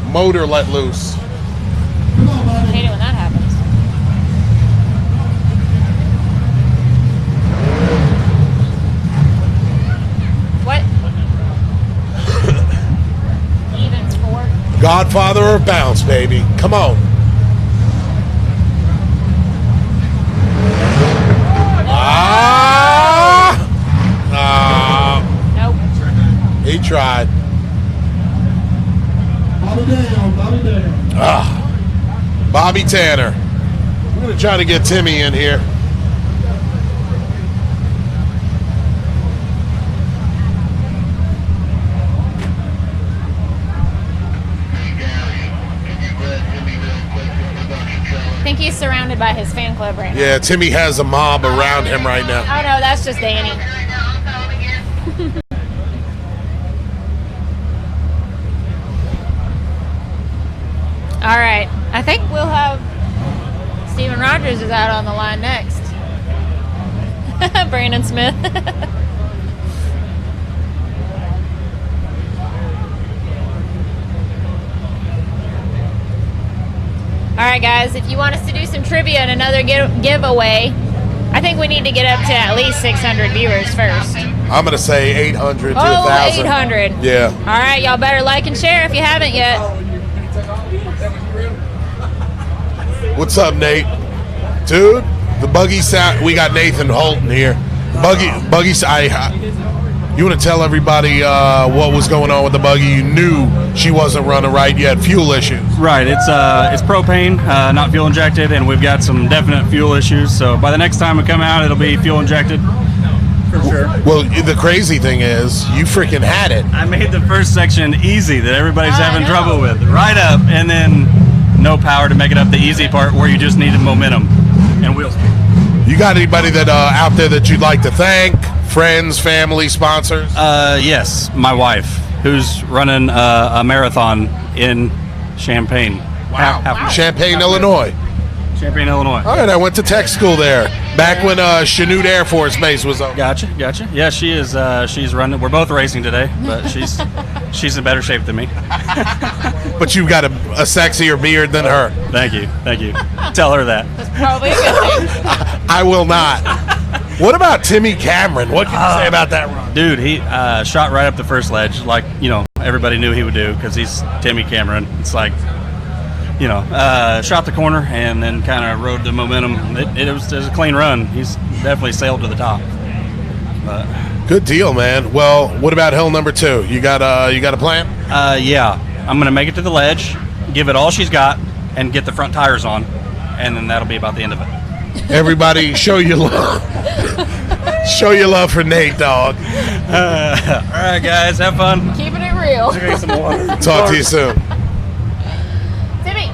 Motor let loose. I hate it when that happens. What? Evens 4. Godfather of bounce, baby. Come on. Nope. He tried. Bobby down, Bobby down. Bobby Tanner. I'm gonna try to get Timmy in here. I think he's surrounded by his fan club right now. Yeah, Timmy has a mob around him right now. Oh no, that's just Danny. All right, I think we'll have Steven Rogers is out on the line next. Brandon Smith. All right, guys, if you want us to do some trivia and another giveaway, I think we need to get up to at least 600 viewers first. I'm going to say 800 to 1,000. 800. Yeah. All right, y'all better like and share if you haven't yet. What's up, Nate? Dude, the buggy sound. We got Nathan Holton here. Buggy. You want to tell everybody what was going on with the buggy? You knew she wasn't running right. You had fuel issues. Right. It's propane, not fuel injected, and we've got some definite fuel issues. So by the next time we come out, it'll be fuel injected. For sure. Well, the crazy thing is, you freaking had it. I made the first section easy that everybody's having trouble with. Right up, and then no power to make it up the easy part where you just needed momentum and wheel speed. You got anybody that out there that you'd like to thank? Friends, family, sponsors? Yes, my wife, who's running a marathon in Champaign. Wow. Champaign, Illinois. Champaign, Illinois. All right, I went to tech school there back when Chanute Air Force Base was open. Gotcha. Yeah, she is. She's running. We're both racing today, but she's in better shape than me. But you've got a sexier beard than her. Thank you. Tell her that. That's probably a good thing. I will not. What about Timmy Cameron? What can you say about that run? Dude, he shot right up the first ledge, like everybody knew he would do because he's Timmy Cameron. It's like. Shot the corner and then kind of rode the momentum. It was a clean run. He's definitely sailed to the top. But good deal, man. Well, what about hill number 2? You got a plan? Yeah, I'm gonna make it to the ledge, give it all she's got, and get the front tires on, and then that'll be about the end of it. Everybody, show your love. Show your love for Nate, dog. All right, guys, have fun. Keeping it real. Drink some water. Talk to you soon. Timmy.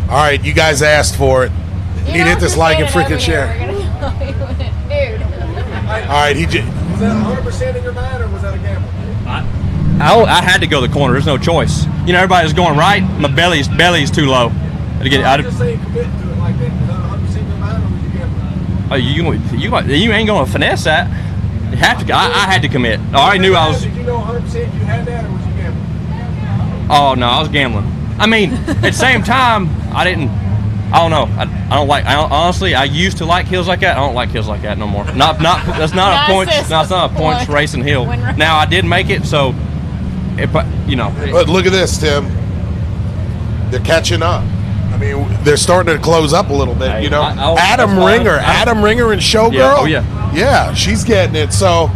All right, you guys asked for it. You need to hit this like and freaking share. Dude. All right, Was that 100% in your mind, or was that a gamble? I had to go the corner. There's no choice. Everybody's going right. My belly's too low. To get I'm just saying, commit to it like that. Was that 100% in your mind, or was you gambling? You ain't gonna finesse that. You have to. I had to commit. I already knew I was. Did you know 100% you had that, or was you gambling? Oh no, I was gambling. I mean, at the same time, I don't know. I don't like. Honestly, I used to like hills like that. I don't like hills like that no more. Not. That's not a points. No, it's not a points racing hill. Now I did make it, so. But look at this, Tim. They're catching up. I mean, they're starting to close up a little bit. Adam Ringer and Showgirl. Yeah. Oh yeah. Yeah, she's getting it. So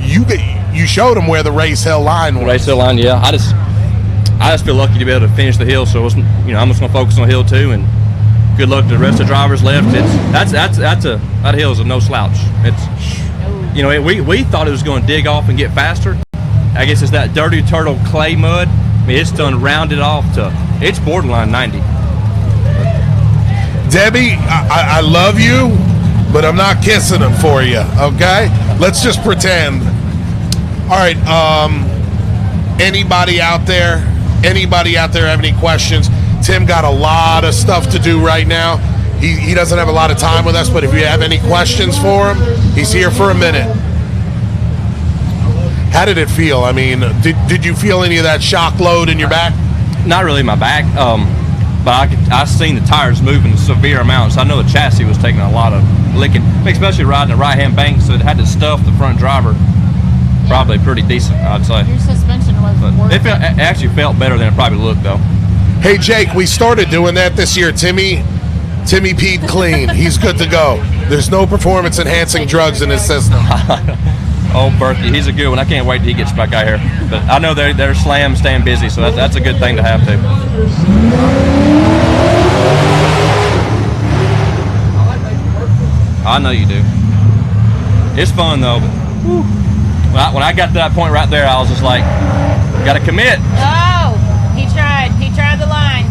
you showed them where the race hill line was. Race hill line. Yeah. I just feel lucky to be able to finish the hill. So I'm just gonna focus on the hill too, and good luck to the rest of the drivers left. That hill is a no slouch. We thought it was going to dig off and get faster. I guess it's that dirty turtle clay mud. I mean, it's done rounded off it's borderline 90. Debbie, I love you, but I'm not kissing them for you. Okay, let's just pretend. All right. Anybody out there have any questions? Tim got a lot of stuff to do right now. He doesn't have a lot of time with us, but if you have any questions for him, he's here for a minute. How did it feel? I mean, did you feel any of that shock load in your back? Not really my back, but I seen the tires moving severe amounts. I know the chassis was taking a lot of licking, especially riding the right-hand bank, so it had to stuff the front driver probably pretty decent, I'd say. Your suspension was working. It actually felt better than it probably looked, though. Hey, Jake, we started doing that this year. Timmy peed clean. He's good to go. There's no performance-enhancing drugs in his system. Old Berkey, he's a good one. I can't wait till he gets back out here. But I know they're slam staying busy, so that's a good thing to have too. I know you do. It's fun though. But when I got to that point right there, I was just like, got to commit. Oh, he tried the line.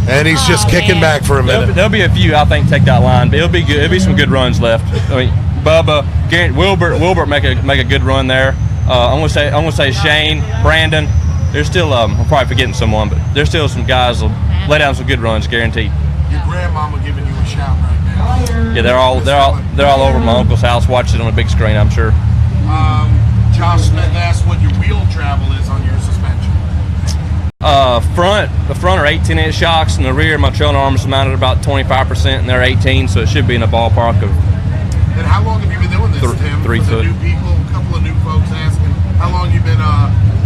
And he's just kicking back for a minute. There'll be a few, I think, take that line, but it'll be good. It'll be some good runs left. I mean, Bubba, Garrett, Wilbert make a good run there. I'm gonna say Shane, Brandon. There's still I'm probably forgetting someone, but there's still some guys that'll lay down some good runs, guaranteed. Your grandmama giving you a shout right now. Yeah, they're all over my uncle's house watching it on a big screen, I'm sure. Josh Smith asked what your wheel travel is on your suspension. The front are 18-inch shocks, and the rear, my trailing arms mounted about 25%, and they're 18, so it should be in the ballpark of. And how long have you been doing this, Tim? 3 For foot. the new people, a couple of new folks asking, how long you been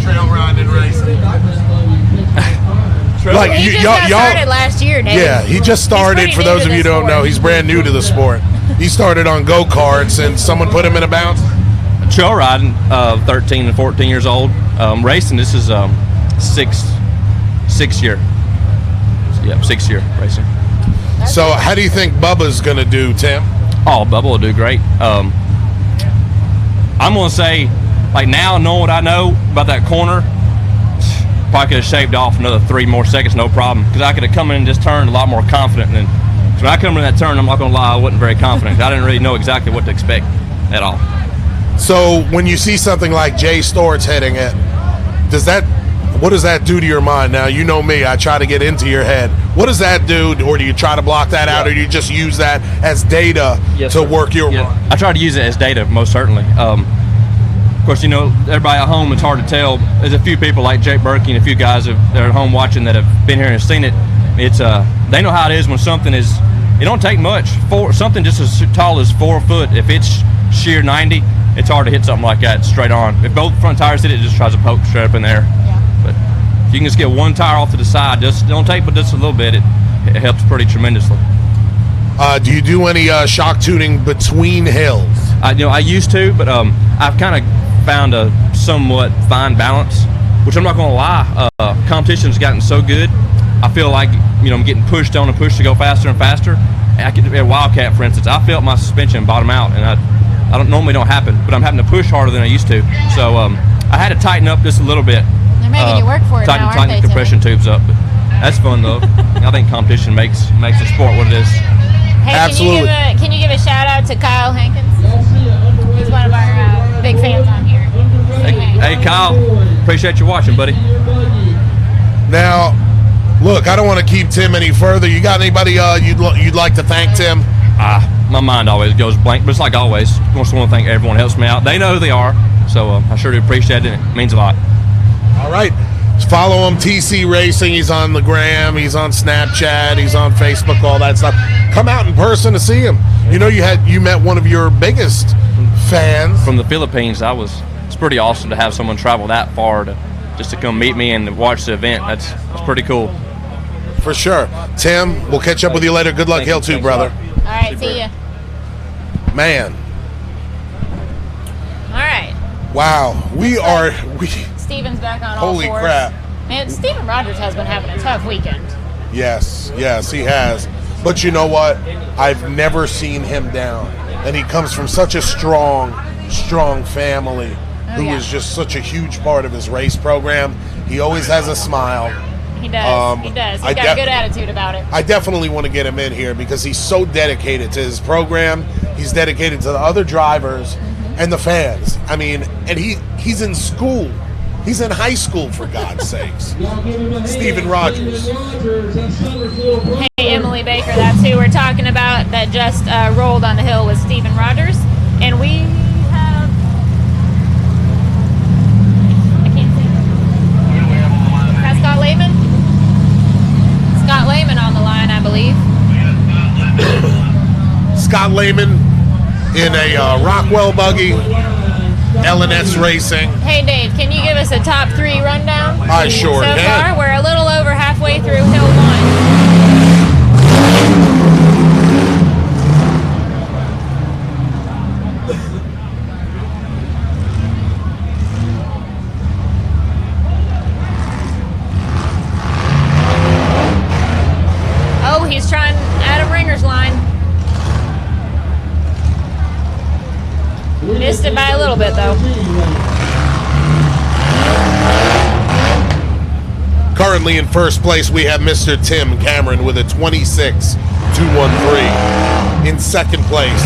trail riding and racing? Like he just got started last year, Dave. Yeah, he just started. For those of you who don't know, he's brand new to the sport. He started on go-karts, and someone put him in a bounce. Trail riding, 13 and 14 years old. Racing, this is 6 year. Yeah, 6 year racing. So how do you think Bubba's going to do, Tim? Oh, Bubba will do great. I'm going to say, like now, knowing what I know about that corner, probably could have shaved off another 3 more seconds, no problem. Because I could have come in and just turned a lot more confident. And when I come in that turn, I'm not going to lie, I wasn't very confident. I didn't really know exactly what to expect at all. So when you see something like Jay Stortz hitting it, what does that do to your mind? Now, you know me, I try to get into your head. What does that do? Or do you try to block that out, or do you just use that as data to work your run? I try to use it as data, most certainly. Of course, you know, everybody at home, it's hard to tell. There's a few people like Jake Berkey and a few guys that are at home watching that have been here and seen it. It's they know how it is when something is, it don't take much. Something just as tall as 4 foot, if it's sheer 90, it's hard to hit something like that straight on. If both front tires hit it, just tries to poke straight up in there. But if you can just get one tire off to the side, just don't take but just a little bit, it helps pretty tremendously. Do you do any shock tuning between hills? I used to, but I've kind of found a somewhat fine balance, which I'm not going to lie. Competition's gotten so good, I feel like I'm getting pushed on and pushed to go faster and faster. At Wildcat, for instance, I felt my suspension bottom out, and I normally don't happen, but I'm having to push harder than I used to. So I had to tighten up just a little bit. They're making you work for it now, aren't tighten they, the compression tubes up. But that's fun though. I think competition makes the sport what it is. Hey, Absolutely. Can you give a shout out to Kyle Hankins? He's one of our big fans on here. Hey Kyle, appreciate you watching, buddy. Now, look, I don't want to keep Tim any further. You got anybody you'd like to thank, Tim? My mind always goes blank, but it's like always. I just want to thank everyone who helps me out. They know who they are, so I sure do appreciate it. It means a lot. All right. Follow him, TC Racing. He's on the gram. He's on Snapchat. He's on Facebook, all that stuff. Come out in person to see him. You know, you met one of your biggest fans. From the Philippines. It's pretty awesome to have someone travel that far just to come meet me and watch the event. That's pretty cool. For sure. Tim, we'll catch up with you later. Good luck, Hill 2, brother. All right, see ya. Man. All right. Wow. Steven's back on all Holy fours. crap. Man, Steven Rogers has been having a tough weekend. Yes, he has. But you know what? I've never seen him down. And he comes from such a strong family who is just such a huge part of his race program. He always has a smile. He does. He's got a good attitude about it. I definitely want to get him in here because he's so dedicated to his program. He's dedicated to the other drivers and the fans. I mean, and he's in school. He's in high school, for God's sakes. Steven Rogers. Hey, Emily Baker, that's who we're talking about that just rolled on the hill with Steven Rogers. And we have... I can't see. Has Scott Lehman? Scott Lehman on the line, I believe. Scott Lehman in a Rockwell buggy. LNS Racing. Hey Dave, can you give us a top 3 rundown? I sure can. So far, we're a little over halfway through Hill 1. Missed it by a little bit, though. Currently in first place, we have Mr. Tim Cameron with a 26.213. In second place,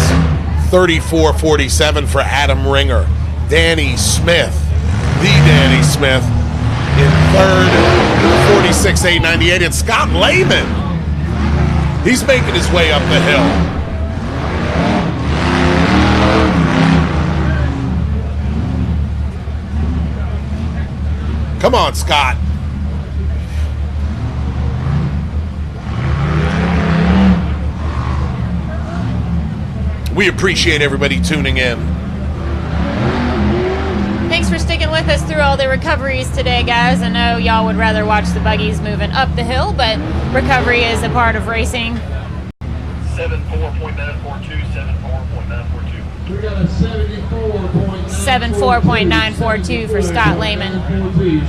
34.47 for Adam Ringer. Danny Smith, the Danny Smith, in third, 46.898. And Scott Lehman, he's making his way up the hill. Come on, Scott. We appreciate everybody tuning in. Thanks for sticking with us through all the recoveries today, guys. I know y'all would rather watch the buggies moving up the hill, but recovery is a part of racing. 74.942, 74.942. We got a 74.942 for Scott Lehman.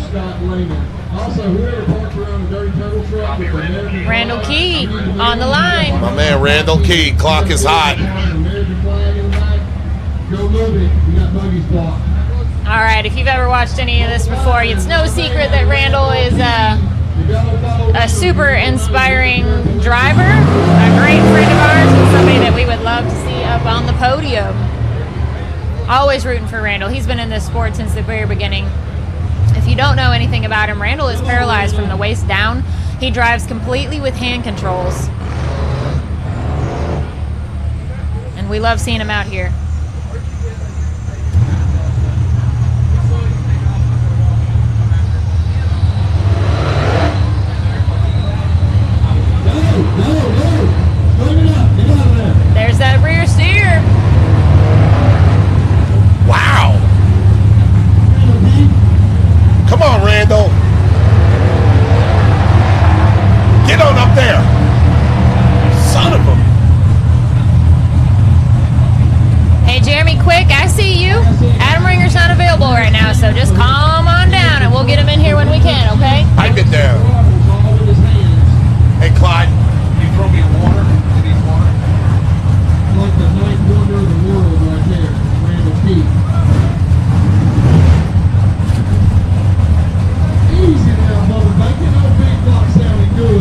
Scott Lehman. Also, whoever parked around the Dirty Turtle truck with American Randall Key on the line. My man, Randall Key. Clock is hot. American flag in the back. Go move it. We got buggies blocked. All right, if you've ever watched any of this before, it's no secret that Randall is a super inspiring driver, a great friend of ours, and somebody that we would love to see up on the podium. Always rooting for Randall. He's been in this sport since the very beginning. If you don't know anything about him, Randall is paralyzed from the waist down. He drives completely with hand controls. And we love seeing him out here. There's that rear steer. Wow. Come on, Randall. Get on up there. Son of a... Hey, Jeremy, quick, I see you. Adam Ringer's not available right now, so just calm on down and we'll get him in here when we can, okay? Pipe it down. Hey, Clyde, can you throw me water? You need water? Like the ninth wonder of the world right there, Randall Key. Easy now, Bubba. Making old big block sounding good.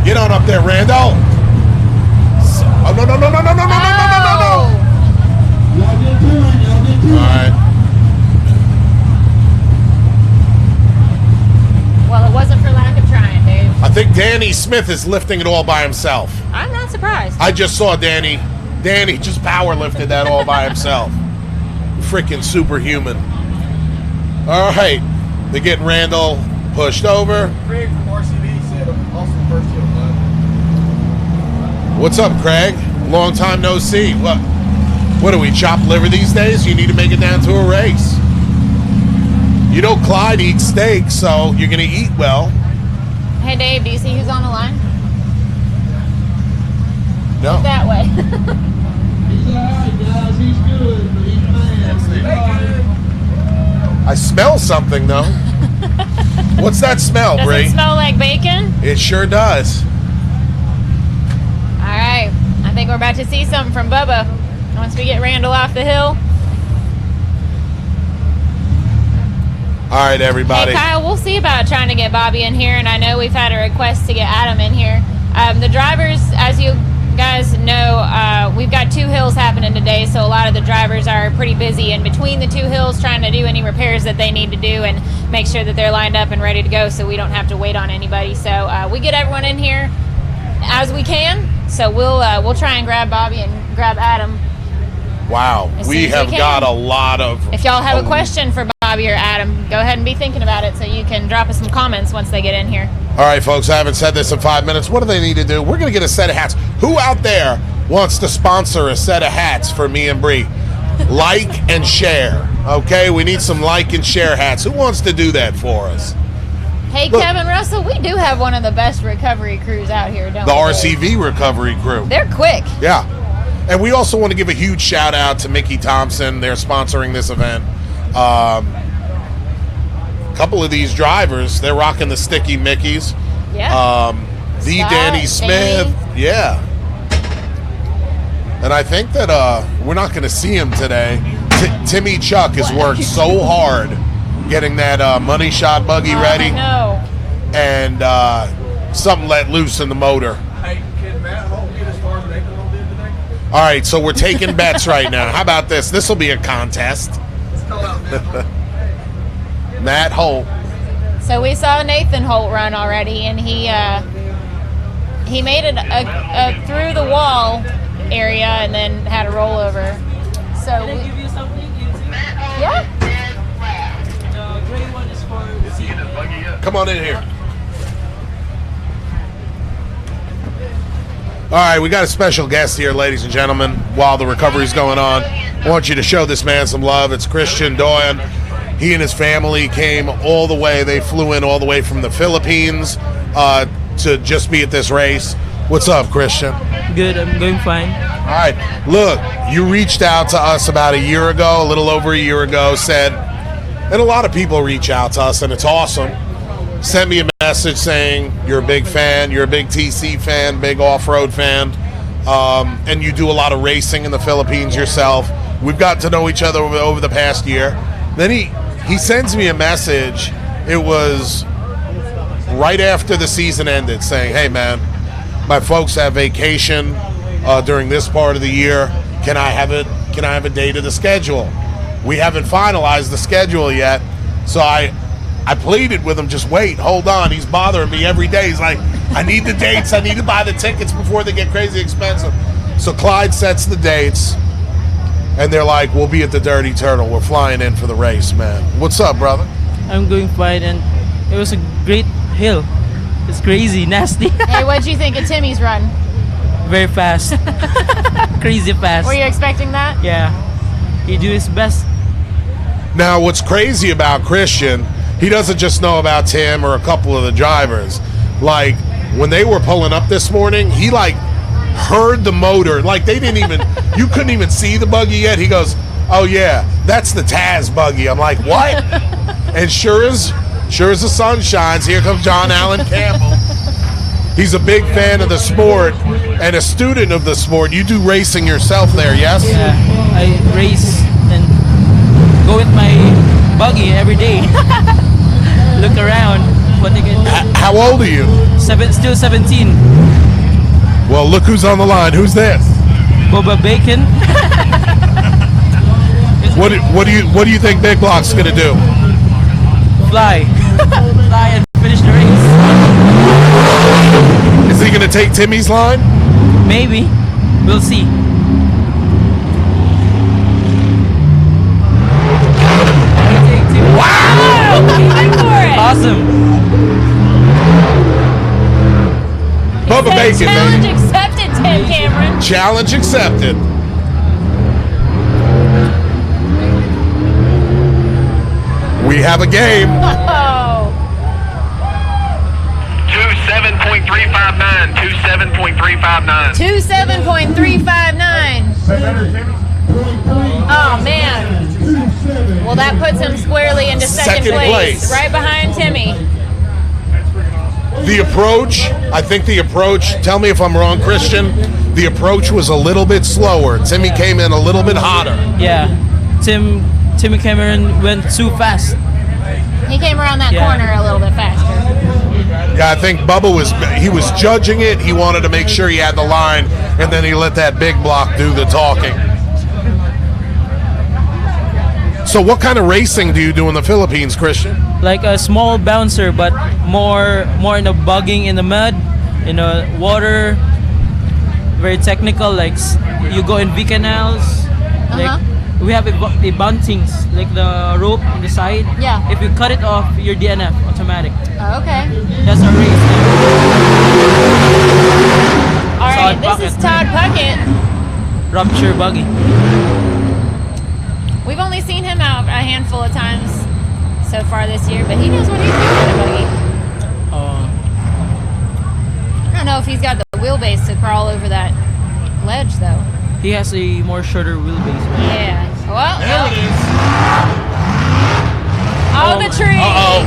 Get on up there, Randall. Oh, no, no, no, no, no, no, no, no, no, no, no. Y'all did too, y'all did too. All right. Well, it wasn't for lack of trying, Dave. I think Danny Smith is lifting it all by himself. I'm not surprised. I just saw Danny. Danny just power lifted that all by himself. Freaking superhuman. All right. They're getting Randall pushed over. Craig from RCV said also first hill, bud. What's up, Craig? Long time no see. What do we chop liver these days? You need to make it down to a race. You know Clyde eats steak, so you're gonna eat well. Hey, Dave, do you see who's on the line? No. Look that way. He's alright, guys. He's good, but he's mad. I smell something though. What's that smell, Does Bree? it smell like bacon? It sure does. All right. I think we're about to see something from Bubba once we get Randall off the hill. All right, everybody. Hey, Kyle, we'll see about trying to get Bobby in here, and I know we've had a request to get Adam in here. The drivers, as you guys know, we've got two hills happening today, so a lot of the drivers are pretty busy in between the two hills trying to do any repairs that they need to do and make sure that they're lined up and ready to go so we don't have to wait on anybody. So we get everyone in here as we can, so we'll try and grab Bobby and grab Adam. Wow, As soon we as have we can. got a lot of... If y'all have a question for Bobby or Adam, go ahead and be thinking about it so you can drop us some comments once they get in here. All right, folks, I haven't said this in 5 minutes. What do they need to do? We're going to get a set of hats. Who out there wants to sponsor a set of hats for me and Bree? Like and share, okay? We need some like and share hats. Who wants to do that for us? Hey, Look. Kevin Russell, we do have one of the best recovery crews out here, don't The we? RCV recovery crew. They're quick. Yeah. And we also want to give a huge shout out to Mickey Thompson. They're sponsoring this event. couple of these drivers, they're rocking the sticky Mickeys. Yeah. The Scott, Danny Smith. Danny. Yeah. And I think that we're not going to see him today. Timmy Chuck has worked so hard getting that money shot buggy ready. No. And something let loose in the motor. Hey, can Matt Holt get as far as Nathan Holt did today? All right, so we're taking bets right now. How about this? This will be a contest. Let's call out Matt Holt. Matt Holt. So we saw Nathan Holt run already, and he made it a through the wall area and then had a rollover. So yeah. Come on in here. All right, we got a special guest here, ladies and gentlemen, while the recovery's going on. I want you to show this man some love. It's Christian Doyen. He and his family came all the way. They flew in all the way from the Philippines to just be at this race. What's up, Christian? Good, I'm going fine. All right, look, you reached out to us about a year ago, a little over a year ago, and a lot of people reach out to us, and it's awesome. Sent me a message saying you're a big fan, you're a big TC fan, big off-road fan, and you do a lot of racing in the Philippines yourself. We've got to know each other over the past year. Then he sends me a message. It was right after the season ended saying, hey, man, my folks have vacation during this part of the year. Can I have a date of the schedule? We haven't finalized the schedule yet. So I pleaded with him, just wait, hold on. He's bothering me every day. He's like, I need the dates. I need to buy the tickets before they get crazy expensive. So Clyde sets the dates, and they're like, we'll be at the Dirty Turtle. We're flying in for the race, man. What's up, brother? I'm going fine, and it was a great hill. It's crazy, nasty. Hey, what'd you think of Timmy's run? Very fast. Crazy fast. Were you expecting that? Yeah. He do his best. Now, what's crazy about Christian, he doesn't just know about Tim or a couple of the drivers. Like, when they were pulling up this morning, he, like, heard the motor. Like, they didn't even, you couldn't even see the buggy yet. He goes, oh, yeah, that's the Taz buggy. I'm like, what? And sure as the sun shines, here comes John Allen Campbell. He's a big fan of the sport and a student of the sport. You do racing yourself there, yes? Yeah, I race and go with my buggy every day. Look around. What they can do. How old are you? Still 17. Well, look who's on the line. Who's this? Boba Bacon. What do you think Big Block's gonna do? Fly. Fly and finish the race. Is he gonna take Timmy's line? Maybe. We'll see. Wow! He went for it. Awesome. Bubba Bacon, Challenge baby. accepted, Tim Cameron. Challenge accepted. We have a game. Oh. 27.359. 27.359. 27.359. Oh, man. Well, that puts him squarely into second place. Right behind Timmy. The approach, I think the approach, tell me if I'm wrong, Christian, the approach was a little bit slower. Timmy came in a little bit hotter. Yeah. Timmy Cameron went too fast. He came around that corner a little bit faster. Yeah, I think Bubba was judging it. He wanted to make sure he had the line, and then he let that Big Block do the talking. So what kind of racing do you do in the Philippines, Christian? Like a small bouncer, but more in the bugging in the mud, in the water. Very technical, like you go in V canals. Like we have a buntings, like the rope on the side. Yeah. If you cut it off, you're DNF automatic. Oh, okay. That's our race. All right, this is Todd Puckett. Rupture buggy. We've only seen him out a handful of times so far this year, but he knows what he's doing in a buggy. I don't know if he's got the wheelbase to crawl over that ledge, though. He has a more shorter wheelbase. Yeah. Well, there it is. Oh, the tree. Uh-oh.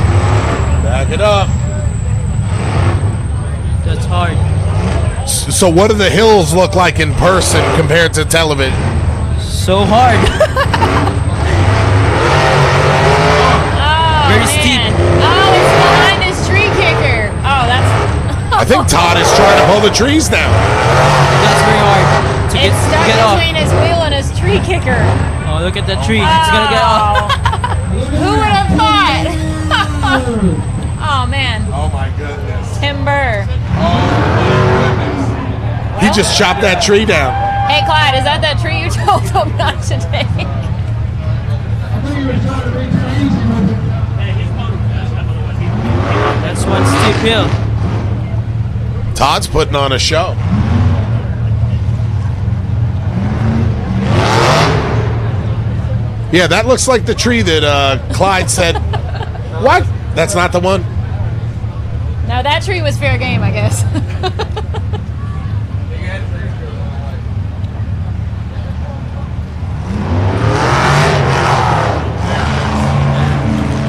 Back it up. That's hard. So what do the hills look like in person compared to television? So hard. Very steep. Oh, it's behind his tree kicker. Oh, that's. I think Todd is trying to pull the trees down. That's very hard to It's stuck get off. between his wheel and his tree kicker. Oh, look at that tree. It's gonna get off. Who would have thought? Oh man. Oh my goodness. Timber. He just chopped that tree down. Hey Clyde, is that tree you told him not to take? That's one steep hill. Todd's putting on a show. Yeah, that looks like the tree that Clyde said. What? That's not the one? No, that tree was fair game, I guess.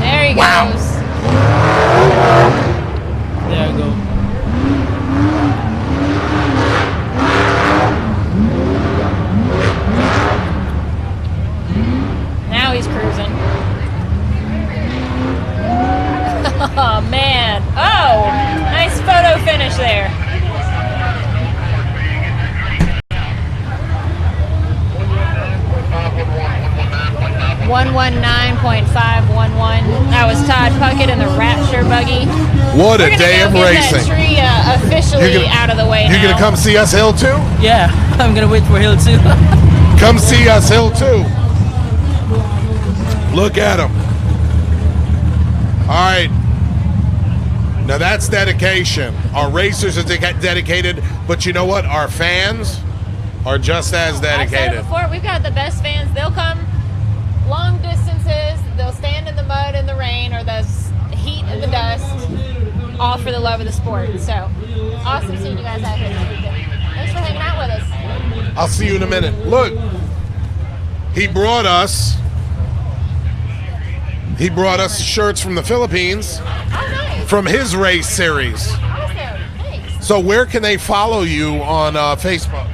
There he goes. There you go. Now he's cruising. Oh man. Oh, nice photo finish there. .511. That was Todd Puckett in the Rapture buggy. What a We're gonna day go of get racing. That tree officially out of the way You now. gonna come see us Hill 2? Yeah, I'm gonna wait for Hill 2. Come see us Hill 2. Look at him. All right. Now that's dedication. Our racers are dedicated, but you know what? Our fans are just as I've said it dedicated. before, we've got the best fans. They'll come long distances. They'll stand in the mud and the rain or the heat and the dust, all for the love of the sport. So awesome seeing you guys out here this weekend. Thanks for hanging out with us. I'll see you in a minute. Look, he brought us shirts from the Philippines from his race series. So where can they follow you on Facebook?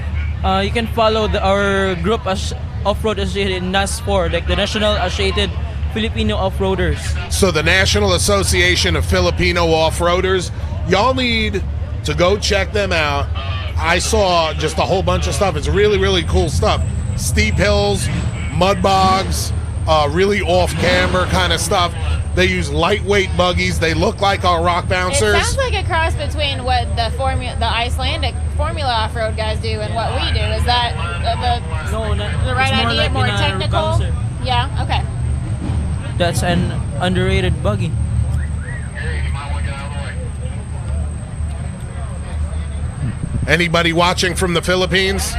You can follow our group as Off-Road Associated NAS4, like the National Associated Filipino Off-Roaders. So the National Association of Filipino Off-Roaders, y'all need to go check them out. I saw just a whole bunch of stuff. It's really, really cool stuff. Steep hills, mud bogs, really off-camber kind of stuff. They use lightweight buggies. They look like our rock bouncers. It sounds like a cross between what the Icelandic Formula off-road guys do and what we do. Is that the right more idea? like More in a technical? bouncer. Yeah. Okay. That's an underrated buggy. Anybody watching from the Philippines?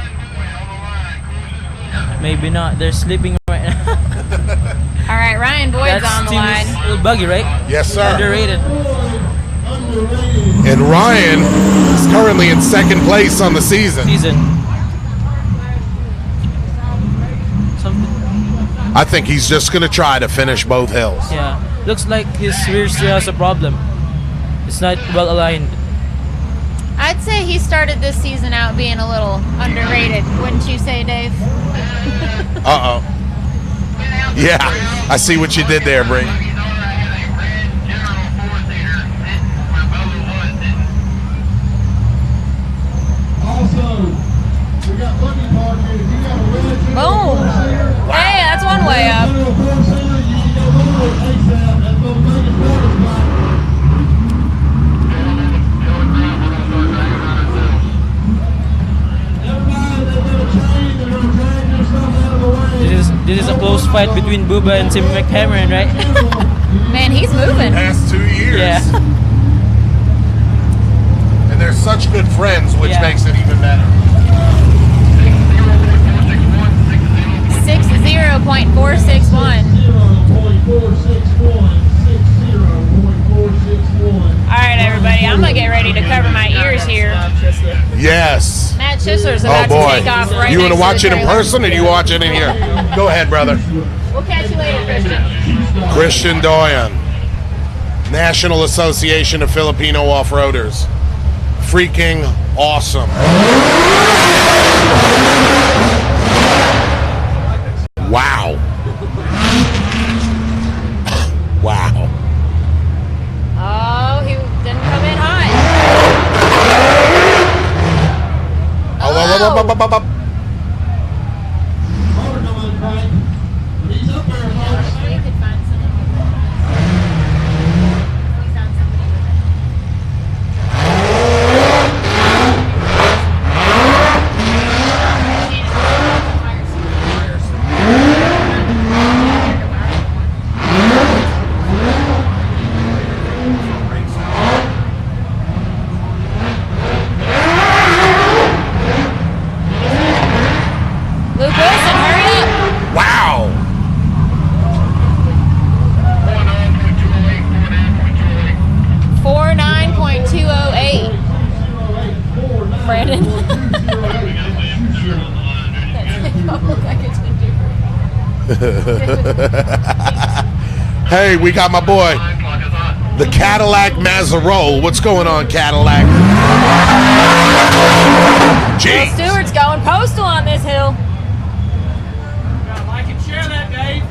Maybe not. They're sleeping right now. All right, Ryan Boyd's That's on the Timmy's line. little buggy, right? Yes, sir. Underrated. And Ryan is currently in second place on the season. I think he's just going to try to finish both hills. Yeah. Looks like his rear still has a problem. It's not well aligned. I'd say he started this season out being a little underrated, wouldn't you say, Dave? Uh-oh. Yeah, I see what you did there, Bree. Boom. Hey, that's one way up. This is a close fight between Bubba and Tim McCameron, right? Man, he's moving. Past 2 years. Yeah. And they're such good friends, which makes it even better. 60.461. All right, everybody, I'm gonna get ready to cover my ears here. Yes. Matt Schisler's Oh about to boy. take off right You want next to watch the it in trailer. person or you watch it in here? Go ahead, brother. We'll catch you later, Christian. Christian Doyen, National Association of Filipino Off-Roaders. Freaking awesome. Wow. Wow. Oh, he didn't come in hot. Oh. Luke Wilson, hurry up. Wow. 49.208. Brandon. Hey, we got my boy, the Cadillac Mazzarole. What's going on, Cadillac? Will Jeez. Stewart's going postal on this hill. Like and share that, Dave.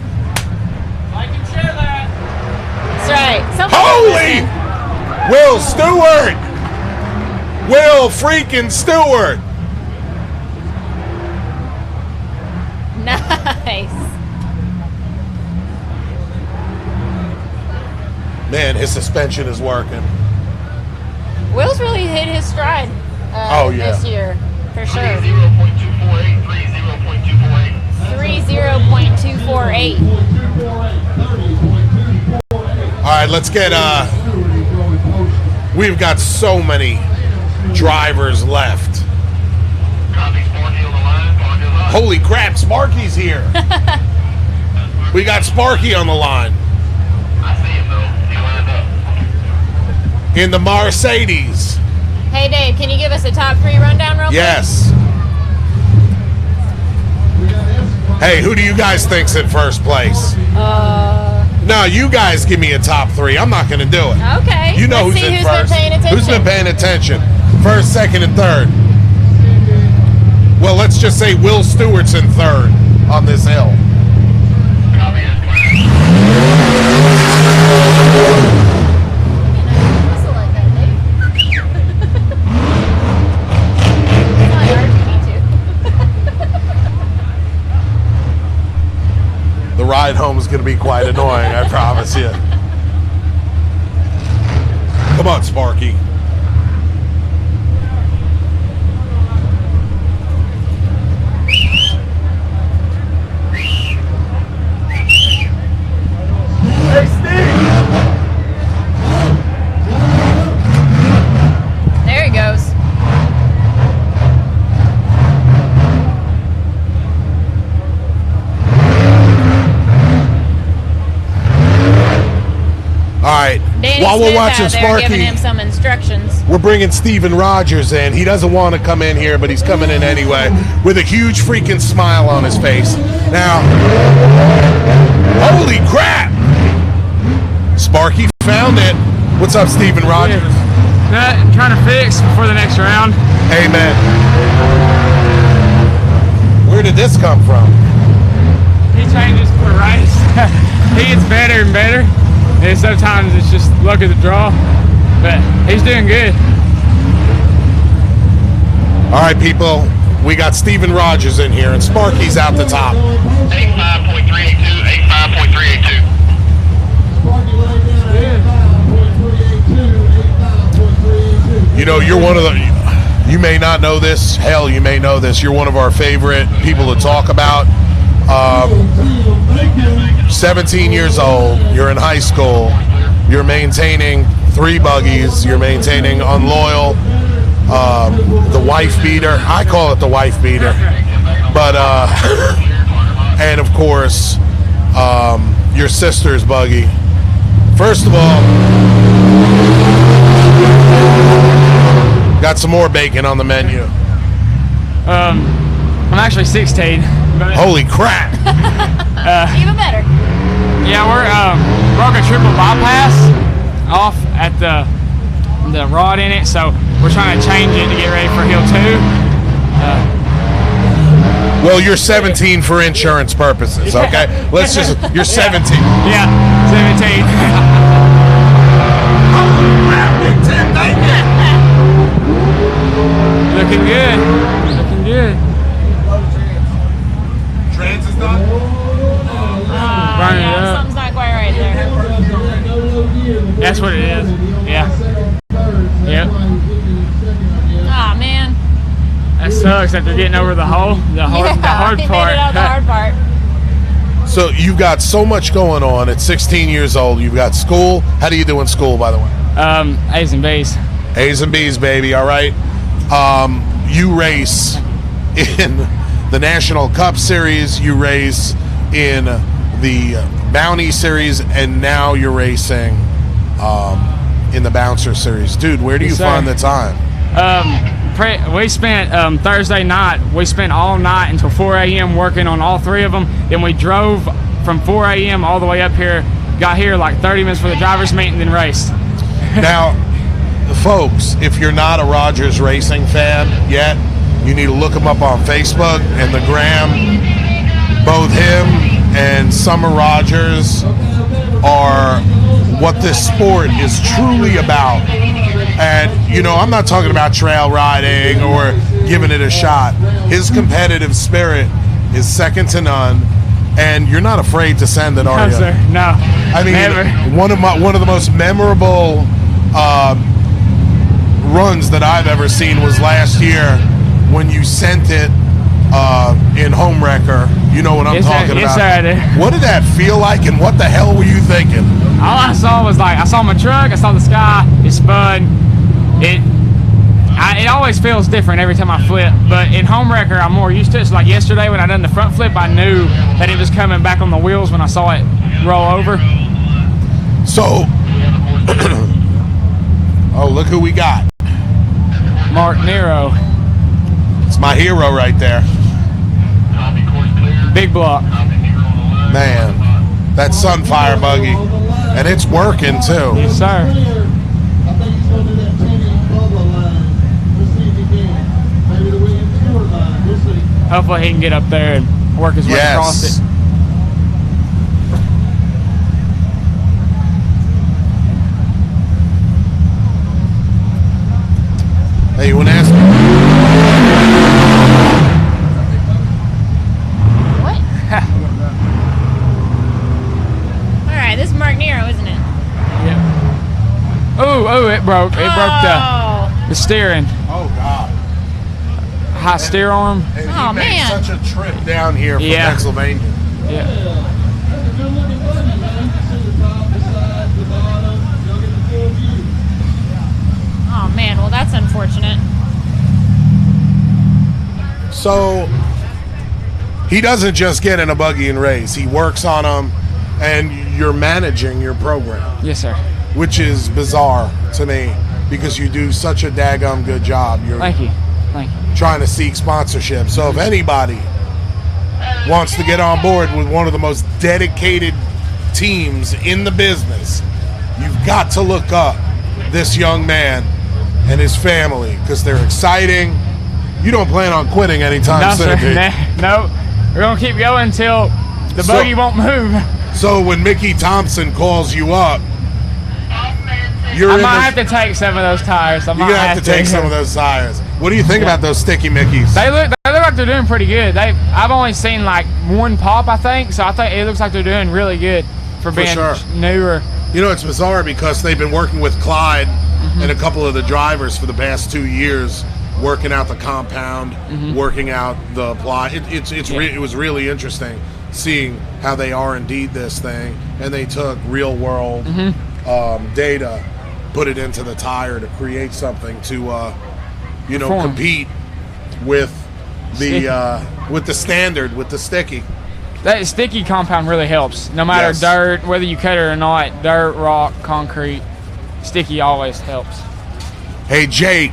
Like and share that. That's right. Holy! Will Stewart! Will freaking Stewart! Nice. Man, his suspension is working. Will's really hit his stride this year, for sure. 30.248. All right, let's get, we've got so many drivers left. Holy crap, Sparky's here. We got Sparky on the line. In the Mercedes. Hey, Dave, can you give us a top 3 rundown real quick? Yes. Hey, who do you guys think's in first place? No, you guys give me a top 3. I'm not going to do it. Okay. You know Let's who's see in who's first. been paying attention. Who's been paying attention? First, second, and third. Well, let's just say Will Stewart's in third on this hill. The ride home is going to be quite annoying, I promise you. Come on, Sparky. Hey, Steve! There he goes. All right. Danny While Smith we're watching out there Sparky, giving him some instructions. we're bringing Steven Rogers in. He doesn't want to come in here, but he's coming in anyway with a huge freaking smile on his face. Now, holy crap! Sparky found it. What's up, Steven Rogers? That trying to fix before the next round. Amen. Where did this come from? He changes for race. He gets better and better. And sometimes it's just luck of the draw. But he's doing good. All right, people. We got Steven Rogers in here, and Sparky's out the top. 85.382, 85.382. You know, you're one of the, you may not know this, hell, you may know this, you're one of our favorite people to talk about. 17 years old, you're in high school, you're maintaining 3 buggies, you're maintaining Unloyal, the wife beater, I call it the wife beater, but, and of course, your sister's buggy. First of all, got some more bacon on the menu. I'm actually 16. Holy crap! Even better. Yeah, we're broke a triple bypass off at the rod in it, so we're trying to change it to get ready for hill 2. Well, you're 17 for insurance purposes, okay? Let's just, you're 17. Yeah, 17. Looking good. Looking good. Trans is done? Burning it Yeah, up. something's not quite right there. That's what it is. Yeah. Yep. Ah, man. That sucks after getting over the hole, the hard Made part. it out the hard part. So you've got so much going on at 16 years old. You've got school. How do you do in school, by the way? A's and B's. A's and B's, baby. All right. You race in the National Cup Series. You race in the Bounty Series, and now you're racing in the Bouncer Series. Dude, where do you find the time? We spent Thursday night. We spent all night until 4 a.m. working on all 3 of them. Then we drove from 4 a.m. all the way up here. Got here like 30 minutes for the drivers' meet, and then raced. Now, folks, if you're not a Rogers Racing fan yet, you need to look him up on Facebook and the gram. Both him and Summer Rogers are what this sport is truly about. And, you know, I'm not talking about trail riding or giving it a shot. His competitive spirit is second to none, and you're not afraid to send it, are No, you? sir. No. I mean, never. one of the most memorable runs that I've ever seen was last year when you sent it in Home Wrecker. You know what I'm talking about. Yes, sir, I do. What did that feel like, and what the hell were you thinking? All I saw was I saw my truck, I saw the sky, it spun. It always feels different every time I flip, but in Home Wrecker, I'm more used to it. So like yesterday when I done the front flip, I knew that it was coming back on the wheels when I saw it roll over. So, oh, look who we got. Mark Nero. It's my hero right there. Big block. Man, that Sunfire buggy. And it's working, too. Yes, sir. Hopefully he can get up there and work his way across it. Hey, you want to ask me? What? All right, this is Mark Nero, isn't it? Yeah. Oh, it broke. It broke the steering. Oh, God. High steer arm. And Oh, he made man. such a trip down here from Pennsylvania. Yeah. Oh, man. Well, that's unfortunate. So he doesn't just get in a buggy and race. He works on them, and you're managing your program. Yes, sir. Which is bizarre to me because you do such a daggum good job. You're Thank you. Thank you. trying to seek sponsorship. So if anybody wants to get on board with one of the most dedicated teams in the business, you've got to look up this young man and his family because they're exciting. You don't plan on quitting anytime soon, sir. do you? No. We're going to keep going until the buggy won't move. So when Mickey Thompson calls you up, I might have to take some of those tires. You're going to have to take some of those tires. What do you think about those sticky Mickeys? They look like they're doing pretty good. I've only seen like one pop, I think, so I think it looks like they're doing really good for being newer. You know, it's bizarre because they've been working with Clyde and a couple of the drivers for the past 2 years, working out the compound, working out the ply. It was really interesting seeing how they R&D'd this thing, and they took real world data, put it into the tire to create something to compete with the standard, with the sticky. That sticky compound really helps. No matter dirt, whether you cut it or not, dirt, rock, concrete, sticky always helps. Hey, Jake,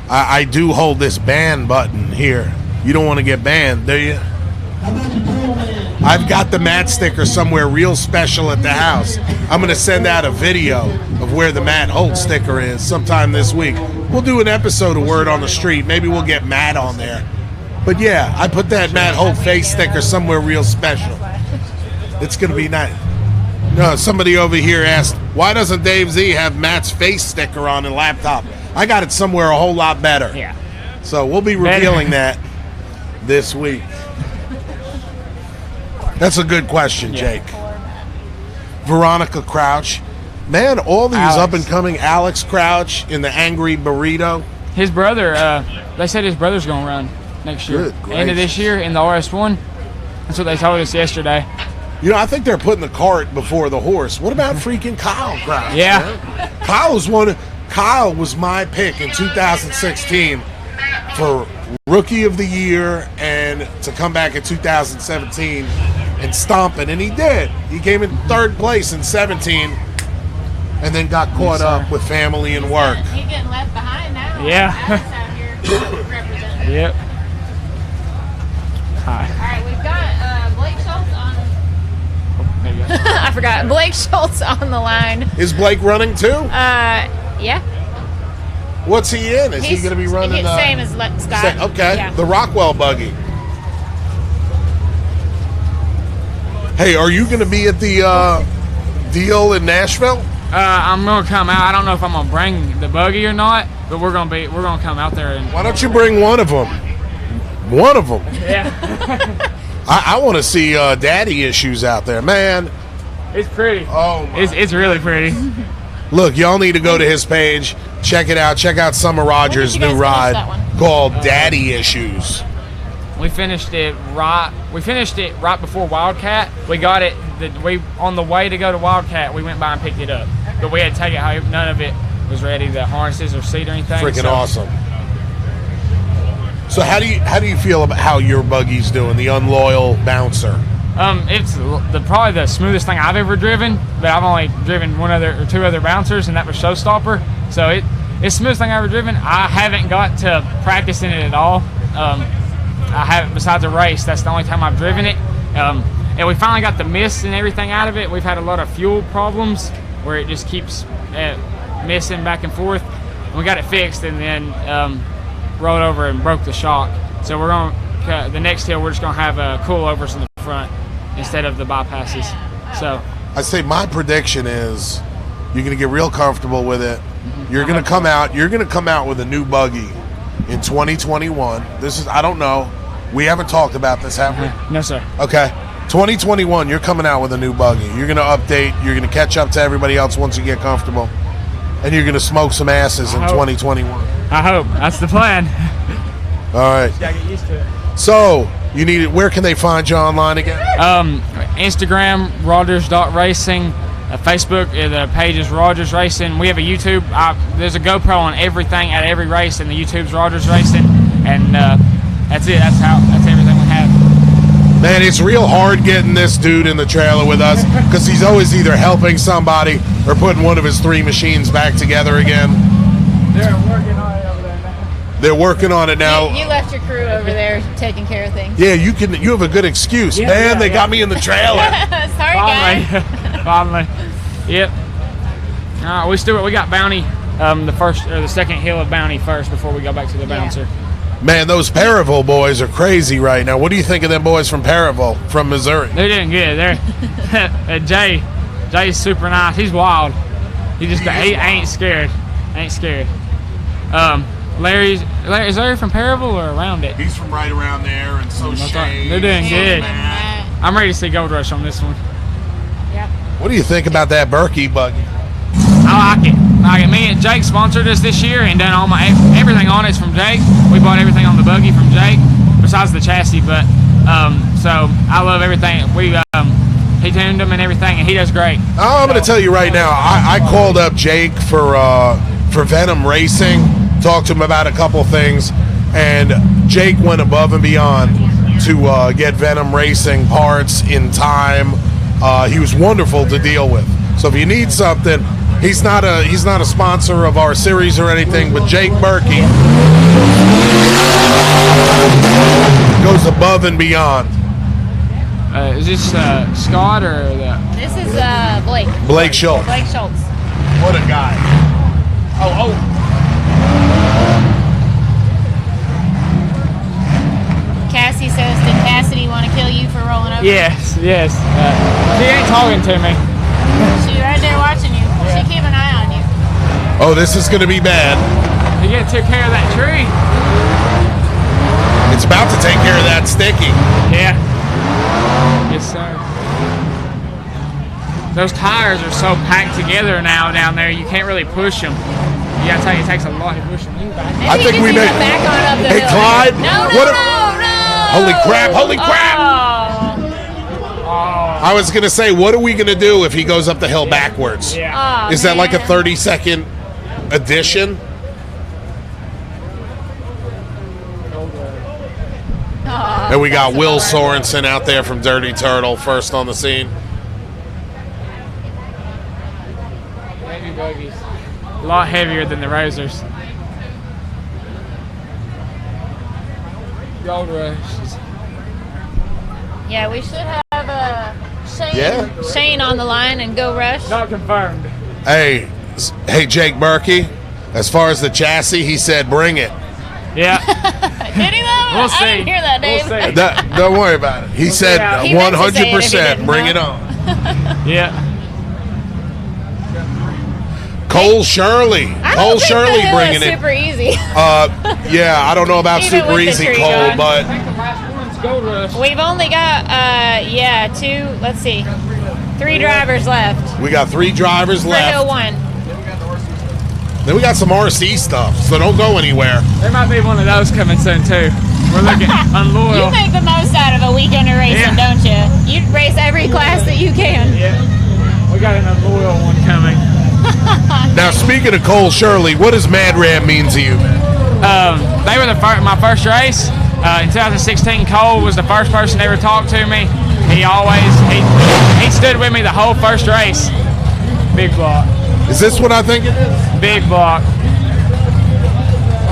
I do hold this ban button here. You don't want to get banned, do you? I've got the Matt sticker somewhere real special at the house. I'm going to send out a video of where the Matt Holt sticker is sometime this week. We'll do an episode of Word on the Street. Maybe we'll get Matt on there. But yeah, I put that Matt Holt face sticker somewhere real special. It's going to be nice. No, somebody over here asked, why doesn't Dave Z have Matt's face sticker on his laptop? I got it somewhere a whole lot better. Yeah. So we'll be revealing that this week. That's a good question, Jake. Veronica Crouch. Man, all these up-and-coming Alex Crouch in the Angry Burrito. His brother, they said his brother's going to run next year. Good End of this year in the RS1. That's what they told us yesterday. You know, I think they're putting the cart before the horse. What about freaking Kyle Crouch? Yeah. Man? Kyle was my pick in 2016 for Rookie of the Year and to come back in 2017 and stomp it, and he did. He came in third place in 17 and then got caught up with family and work. He's getting left behind now. Yeah. Alex out here representing. Yep. All right, we've got Blake Schultz on. There you go. I forgot. Blake Schultz on the line. Is Blake running too? Yeah. What's he in? Is he He's- going to be running? same as Scott. Okay, Yeah. the Rockwell buggy. Hey, are you going to be at the deal in Nashville? I'm gonna come out. I don't know if I'm gonna bring the buggy or not, but we're gonna come out there and. Why don't you bring one of them? One of them. Yeah. I want to see daddy issues out there, man. It's pretty. Oh, my. It's really pretty. Look, y'all need to go to his page, check it out. Check out Summer Rogers' new ride called Daddy Issues. We finished it right before Wildcat. We got it. On the way to go to Wildcat, we went by and picked it up, but we had to take it home. None of it was ready. The harnesses or seat or anything. Freaking awesome. So how do you feel about how your buggy's doing? The unloyal bouncer. It's probably the smoothest thing I've ever driven, but I've only driven two other bouncers, and that was Showstopper. So it's the smoothest thing I've ever driven. I haven't got to practice in it at all. I haven't, besides a race. That's the only time I've driven it. And we finally got the mist and everything out of it. We've had a lot of fuel problems where it just keeps missing back and forth. And we got it fixed, and then rolled over and broke the shock. So we're going the next hill. We're just going to have coilovers in the front instead of the bypasses. So I say my prediction is you're going to get real comfortable with it. You're going to come out. You're going to come out with a new buggy in 2021. I don't know. We haven't talked about this, have we? No, sir. Okay. 2021, you're coming out with a new buggy. You're going to update. You're going to catch up to everybody else once you get comfortable. And you're going to smoke some asses in 2021. I hope. That's the plan. All right. Gotta get used to it. So, where can they find you online again? Instagram, Rogers.racing. Facebook, the page is Rogers Racing. We have a YouTube. There's a GoPro on everything at every race, and the YouTube's Rogers Racing. And that's it. That's everything we have. Man, it's real hard getting this dude in the trailer with us because he's always either helping somebody or putting one of his 3 machines back together again. They're working on it over there now. They're working on it now. You left your crew over there taking care of things. Yeah, you have a good excuse. Yeah, Man, they got me in the trailer. Sorry, guys. Finally. Yep. We got Bounty, the second hill of Bounty first before we go back to the bouncer. Man, those Paravel boys are crazy right now. What do you think of them boys from Paravel, from Missouri? They're doing good. Jay's super nice. He's wild. He ain't scared. Larry, is Larry from Paravel or around it? He's from right around there, and so Shane. They're doing good. I'm ready to see Gold Rush on this one. What do you think about that Berkey buggy? I like it. Me and Jake sponsored us this year and done everything on it's from Jake. We bought everything on the buggy from Jake, besides the chassis. But so I love everything. He tuned them and everything, and he does great. I'm going to tell you right now. I called up Jake for Venom Racing, talked to him about a couple things, and Jake went above and beyond to get Venom Racing parts in time. He was wonderful to deal with. So if you need something, he's not a sponsor of our series or anything, but Jake Berkey goes above and beyond. Is this Scott or the? This is Blake. Blake Schultz. Blake Schultz. What a guy. Oh. Cassie says, did Cassidy want to kill you for rolling over? Yes. She ain't talking to me. She's right there watching you. She keep an eye on you. Oh, this is going to be bad. You gotta take care of that tree. It's about to take care of that sticky. Yeah. Yes, sir. Those tires are so packed together now down there, you can't really push them. You gotta tell you, it takes a lot to push them. I think we made. Back on up the Hey, hill. Clyde. No. Holy crap! I was gonna say, what are we gonna do if he goes up the hill backwards? Yeah. Is that like a 30-second addition? And we got Will Sorensen out there from Dirty Turtle, first on the scene. Heavy buggies. A lot heavier than the Rosers. Gold Rush. Yeah, we should have Shane on the line and go rush. Not confirmed. Hey, Jake Berkey, as far as the chassis, he said bring it. Yeah. Did he though? We'll see. I didn't hear that, Dave. We'll see. Don't worry about it. He said He meant to say it if he 100%. didn't, Bring huh? it on. Yeah. Cole Shirley. I Cole don't think Shirley the hill bringing is it. super easy. Yeah, I don't know about Even super with the easy, tree Cole, going. but Gold Rush. We've only got, three drivers left we got 3 drivers for Hill left. 1. Then we got some RC stuff, so don't go anywhere. There might be one of those coming soon too. We're looking unloyal. You make the most out of a weekend of racing, don't you? You race every class that you can. Yeah. We got an unloyal one coming. Now, speaking of Cole Shirley, what does Mad Ram mean to you? They were my first race. In 2016, Cole was the first person to ever talk to me. He stood with me the whole first race. Big block. Is this what I think it is? Big block.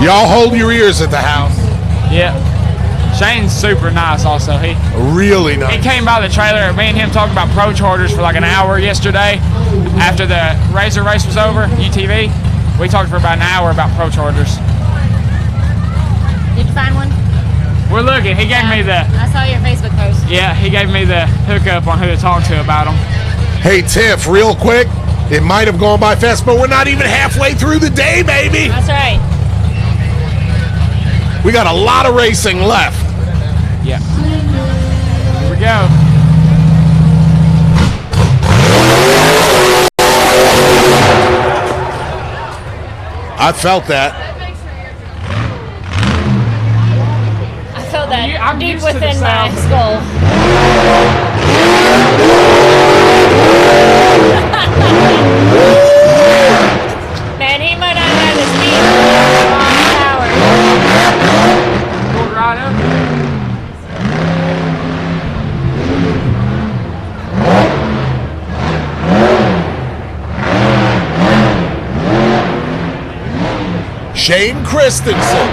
Y'all hold your ears at the house. Yeah. Shane's super nice also. He really nice. He came by the trailer. Me and him talked about pro chargers for like an hour yesterday after the Razor race was over, UTV. We talked for about an hour about pro chargers. Did you find one? We're looking. He gave me the... I saw your Facebook post. Yeah, he gave me the hookup on who to talk to about them. Hey, Tiff, real quick, it might have gone by fast, but we're not even halfway through the day, baby. That's right. We got a lot of racing left. Yeah. Here we go. I felt that. I felt that I'm deep used to the within my sound. skull. Man, he might not have the speed for Go right up. Shane Christensen.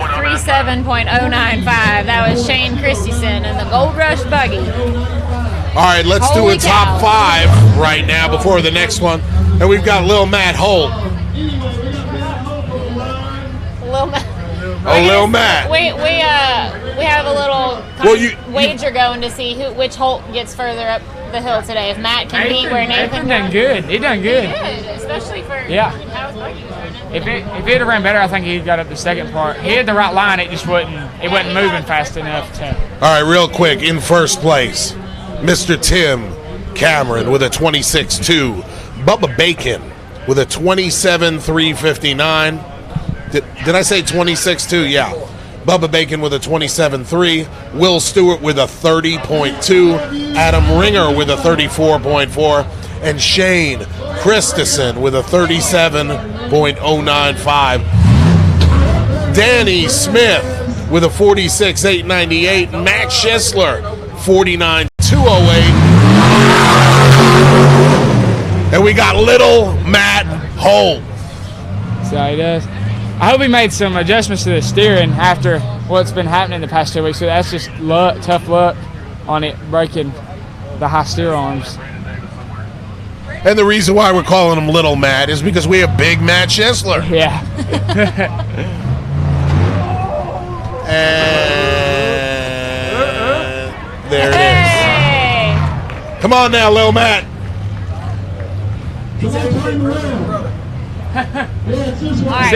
37.095. That was Shane Christensen in the Gold Rush buggy. All right, let's do a top 5 right now before the next one. And we've got Lil Matt Holt. Lil Matt. Lil Matt. We have a little wager going to see which Holt gets further up the hill today. If Matt can beat where Nathan done good. He done good. He did, especially for Yeah. how his buggy was running. If it had ran better, I think he got up the second part. He had the right line. It just wasn't moving fast enough to. All right, real quick, in first place, Mr. Tim Cameron with a 26.2. Bubba Bacon with a 27.359. Did I say 26.2? Yeah. Bubba Bacon with a 27.3. Will Stewart with a 30.2. Adam Ringer with a 34.4. And Shane Christensen with a 37.095. Danny Smith with a 46.898. Matt Schisler, 49.208. And we got little Matt Holt. See how he does? I hope he made some adjustments to the steering after what's been happening the past 2 weeks. So that's just luck, tough luck on it breaking the high steer arms. And the reason why we're calling him Little Matt is because we have Big Matt Schissler. Yeah. And there it is. Come on now, Little Matt. See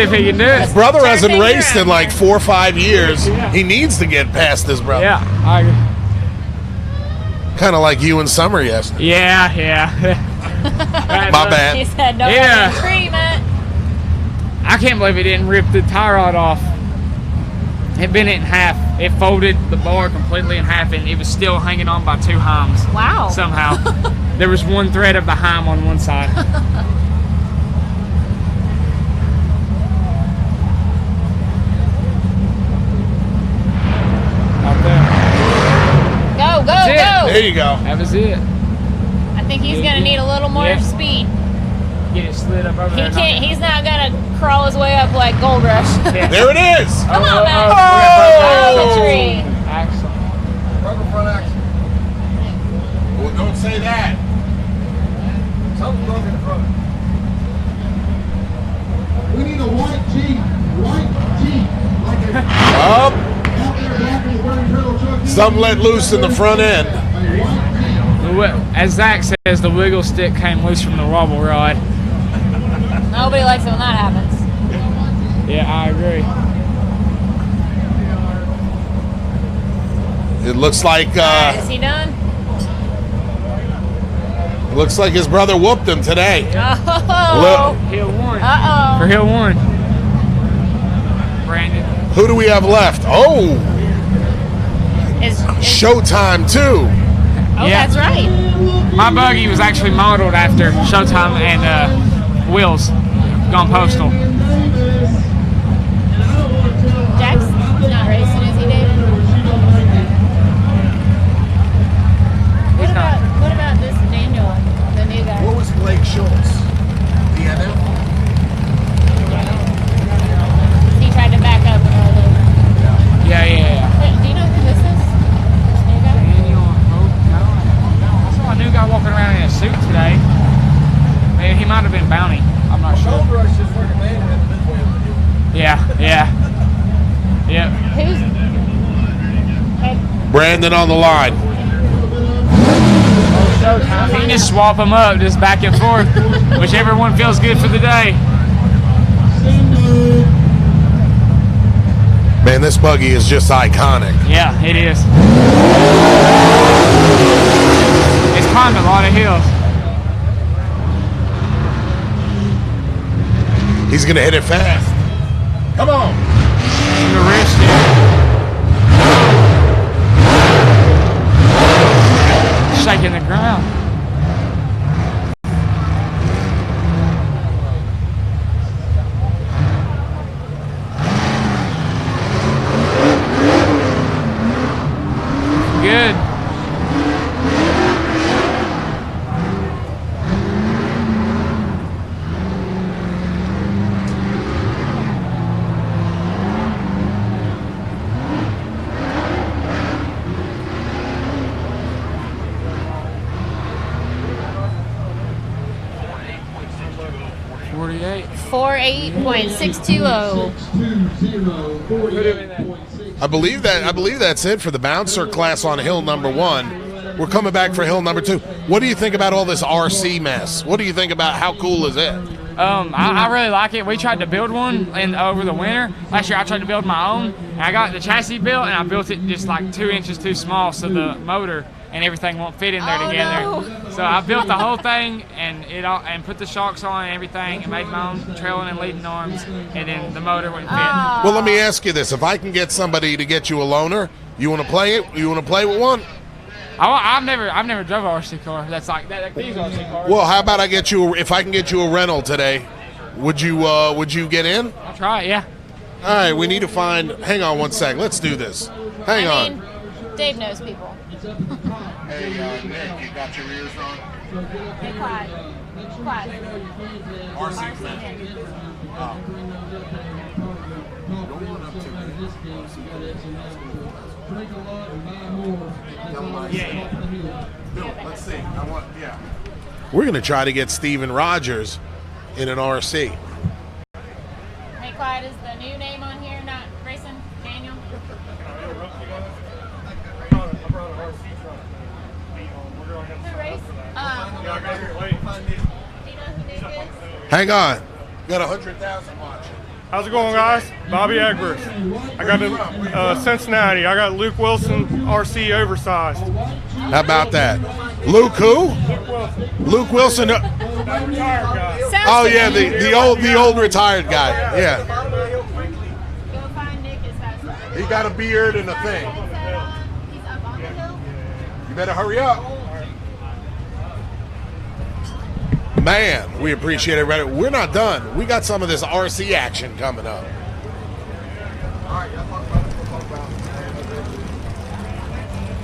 if he can do it. His brother hasn't raced in like 4 or 5 years. He needs to get past his brother. Yeah, I agree. Kind of like you and Summer yesterday. Yeah. My bad. He said no treatment. I can't believe he didn't rip the tie rod off. It bent it in half. It folded the bar completely in half, and it was still hanging on by 2 heims. Wow. Somehow. There was one thread of the heim on one side. Go. There you go. That was it. I think he's gonna need a little more speed. Get it slid up over He there. can't. He's not gonna crawl his way up like Gold Rush. There it is. Come on, Matt. Oh! Tree. Axle. Rubber front axle. Well, don't say that. Something's broken in front. We need a white Jeep. White Jeep. Like a Up. out there back in the burning turtle truck. Something let loose in the front end. As Zach says, the wiggle stick came loose from the wobble rod. Nobody likes it when that happens. Yeah, I agree. It looks like Is he done? it looks like his brother whooped him today. Oh. Hill 1. Uh-oh. For Hill 1. Brandon. Who do we have left? Oh, Showtime too. Oh, that's right. My buggy was actually modeled after Showtime and Will's gone postal. Jack's not racing, is he, Dave? What about this Daniel, the new guy? What was Blake Schultz? Do you know? He tried to back up and roll over. Yeah. Wait, do you know who this is? This new guy? I saw a new guy walking around in a suit today. Maybe he might have been Bounty. I'm not sure. Gold Rush just working man in the midway. Yeah. Who's? Brandon on the line. You can just swap them up, just back and forth. Whichever one feels good for the day. Man, this buggy is just iconic. Yeah, it is. It's climbed a lot of hills. He's gonna hit it fast. Come on. The wrist shaking the ground. Good. .48. 48.620. I believe that's it for the bouncer class on hill number 1. We're coming back for hill number 2. What do you think about all this RC mess? What do you think about how cool is it? I really like it. We tried to build one over the winter. Last year I tried to build my own. And I got the chassis built and I built it just like 2 inches too small so the motor and everything won't fit in there together. No. So I built the whole thing and put the shocks on and everything and made my own trailing and leading arms, and then the motor wouldn't fit. Well, let me ask you this: if I can get somebody to get you a loaner, you want to play it? You want to play with one? I've never drove an RC car that's like that, like these RC cars. Well, how about if I can get you a rental today? Would you get in? I'll try it. Yeah. All right, we need to find. Hang on one sec. Let's do this. Hang on. Dave knows people. Hey, Nick, you got your ears on? Hey, Clyde. RC. Drink a lot and buy more. Let's see. We're going to try to get Steven Rogers in an RC. Hey, Clyde, is the new name on here not racing? Daniel? Who raced? Hang on. Got 100,000 watching. How's it going, guys? Bobby Egbers. I got the Cincinnati. I got Luke Wilson RC oversized. How about that? Luke who? Luke Wilson. Oh yeah, the old retired guy. Yeah. He got a beard and a thing. You better hurry up. Man, we appreciate it. We're not done. We got some of this RC action coming up.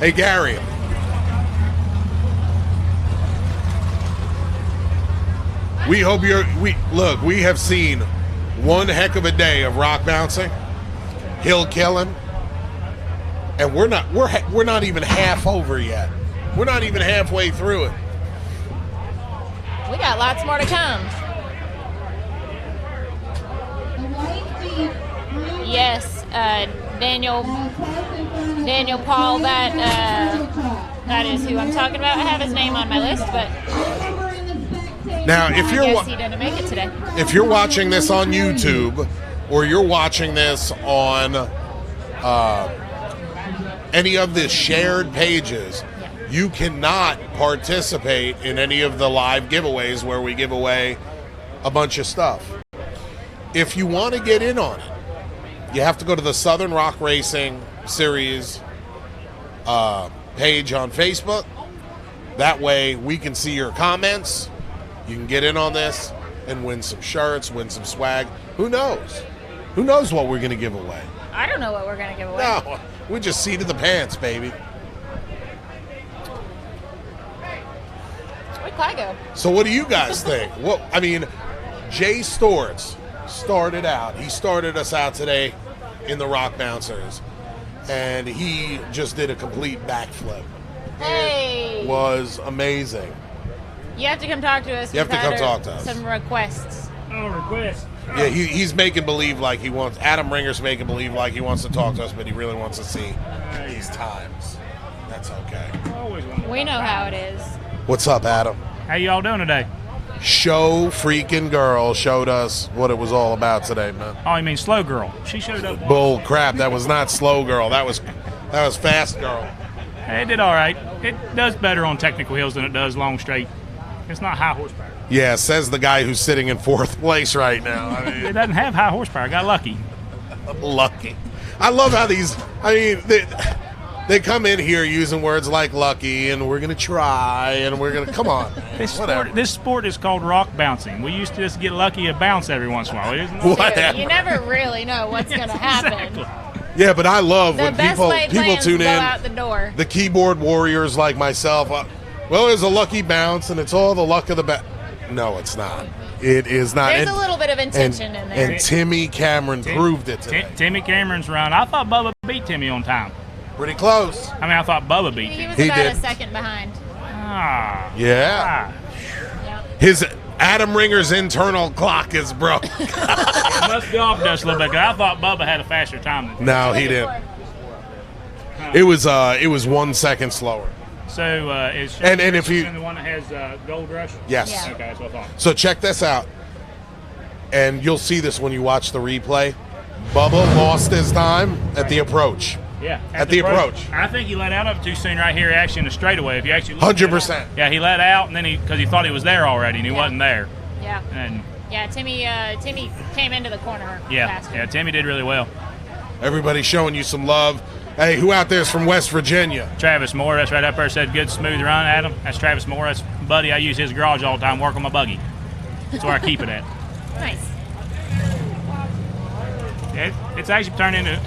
Hey, Gary. We hope look, we have seen one heck of a day of rock bouncing, hill killing, and we're not even half over yet. We're not even halfway through it. We got lots more to come. Yes, Daniel Paul, that is who I'm talking about. I have his name on my list, but now if I guess he didn't make it today. If you're watching this on YouTube or you're watching this on any of the shared pages, you cannot participate in any of the live giveaways where we give away a bunch of stuff. If you want to get in on it, you have to go to the Southern Rock Racing Series page on Facebook. That way we can see your comments. You can get in on this and win some shirts, win some swag. Who knows? Who knows what we're going to give away? I don't know what we're going to give away. No, we just seated the pants, baby. Where'd Clyde go? So what do you guys think? Jay Storts started out. He started us out today in the Rock Bouncers, and he just did a complete backflip. Hey! It was amazing. You have to come talk to us. You have to come talk to us. Some requests. Oh, requests. Yeah, he's making believe like he wants. Adam Ringer's making believe like he wants to talk to us, but he really wants to see these times. That's okay. We know how it is. What's up, Adam? How y'all doing today? Show freaking girl showed us what it was all about today, man. Oh, you mean Slow Girl? She showed up. Bull crap! That was not slow girl. That was fast girl. It did all right. It does better on technical hills than it does long straight. It's not high horsepower. Yeah, says the guy who's sitting in fourth place right now. I mean, it doesn't have high horsepower. I got lucky. Lucky. I love how these. I mean, they come in here using words like lucky, and we're gonna try, and we're gonna come on. Man, this sport is called rock bouncing. We used to just get lucky to bounce every once in a while. You never really know what's gonna happen. Exactly. Yeah, but I love The when best people laid plans tune go in. out the door. The keyboard warriors like myself. Well, there's a lucky bounce, and it's all the luck of the No, it's not. It is not. There's a little bit of intention in there. And Timmy Cameron proved it today. Timmy Cameron's run. I thought Bubba beat Timmy on time. Pretty close. I mean, I thought Bubba beat He him. was about a second behind. Yeah. His Adam Ringer's internal clock is broke. It must go off just a little bit, 'cause I thought Bubba had a faster time than him. No, he didn't. It was 1 second slower. So is and if you the one that has Gold Rush? Yes. Yeah. Okay, that's what I thought. So check this out, and you'll see this when you watch the replay. Bubba lost his time at the approach. Yeah, at the approach. I think he let out of it too soon right here, actually in the straightaway. If you actually 100%. Yeah, he let out, and then because he thought he was there already, and he wasn't there. Yeah. And Timmy came into the corner. Faster. Yeah, Timmy did really well. Everybody's showing you some love. Hey, who out there is from West Virginia? Travis Moore, that's right up there, said good smooth run, Adam. That's Travis Moore. That's buddy. I use his garage all the time, work on my buggy. That's where I keep it at. Nice. Yeah, it's actually turned into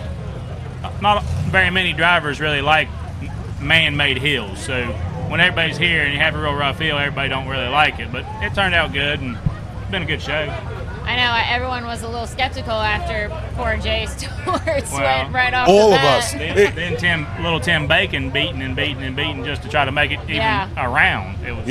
not very many drivers really like man-made hills. So when everybody's here and you have a real rough hill, everybody don't really like it. But it turned out good and it's been a good show. I know everyone was a little skeptical after poor Jay Stewart's went right off all the of bat. us. Then little Tim Bacon beating just to try to make it even around. It was,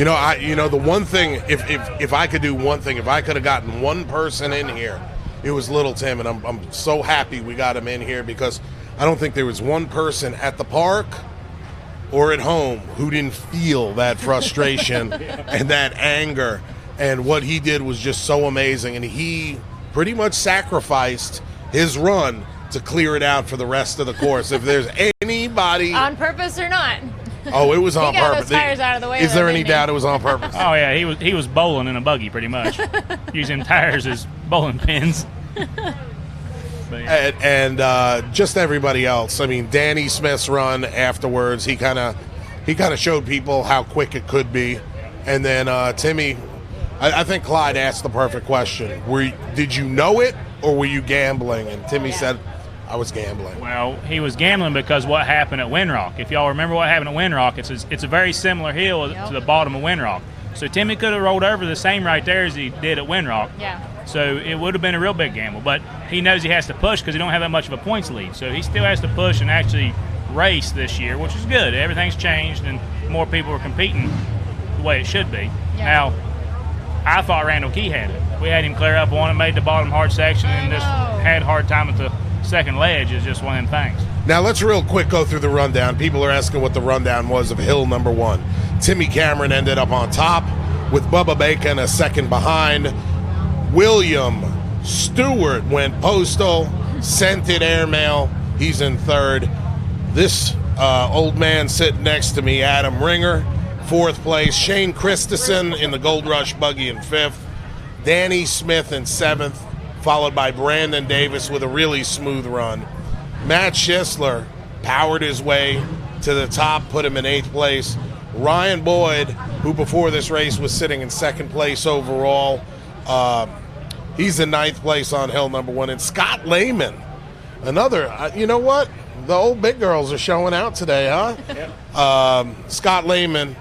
the one thing, if I could do one thing, if I could have gotten one person in here, it was little Tim, and I'm so happy we got him in here, because I don't think there was one person at the park or at home who didn't feel that frustration and that anger. And what he did was just so amazing. And he pretty much sacrificed his run to clear it out for the rest of the course. If there's anybody... On purpose or not? Oh, it was on he got purpose. Those tires out of the way. Is there any doubt it was on purpose? Oh, yeah. He was bowling in a buggy, pretty much. Using tires as bowling pins. And just everybody else. I mean, Danny Smith's run afterwards, he kind of showed people how quick it could be. And then Timmy... I think Clyde asked the perfect question. Did you know it, or were you gambling? And Timmy said, I was gambling. Well, he was gambling because what happened at Windrock. If y'all remember what happened at Windrock, it's a very similar hill to the bottom of Windrock. So Timmy could have rolled over the same right there as he did at Windrock. Yeah. So it would have been a real big gamble. But he knows he has to push because he don't have that much of a points lead. So he still has to push and actually race this year, which is good. Everything's changed and more people are competing the way it should be. Yeah. Now, I thought Randall Key had it. We had him clear up one and made the bottom hard section and just had a hard time at the second ledge. Is just one of them things. Now let's real quick go through the rundown. People are asking what the rundown was of hill number 1. Timmy Cameron ended up on top with Bubba Bacon a second behind. William Stewart went postal, sent it airmail. He's in third. This old man sitting next to me, Adam Ringer, 4th place. Shane Christensen in the Gold Rush buggy in 5th. Danny Smith in 7th, followed by Brandon Davis with a really smooth run. Matt Schisler powered his way to the top, put him in 8th place. Ryan Boyd, who before this race was sitting in 2nd place overall, he's in 9th place on hill number 1. And Scott Lehman, another, you know what? The old big girls are showing out today, huh? Yep. Scott Lehman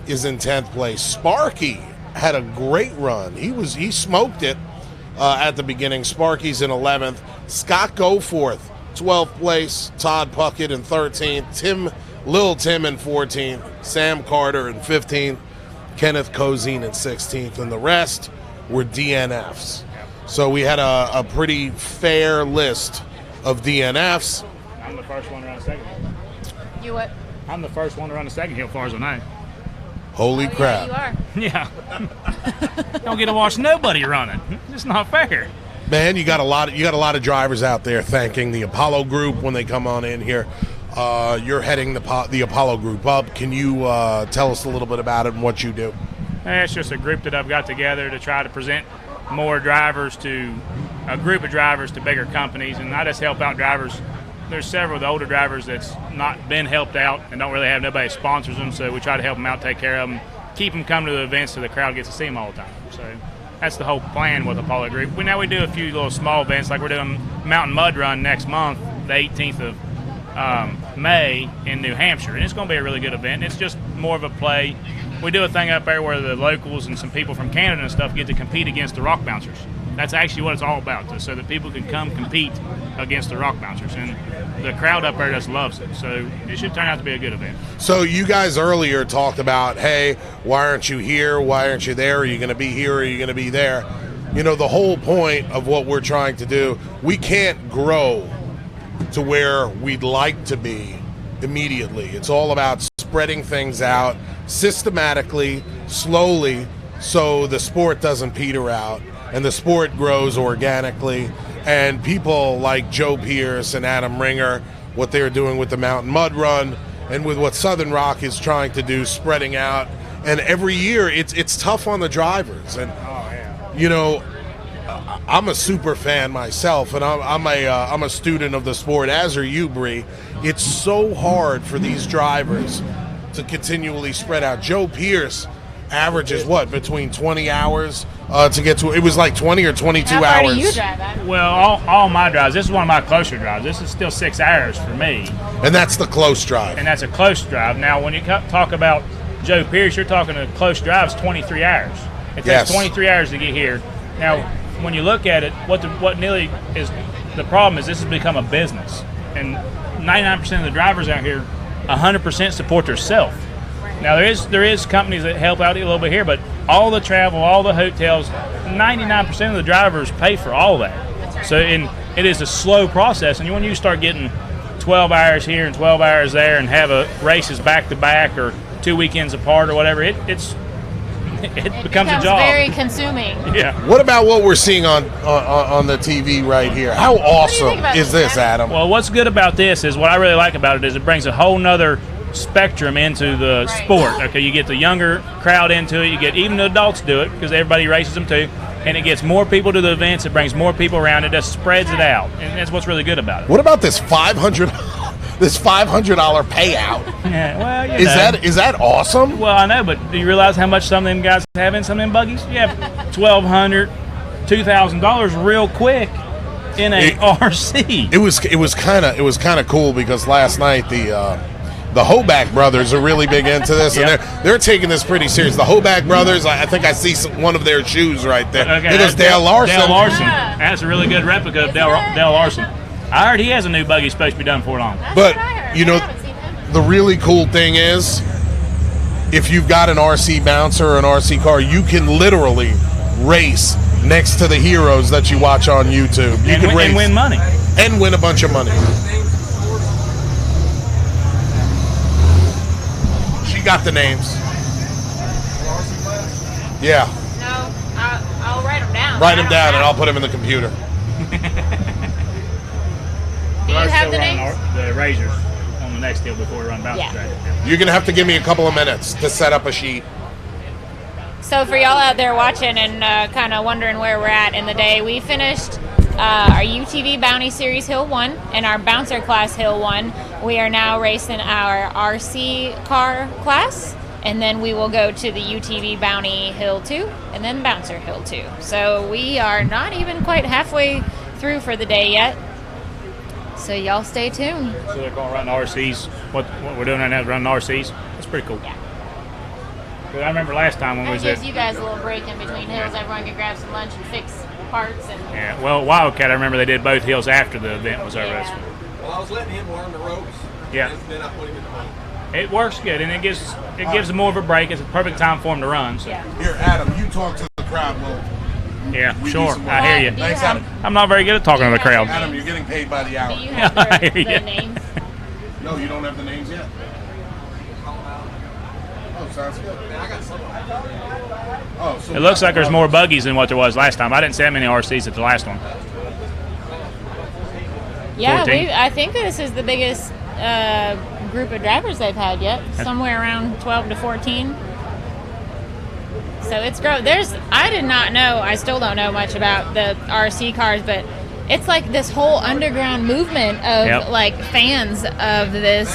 is in 10th place. Sparky had a great run. He smoked it at the beginning. Sparky's in 11th. Scott Goforth, 12th place. Todd Puckett in 13th. Lil Tim in 14th. Sam Carter in 15th. Kenneth Cozine in 16th. And the rest were DNFs. So we had a pretty fair list of DNFs. I'm the first one to run the second hill. You what? I'm the first one to run the second hill, as far as I know. Holy crap. Yeah, you are. Yeah. Don't get to watch nobody run it. It's not fair. Man, you got a lot of drivers out there thanking the Apollo Group when they come on in here. You're heading the Apollo Group up. Can you tell us a little bit about it and what you do? It's just a group that I've got together to try to present more drivers to a group of drivers to bigger companies, and I just help out drivers. There's several of the older drivers that's not been helped out and don't really have nobody sponsors them, so we try to help them out, take care of them, keep them coming to the events so the crowd gets to see them all the time. So that's the whole plan with Apollo Group. We do a few little small events, like we're doing Mountain Mud Run next month, the 18th of May in New Hampshire, and it's going to be a really good event. It's just more of a play. We do a thing up there where the locals and some people from Canada and stuff get to compete against the rock bouncers. That's actually what it's all about, so that people can come compete against the rock bouncers, and the crowd up there just loves it. So it should turn out to be a good event. So you guys earlier talked about, hey, why aren't you here? Why aren't you there? Are you going to be here? Are you going to be there? You know, the whole point of what we're trying to do, we can't grow to where we'd like to be immediately. It's all about spreading things out systematically, slowly, so the sport doesn't peter out and the sport grows organically. And people like Joe Pierce and Adam Ringer, what they're doing with the Mountain Mud Run and with what Southern Rock is trying to do, spreading out. And every year it's tough on the drivers. And you know, I'm a super fan myself, and I'm a student of the sport, as are you, Bree. It's so hard for these drivers to continually spread out. Joe Pierce averages what, between 20 hours to get to, it was like 20 or 22 How hours. far do you drive at? Well, all my drives, this is one of my closer drives. This is still 6 hours for me. And that's the close drive. And that's a close drive. Now, when you talk about Joe Pierce, you're talking a close drive is 23 hours. It takes 23 hours to get here. Now, when you look at it, what nearly is the problem is this has become a business, and 99% of the drivers out here 100% support theirself. Now there is companies that help out a little bit here, but all the travel, all the hotels, 99% of the drivers pay for all that. So it is a slow process, and when you start getting 12 hours here and 12 hours there, and have races back to back or 2 weekends apart or whatever, it becomes a job. Very consuming. Yeah. What about what we're seeing on the TV right here? How awesome is this, Adam? Well, what's good about this is what I really like about it is it brings a whole nother spectrum into the sport. Okay, you get the younger crowd into it. You get even the adults do it because everybody races them too, and it gets more people to the events. It brings more people around. It just spreads it out, and that's what's really good about it. What about this $500 payout? Yeah, well, is that awesome? Well, I know, but do you realize how much some of them guys have in some of them buggies? You have $1,200, $2,000 real quick in a RC. It was kind of cool because last night the Hoback brothers are really big into this, and they're taking this pretty serious. The Hoback brothers, I think I see one of their shoes right there. Okay, it was Dale Larson. Dale Larson. That's a really good replica of Dale Larson. I heard he has a new buggy supposed to be done before long. But, you know, the really cool thing is, if you've got an RC bouncer or an RC car, you can literally race next to the heroes that you watch on YouTube. You can race and win money. And win a bunch of money. She got the names. Yeah. No, I'll write them down. Write them down and I'll put them in the computer. Do you have the names? The razors on the next deal before we run bounce track. You're going to have to give me a couple of minutes to set up a sheet. So for y'all out there watching and kind of wondering where we're at in the day, we finished our UTV Bounty Series Hill 1 and our Bouncer Class Hill 1. We are now racing our RC car class, and then we will go to the UTV Bounty Hill 2 and then Bouncer Hill 2. So we are not even quite halfway through for the day yet. So y'all stay tuned. So they're going to run RCs. What we're doing right now is running RCs. That's pretty cool. Yeah. I remember last time when we That was gives at... you guys a little break in between hills. Everyone can grab some lunch and fix parts. And Yeah, well, Wildcat, I remember they did both hills after the event was over. Yeah. Well, I was letting him learn the ropes. Yeah. And then I put him in the boat. It works good, and it gives them more of a break. It's a perfect time for them to run. So. Here, Adam, you talk to the crowd. Yeah, We sure. need some more. I hear you. Thanks, Adam. I'm not very good at talking to the crowd. Adam, you're getting paid by the hour. do you have I hear the you. names? No, you don't have the names yet? Oh, sounds good. Oh, so It looks like there's more buggies than what there was last time. I didn't see that many RCs at the last one. Yeah, 14. I think this is the biggest group of drivers they've had yet. Somewhere around 12 to 14. So it's growing. I did not know, I still don't know much about the RC cars, but it's like this whole underground movement of like fans of the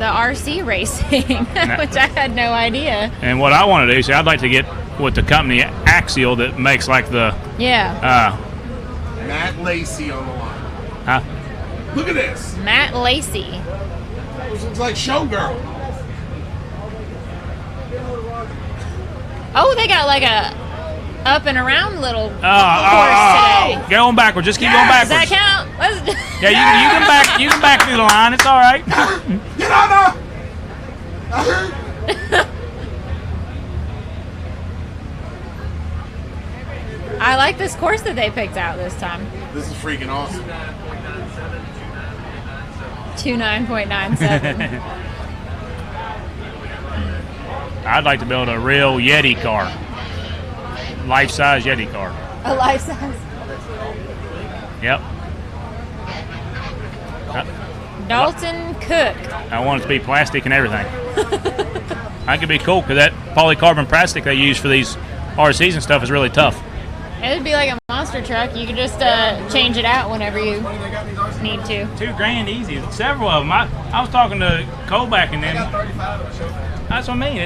RC racing, which I had no idea. And what I want to do, I'd like to get with the company Axial that makes like the Matt Lacey on the line. Huh? Look at this. Matt Lacey. This looks like Showgirl. Oh, they got like a up and around little course today. Go on backwards. Just keep going backwards. Does that count? Yeah, you can back through the line. It's all right. Get on I like this course that they picked out this time. This is freaking awesome. 29.97. I'd like to build a real Yeti car. Life-size Yeti car. A life size. Yep. Dalton Cook. I want it to be plastic and everything. That could be cool because that polycarbon plastic they use for these RCs and stuff is really tough. It would be like a monster truck. You could just change it out whenever you need to. $2,000 easy. Several of them. I was talking to Colback and them. That's what I mean.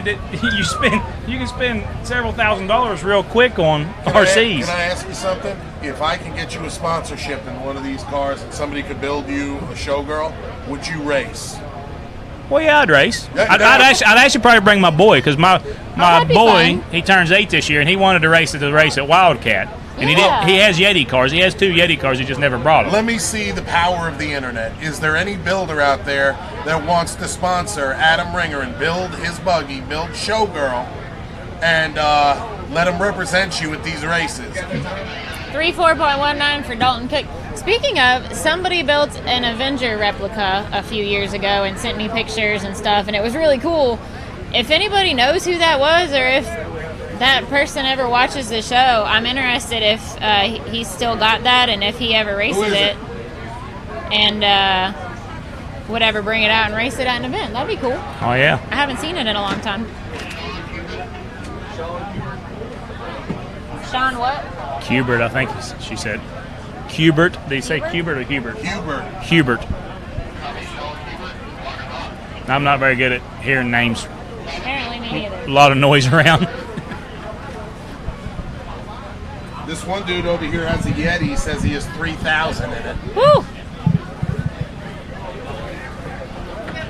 You can spend several $1,000s real quick on RCs. Can I ask you something? If I can get you a sponsorship in one of these cars and somebody could build you a Showgirl, would you race? Well, yeah, I'd race. I'd I'd actually probably bring my boy because my that'd be boy, fun. he turns 8 this year and he wanted to race at Wildcat. And Yeah. he has Yeti cars. He has 2 Yeti cars. He just never brought them. Let me see the power of the internet. Is there any builder out there that wants to sponsor Adam Ringer and build his buggy, build Showgirl, and let him represent you at these races? 34.19 for Dalton Cook. Speaking of, somebody built an Avenger replica a few years ago and sent me pictures and stuff, and it was really cool. If anybody knows who that was, or if that person ever watches the show, I'm interested if he's still got that and if he ever races it. And would ever bring it out and race it at an event. That'd be cool. Oh, yeah. I haven't seen it in a long time. Sean what? Hubert, I think she said. Hubert. Did he say Hubert or Hubert? Hubert. I'm not very good at hearing names. Apparently me neither. A lot of noise around. This one dude over here has a Yeti. He says he has 3,000 in it. Woo!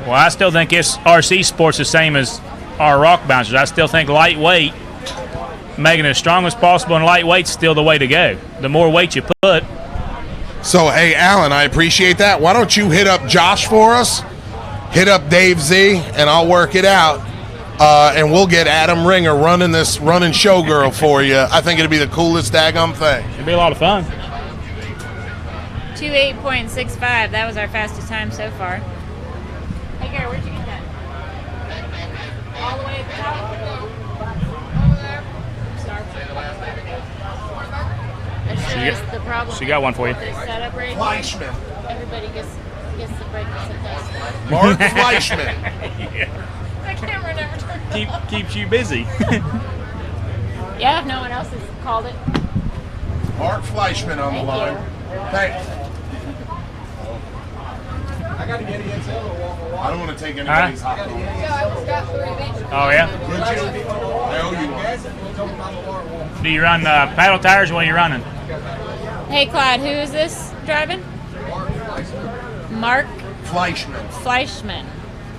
Well, I still think this RC sport's the same as our rock bouncers. I still think lightweight, making it as strong as possible and lightweight's still the way to go. The more weight you put. So, hey, Alan, I appreciate that. Why don't you hit up Josh for us? Hit up Dave Z, and I'll work it out. And we'll get Adam Ringer running Showgirl for you. I think it'll be the coolest daggum thing. It'll be a lot of fun. 28.65. That was our fastest time so far. Hey, Gary, where'd you get that? All the way at the top? The problem. She got one for you. This setup right Fleischman. Everybody gets the brightness of this. Mark Fleischman. Yeah. The camera never turned on. Keeps you busy. Yeah, if no one else has called it. Mark Fleischman on the line. Thanks. I got to get XL or walk a walk. I don't want to take anybody's hot dog. Oh, yeah? Would you? I owe you one. Do you run paddle tires while you're running? Hey, Clyde, who is this driving? Mark Fleischman.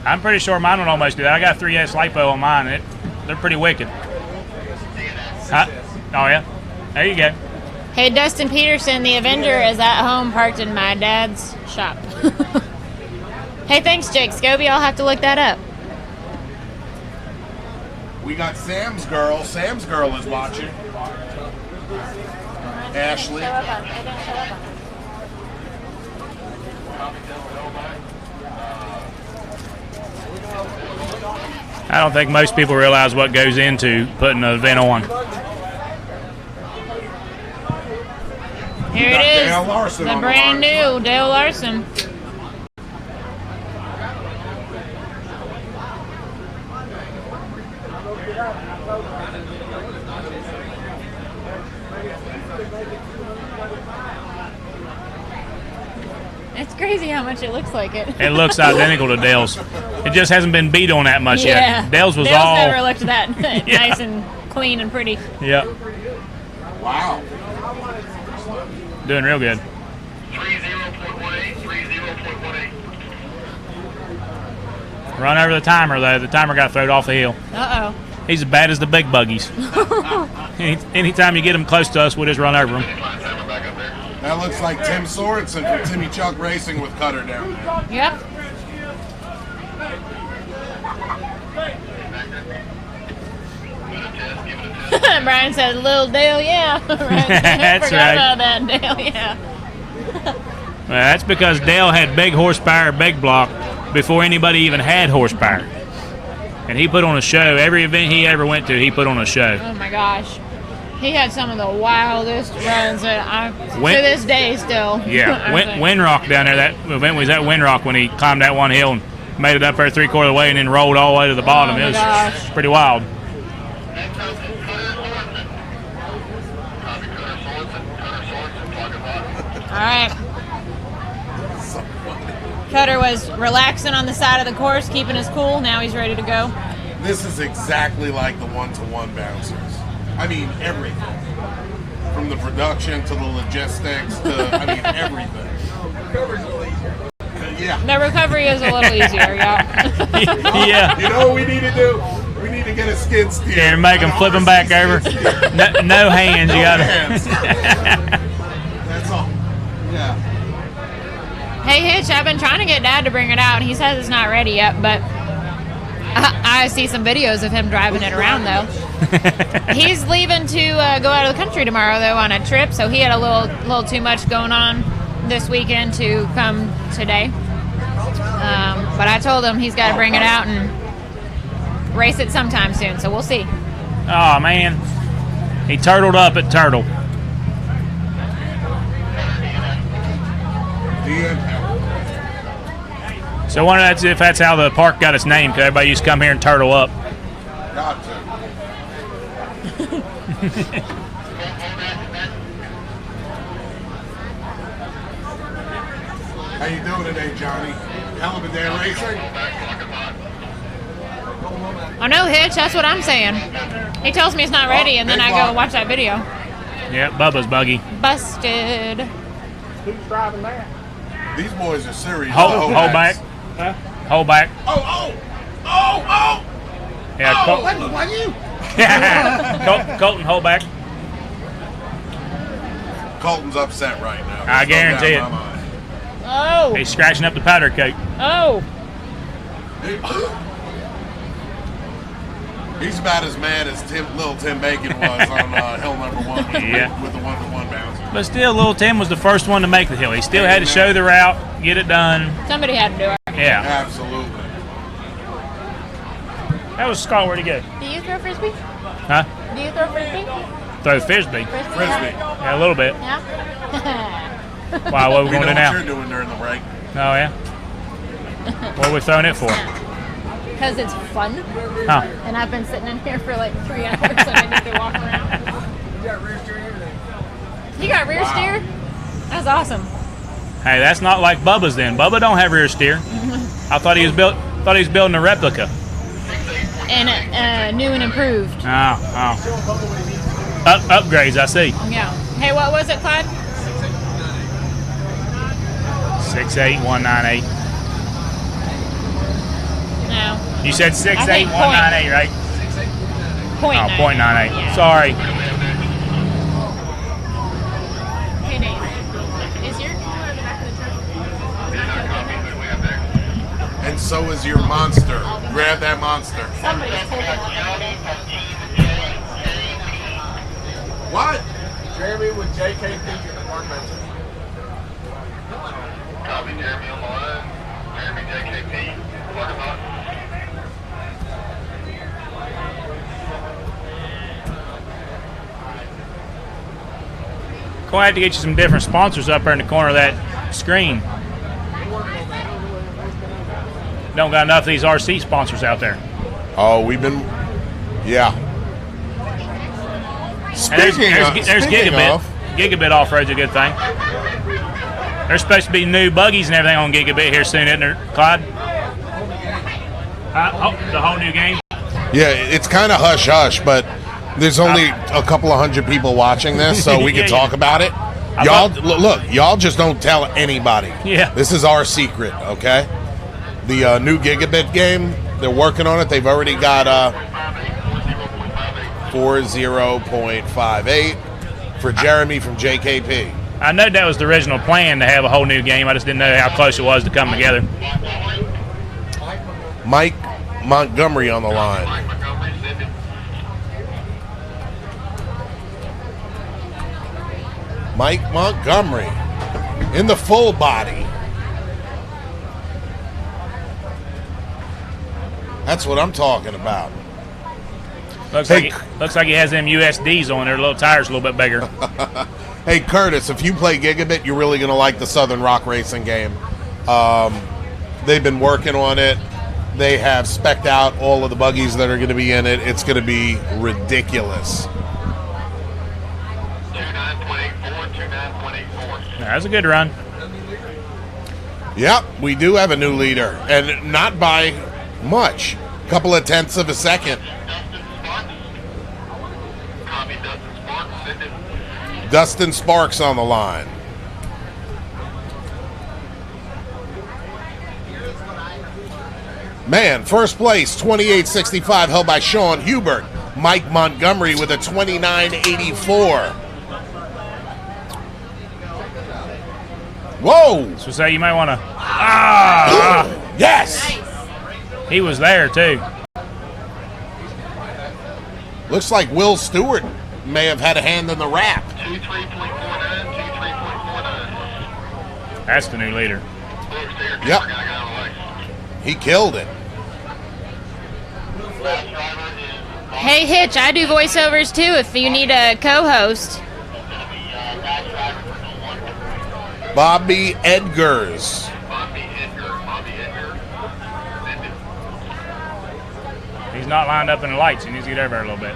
I'm pretty sure mine would almost do that. I got 3S LiPo on mine. They're pretty wicked. Huh? Oh, yeah? There you go. Hey, Dustin Peterson, the Avenger is at home parked in my dad's shop. Hey, thanks, Jake Scobie. I'll have to look that up. We got Sam's girl. Sam's girl is watching. Ashley. I don't think most people realize what goes into putting an event on. Here it is. Dale Larson the on the brand line. new Dale Larson. It's crazy how much it looks like it. It looks identical to Dale's. It just hasn't been beat on that much yet. Dale's was all... never looked that nice and clean and pretty. Yep. Wow. Doing real good. 30.18. Run over the timer, though. The timer got thrown off the hill. Uh-oh. He's as bad as the big buggies. Anytime you get him close to us, we'll just run over him. That looks like Tim Sorensen from Timmy Chuck Racing with Cutter down there. Yep. Brian said, "Little Dale, yeah." That's Forgot right. about that, Dale, yeah. Well, that's because Dale had big horsepower, big block before anybody even had horsepower. And he put on a show. Every event he ever went to, he put on a show. Oh my gosh, he had some of the wildest runs that to this day still. Yeah, Windrock down there. That event was at Windrock when he climbed that one hill and made it up there 3/4 of the way and then rolled all the way to the bottom. Oh It was gosh. pretty wild. All right. Cutter was relaxing on the side of the course, keeping his cool. Now he's ready to go. This is exactly like the one-to-one bouncers. I mean, everything. From the production to the logistics to, I mean, everything. Yeah. The recovery is a little easier, yeah. Yeah. You know what we need to do? We need to get a skid steer. Yeah, make them flip them back over. No hands. You got hands. That's all. Yeah. Hey, Hitch, I've been trying to get Dad to bring it out. He says it's not ready yet, but I see some videos of him driving it around, though. He's leaving to go out of the country tomorrow, though, on a trip, so he had a little too much going on this weekend to come today. But I told him he's got to bring it out and race it sometime soon, so we'll see. Oh, man. He turtled up at Turtle. So I wonder if that's how the park got its name, because everybody used to come here and turtle up. Got to. How you doing today, Johnny? Hell of a day racing? Oh, no, Hitch, that's what I'm saying. He tells me it's not ready, and then I go watch that video. Yeah, Bubba's buggy. Busted. Who's driving that? These boys are serious. Hold back. Huh? Hold back. Oh! Yeah, Why you? Colton, hold back. Colton's upset right now. I guarantee it. Oh! He's scratching up the powder coat. Oh! He's about as mad as little Tim Bacon was on hill number 1 Yeah. with the 1-to-1 bouncer. But still, little Tim was the first one to make the hill. He still had to show the route, get it done. Somebody had to do it. Yeah. Absolutely. That was Scott. Where'd he go? Do you throw frisbee? Huh? Do you throw frisbee? Throw frisbee. Frisbee. Yeah, a little bit. Yeah. Wow, what are we going to do now? What you're doing during the break. Oh, yeah? What are we throwing it for? Because it's fun. Huh. And I've been sitting in here for like 3 hours and I need to walk around. You got rear steer and everything. You got rear steer? That's awesome. Hey, that's not like Bubba's then. Bubba don't have rear steer. I thought he was building a replica. And new and improved. Oh. Upgrades, I see. Yeah. Hey, what was it, Clyde? 68198. No. You said 68198, right? Point Oh, 98. .98. Yeah. Sorry. Hey, Dave. Is your cooler in the back of the truck? And so is your monster. Grab that monster. Somebody is holding up. What? Jeremy with JKP in the park bench. Copy Jeremy on the line. Jeremy JKP, parking lot. Gonna have to get you some different sponsors up there in the corner of that screen. Don't got enough of these RC sponsors out there. Oh, yeah. And there's Speaking Gigabit. of, Gigabit off-road's a good thing. There's supposed to be new buggies and everything on Gigabit here soon, isn't there, Clyde? The whole new game? yeah, it's kind of hush-hush, but there's only a couple of hundred people watching this, so we can talk about it. Y'all, look, y'all just don't tell anybody. Yeah. This is our secret, okay? The new Gigabit game, they're working on it. They've already got 40.58 for Jeremy from JKP. I know that was the original plan to have a whole new game. I just didn't know how close it was to come together. Mike Montgomery on the line. Mike Montgomery in the full body. That's what I'm talking about. Looks like he has them USDs on there. Little tires a little bit bigger. Hey, Curtis, if you play Gigabit, you're really going to like the Southern Rock Racing game. They've been working on it. They have spec'd out all of the buggies that are going to be in it. It's going to be ridiculous. That's a good run. Yep, we do have a new leader, and not by much. A couple of tenths of a second. Dustin Sparks on the line. Man, first place, 2865, held by Sean Hubert. Mike Montgomery with a 2984. Whoa! So say you might want to. Yes! He was there too. Looks like Will Stewart may have had a hand in the wrap. That's the new leader. Yep. He killed it. Hey, Hitch, I do voiceovers too if you need a co-host. Bobby Edgars. He's not lined up in the lights. He needs to get over there a little bit.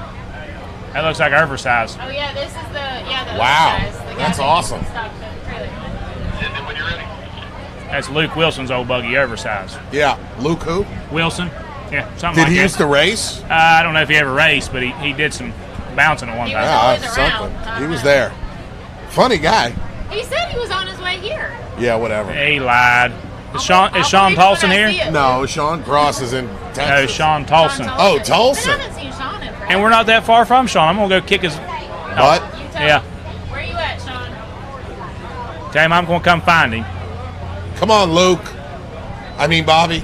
That looks like oversized. Oh yeah, this is the Wow, oversized, the guy that's that awesome. stopped the trailer. That's Luke Wilson's old buggy, oversized. Yeah, Luke who? Wilson. Yeah, something Did like he that. used to race? I don't know if he ever raced, but he did some bouncing at one time. Yeah, something. He was there. Funny guy. He said he was on his way here. Yeah, whatever. He lied. Is Sean Tolson here? No, Sean Cross is in Texas. No, Sean Tolson. Oh, Tolson. I haven't seen Sean in forever. And we're not that far from Sean. I'm going to go kick his butt. Yeah. Where you at, Sean? Tell him I'm going to come find him. Come on, Luke. I mean, Bobby.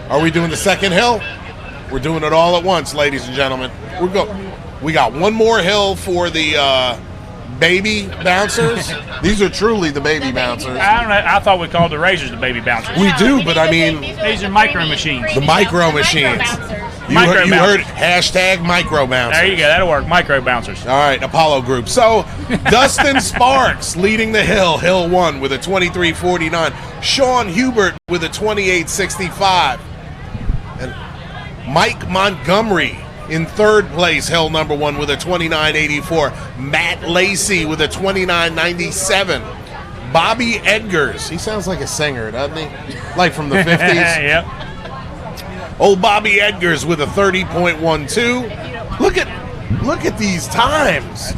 Are we doing the second hill? We're doing it all at once, ladies and gentlemen. We got one more hill for the baby bouncers. These are truly the baby bouncers. I don't know. I thought we called the razors the baby bouncers. We do, but I mean, these are micro machines. the micro machines. You heard hashtag micro bouncers. There you go. That'll work. Micro bouncers. All right, Apollo Group. So, Dustin Sparks leading the hill 1 with a 23.49. Sean Hubert with a 28.65. And Mike Montgomery in third place, hill number 1 with a 29.84. Matt Lacey with a 29.97. Bobby Edgars. He sounds like a singer, doesn't he? Like from the 50s. Yep. Old Bobby Edgars with a 30.12. Look at these times.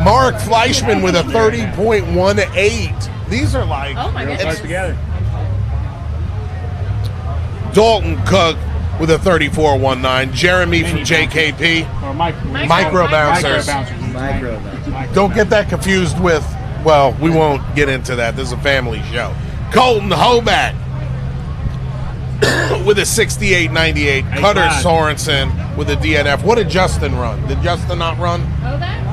Mark Fleischman with a 30.18. These are like Close together. Dalton Cook with a 34.19. Jeremy from JKP. Or Micro bouncers. Don't get that confused with, well, we won't get into that. This is a family show. Colton Hoback with a 68.98. Cutter Sorensen with a DNF. What did Justin run? Did Justin not run? Hoback?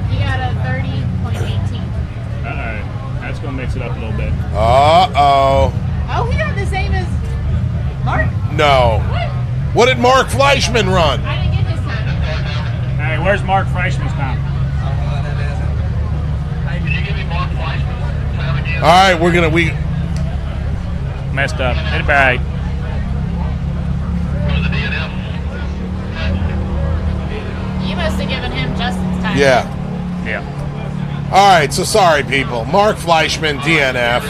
He got a 30.18. Uh-oh. That's going to mix it up a little bit. Uh-oh. Oh, he got the same as Mark? No. What did Mark Fleischman run? I didn't get his time. Hey, where's Mark Fleischman's time? All right, we messed up. Hit it back. You must have given him Justin's time. Yeah. Yeah. All right, so sorry, people. Mark Fleischman, DNF.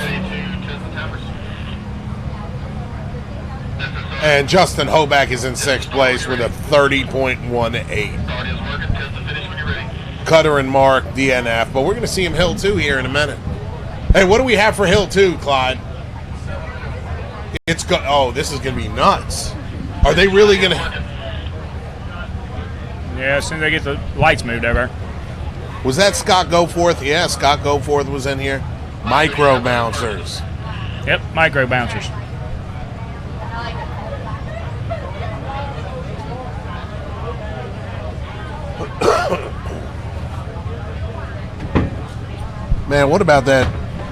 And Justin Hoback is in 6th place with a 30.18. Cutter and Mark, DNF. But we're going to see him Hill 2 here in a minute. Hey, what do we have for Hill 2, Clyde? Oh, this is going to be nuts. Are they really going to... Yeah, as soon as they get the lights moved over. Was that Scott Goforth? Yeah, Scott Goforth was in here. Micro bouncers. Yep, micro bouncers. Man, what about that?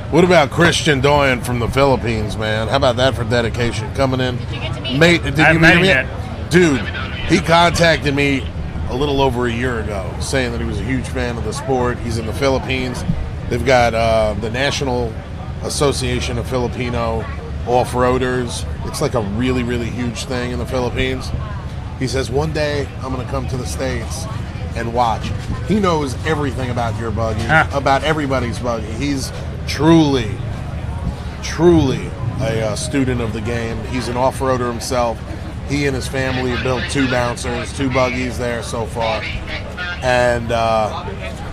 What about Christian Doyen from the Philippines, man? How about that for dedication? Coming in. Did you get to meet him? Did you meet him yet? Dude, he contacted me a little over a year ago saying that he was a huge fan of the sport. He's in the Philippines. They've got the National Association of Filipino Off-Roaders. It's like a really, really huge thing in the Philippines. He says, one day I'm going to come to the States and watch. He knows everything about your buggy, about everybody's buggy. He's truly a student of the game. He's an off-roader himself. He and his family have built 2 bouncers, 2 buggies there so far. And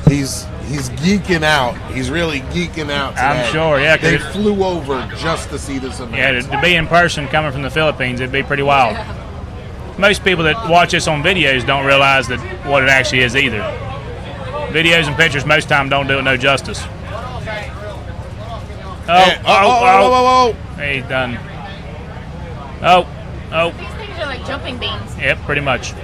he's He's geeking out. He's really geeking out today. I'm sure, yeah. 'cause They flew over just to see this event. Yeah, to be in person coming from the Philippines, it'd be pretty wild. Most people that watch this on videos don't realize that what it actually is either. Videos and pictures most time don't do it no justice. Oh. He's done. Oh. These things are like jumping beans. Yep, pretty much.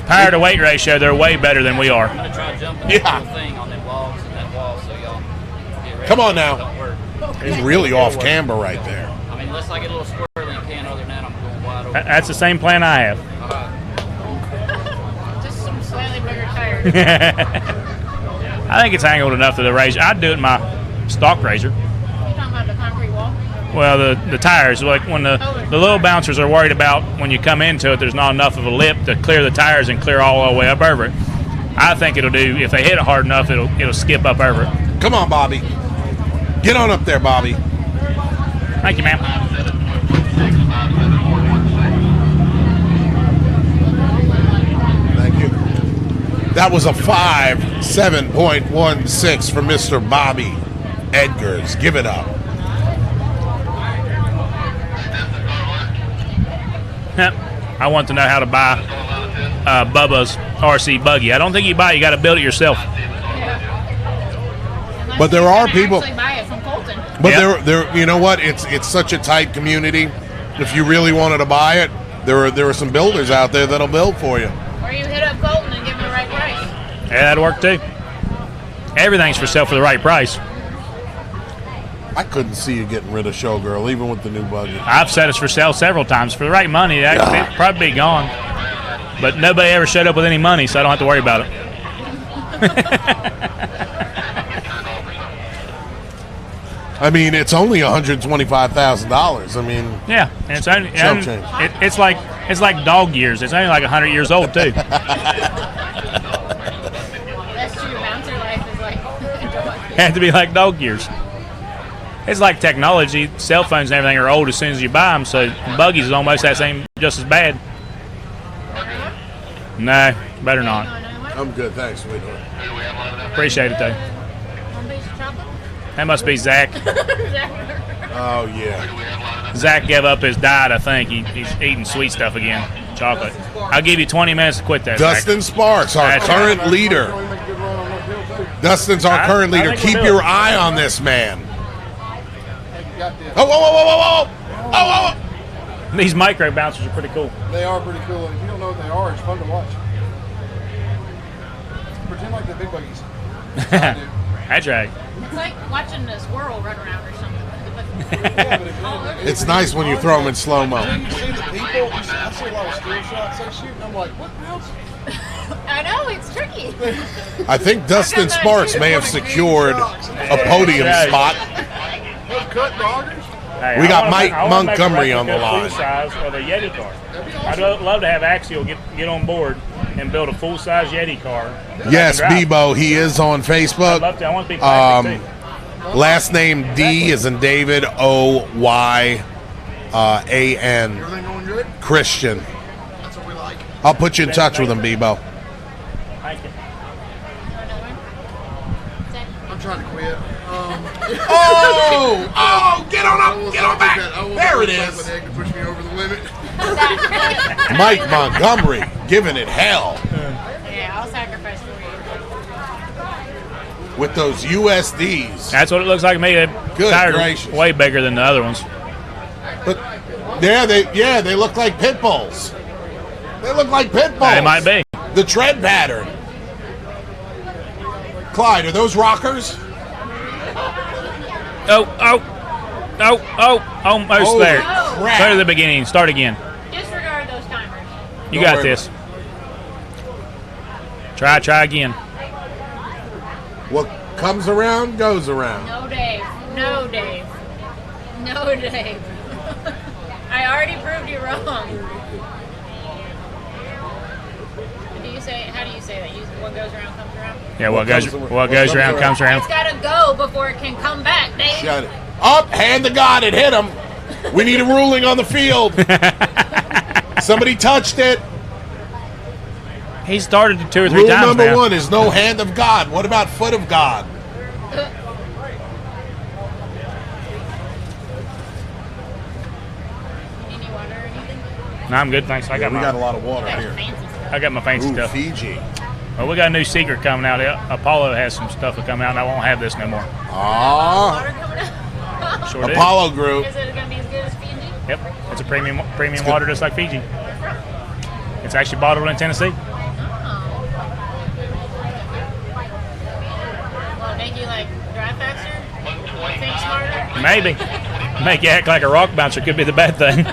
Power to weight ratio, they're way better than we are. I'm gonna try jumping that whole thing on them logs and that wall, so y'all get ready. Come on now. Don't work. He's really off camber right there. I mean, unless I get a little squirrely and can, other than that, I'm going wide open. That's the same plan I have. Just some slightly bigger tires. I think it's angled enough to the razor. I'd do it in my stock razor. You talking about the concrete wall? Well, the tires, like when the little bouncers are worried about when you come into it, there's not enough of a lip to clear the tires and clear all the way up over it. I think it'll do, if they hit it hard enough, it'll skip up over it. Come on, Bobby. Get on up there, Bobby. Thank you, ma'am. Thank you. That was a 7.16 for Mr. Bobby Edgars. Give it up. I want to know how to buy Bubba's RC buggy. I don't think you buy it, you got to build it yourself. But there are people. Actually buy it from Colton. But there, you know what? It's such a tight community. If you really wanted to buy it, there are some builders out there that'll build for you. Or you hit up Colton and give him the right price. Yeah, that'd work too. Everything's for sale for the right price. I couldn't see you getting rid of Showgirl, even with the new buggy. I've said it's for sale several times. For the right money, it'd probably be gone. But nobody ever showed up with any money, so I don't have to worry about it. I mean, it's only $125,000. I mean, yeah, and it's only chump change. it's like dog years. It's only like 100 years old too. That's true. Bouncer life is like Had to be like dog years. It's like technology. Cell phones and everything are old as soon as you buy them, so buggies is almost that same, just as bad. No, better not. I'm good, thanks, sweetheart. Appreciate it though. That must be Zach. Oh yeah. Zach gave up his diet. I think he's eating sweet stuff again, chocolate. I'll give you 20 minutes to quit that. Dustin Zach. Sparks, our That's current right. leader. Dustin's our current leader. think Keep we'll your build. eye on this man. Oh! These micro bouncers are pretty cool. They are pretty cool. If you don't know what they are, it's fun to watch. Pretend like the big buggies. That's right. It's like watching a squirrel run around or something. It's nice when you throw them in slow-mo. You see the people, I see a lot of still shots they shoot, and I'm like, what else? I know, it's tricky. I think Dustin Sparks may have secured a podium spot. Hey, We got I wanna Mike make- I wanna make a Montgomery on the replica line. Full size of a Yeti car. I'd love to have Axial get on board and build a full size Yeti car. Yes, I can drive. Bebo, he is on Facebook. I'd love to. I want to be plastic too. Last name D is in David, O-Y-A-N. Everything going good? Christian. That's what we like. I'll put you in touch with him, Bebo. Thank you. I'm trying to quit. Oh, get on up, get on back. There it is. To push me over the limit. Mike Montgomery giving it hell Yeah, I'll sacrifice for you. with those USDs. That's what it looks like to me. The Good tires gracious. are way bigger than the other ones. But they look like pit bulls. They look like pit bulls. They might be. The tread pattern. Clyde, are those rockers? Almost Holy there. crap. Start at the beginning. Start again. Disregard those timers. You Don't got worry this. Try again. What comes around goes around. No, Dave. No, Dave. No, Dave. I already proved you wrong. How do you say that? What goes around comes around? Yeah, what goes around comes around. It's got to go before it can come back, Dave. Shut it. Up, hand to God, it hit him. We need a ruling on the field. Somebody touched it. He started 2 or 3 Rule times number now. 1 is no hand of God. What about foot of God? No, I'm good, thanks. We got a lot of water here. I got my fancy stuff. Fiji. Well, we got a new secret coming out. Apollo has some stuff to come out, and I won't have this no more. Sure do. Apollo Group. Is it going to be as good as Fiji? Yep, it's a premium water just like Fiji. It's actually bottled in Tennessee. Will it make you like drive faster? Think smarter? Maybe. Make you act like a rock bouncer could be the bad thing.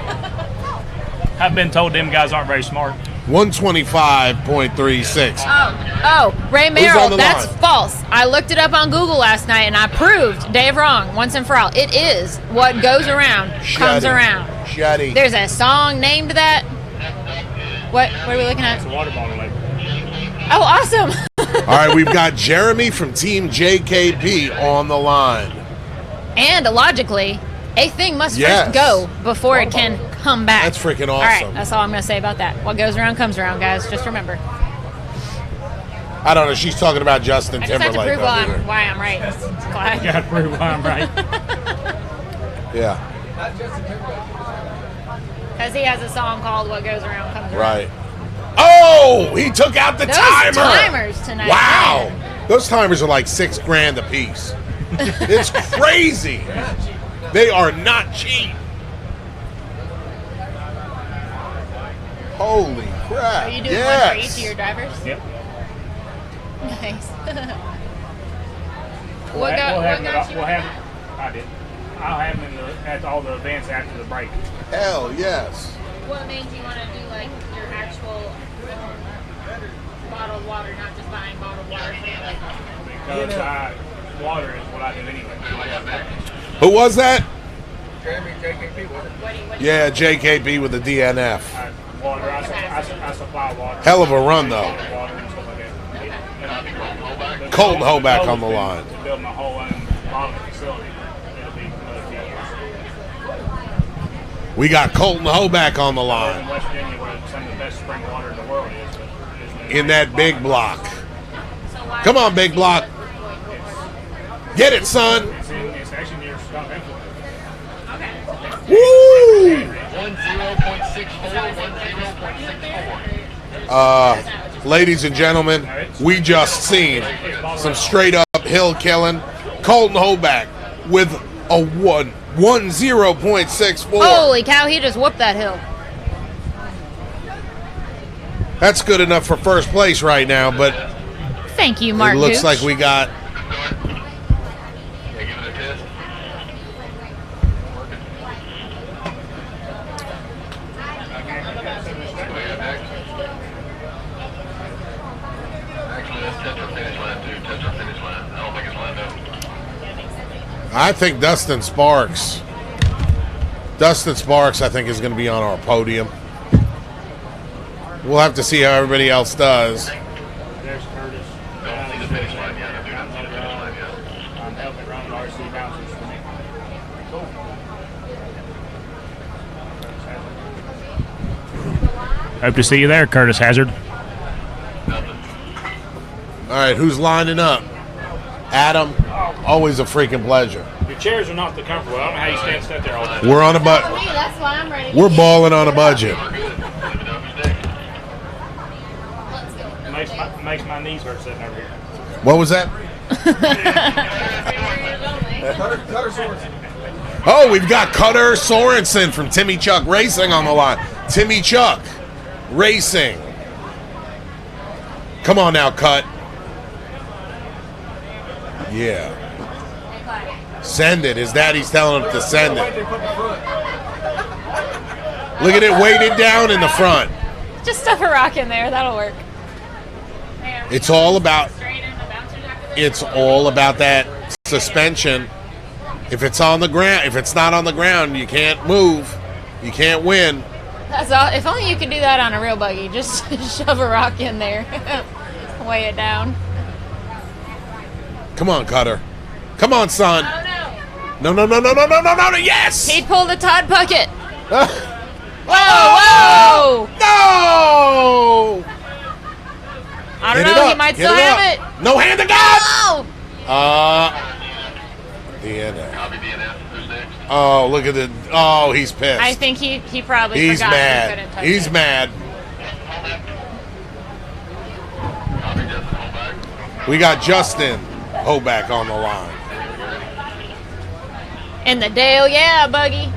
I've been told them guys aren't very smart. 125.36. Oh, Ray Who's Merrill, on the that's line? false. I looked it up on Google last night and I proved Dave wrong once and for all. It is what goes around comes Shuddy. around. Shuddy. There's a song named that. What are we looking at? It's a water bottle label. Oh, awesome. All right, we've got Jeremy from Team JKP on the line. And logically, a thing must Yes. first go before it can come back. That's freaking All right, awesome. that's all I'm going to say about that. What goes around comes around, guys. Just remember. I don't know. She's talking about Justin I just have to Timberlake. prove over there. why I'm right. Clyde. You got to prove why I'm right. Yeah, Because he has a song called What Goes Around Comes Around. right. Oh, he took out the Those timer. timers tonight. Wow. Those timers are like $6,000 a piece. It's crazy. They are not cheap. Holy crap. Are you doing yes. one for each of your drivers? Yep. Nice. We'll have I did. I'll have them at all the events after the break. Hell yes. What made you want to do like your actual bottled water, not just buying bottled water? Because water is what I do anyway. Who was that? Jeremy, JKP, wasn't it? Yeah, JKP with the DNF. Water, I supply water. Hell of a run, though. Water and stuff like that. Colton Hoback on the line. To build my whole own bottling facility. It'll be another few years. We got Colton Hoback on the In line West Virginia, where some of the best spring water in the world is. in that big block. Come on, big block. Get it, son. It's actually near Skunk Influence. Woo! 10.64. Ladies and gentlemen, we just seen some straight up hill killing. Colton Hoback with a 1:10.64. Holy cow, he just whooped that hill. That's good enough for first place right now, but Thank you, Mark it looks Gooch. like we got I think Dustin Sparks, I think, is going to be on our podium. We'll have to see how everybody else does. There's Curtis. I'm helping run RC bouncers for me. Cool. Hope to see you there, Curtis Hazard. All right, who's lining up? Adam, always a freaking pleasure. Your chairs are not the comfortable. I don't know how you sit there all day. We're on a budget. That's why I'm ready. We're balling on a budget. Makes my knees hurt sitting over here. What was that? Cutter Sorensen. Oh, we've got Cutter Sorensen from Timmy Chuck Racing on the line. Timmy Chuck Racing. Come on now, Cut. Yeah. Send it. His daddy's telling him to send it. Look at it weighted down in the front. Just stuff a rock in there. That'll work. It's all about that suspension. If it's on the ground, if it's not on the ground, you can't move. You can't win. That's all. If only you could do that on a real buggy. Just shove a rock in there. Weigh it down. Come on, Cutter. Come on, son. No, yes! He pulled a Todd Puckett. Whoa! No! up. He might Get still it have up. it. No hand to God. Oh! DNF. Oh, look at the. Oh, he's pissed. I think he probably He's forgot he couldn't mad. touch He's it. mad. We got Justin Hoback on the line. In the Dale, yeah, Buggy.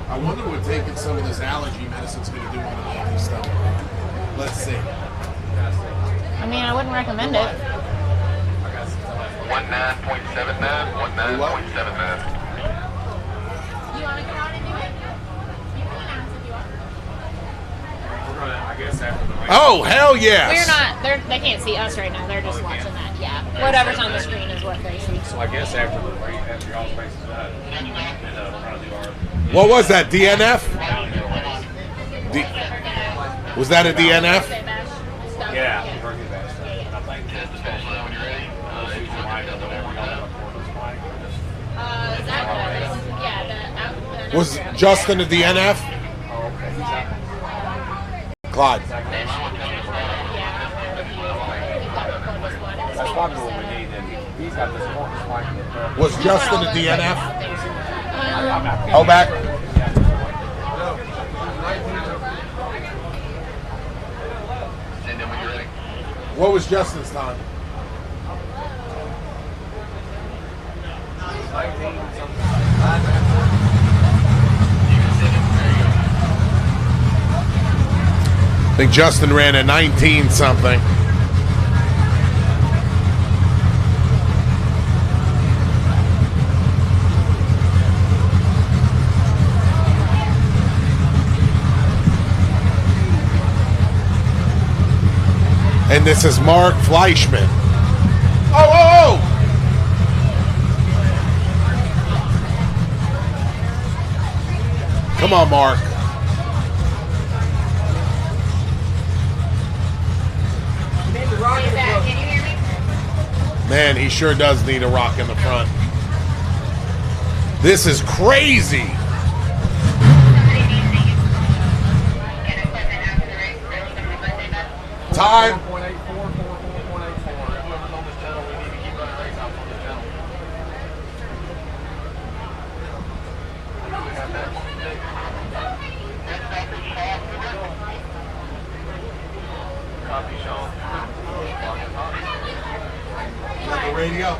I wonder what taking some of this allergy medicine's going to do on an empty stomach. Let's see. I mean, I wouldn't recommend it. 19.79, 19.79. You want to come on and do it? You can announce if you want. I guess after the race. Oh, hell yes. We're not. They can't see us right now. They're just watching that. Yeah. Whatever's on the screen is what they see. So I guess after the race, after y'all's race is done, and we're going to do our. What was that, DNF? Was that a DNF? Yeah, birthday bash. I think especially when you're ready, shoot your mind up whatever you Was Justin a DNF? Clyde. That's probably what we need. And he's got this corner spike in the front. Was Justin a DNF? Oh, back. What was Justin's time? 19 something. I think Justin ran a 19 something. And this is Mark Fleischman. Oh! Come on, Mark. Man, he sure does need a rock in the front. This is crazy. Time. The radio.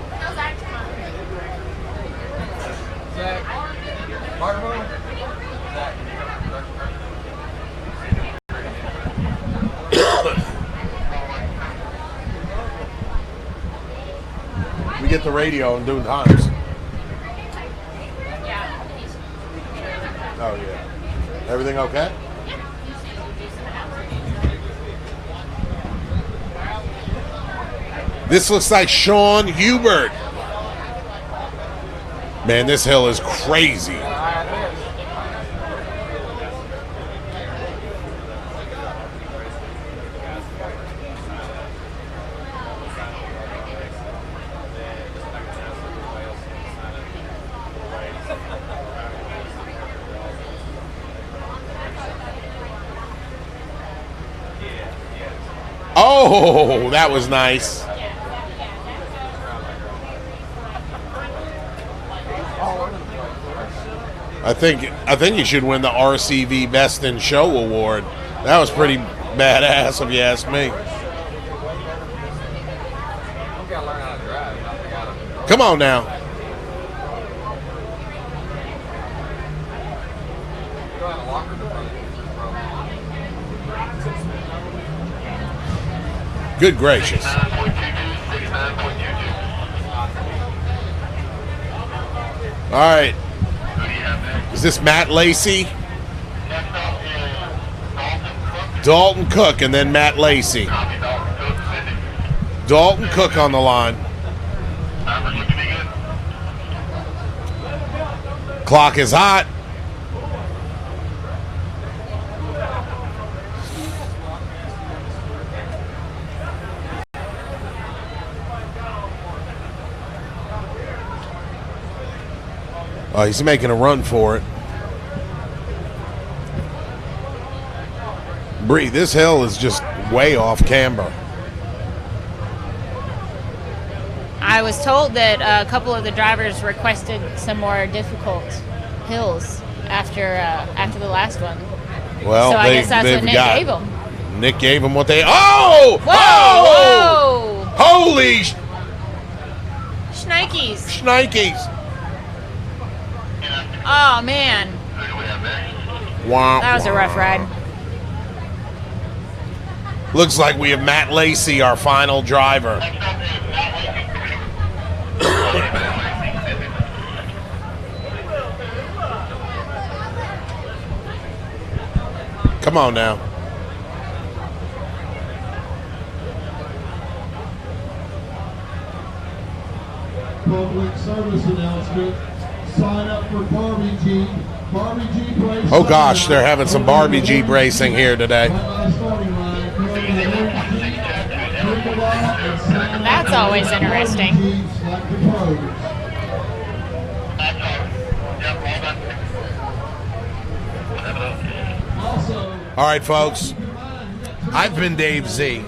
We get the radio and doing times. Oh yeah. Everything okay? This looks like Sean Hubert. Man, this hill is crazy. Oh, that was nice. I think you should win the RCV Best in Show award. That was pretty badass, if you ask me. Come on now. Good gracious. All right. Is this Matt Lacey? Dalton Cook and then Matt Lacey. Dalton Cook on the line. Clock is hot. He's making a run for it. Bree, this hill is just way off camber. I was told that a couple of the drivers requested some more difficult hills after the last one. Well, so I guess that's what Nick gave them. Nick gave them what they. Oh! Whoa! Oh! Whoa! Holy Shnikes! Shnikes! Oh man, that was a rough ride. Looks like we have Matt Lacey, our final driver. Come on now. Public service announcement. Sign up for Barbie Jeep. Barbie Jeep race. Oh gosh, they're having some Barbie Jeep racing here today. That's always interesting. All right, folks. I've been Dave Z.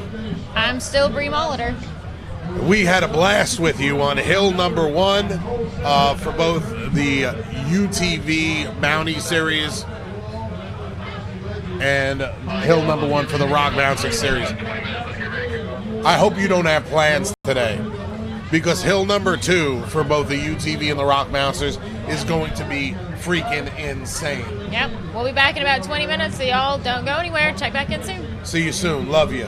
I'm still Bree Molitor. We had a blast with you on hill number 1 for both the UTV Bounty Series and hill number 1 for the Rock Bouncing Series. I hope you don't have plans today, because hill number 2 for both the UTV and the Rock Bouncers is going to be freaking insane. Yep, we'll be back in about 20 minutes, so y'all don't go anywhere. Check back in soon. See you soon. Love you.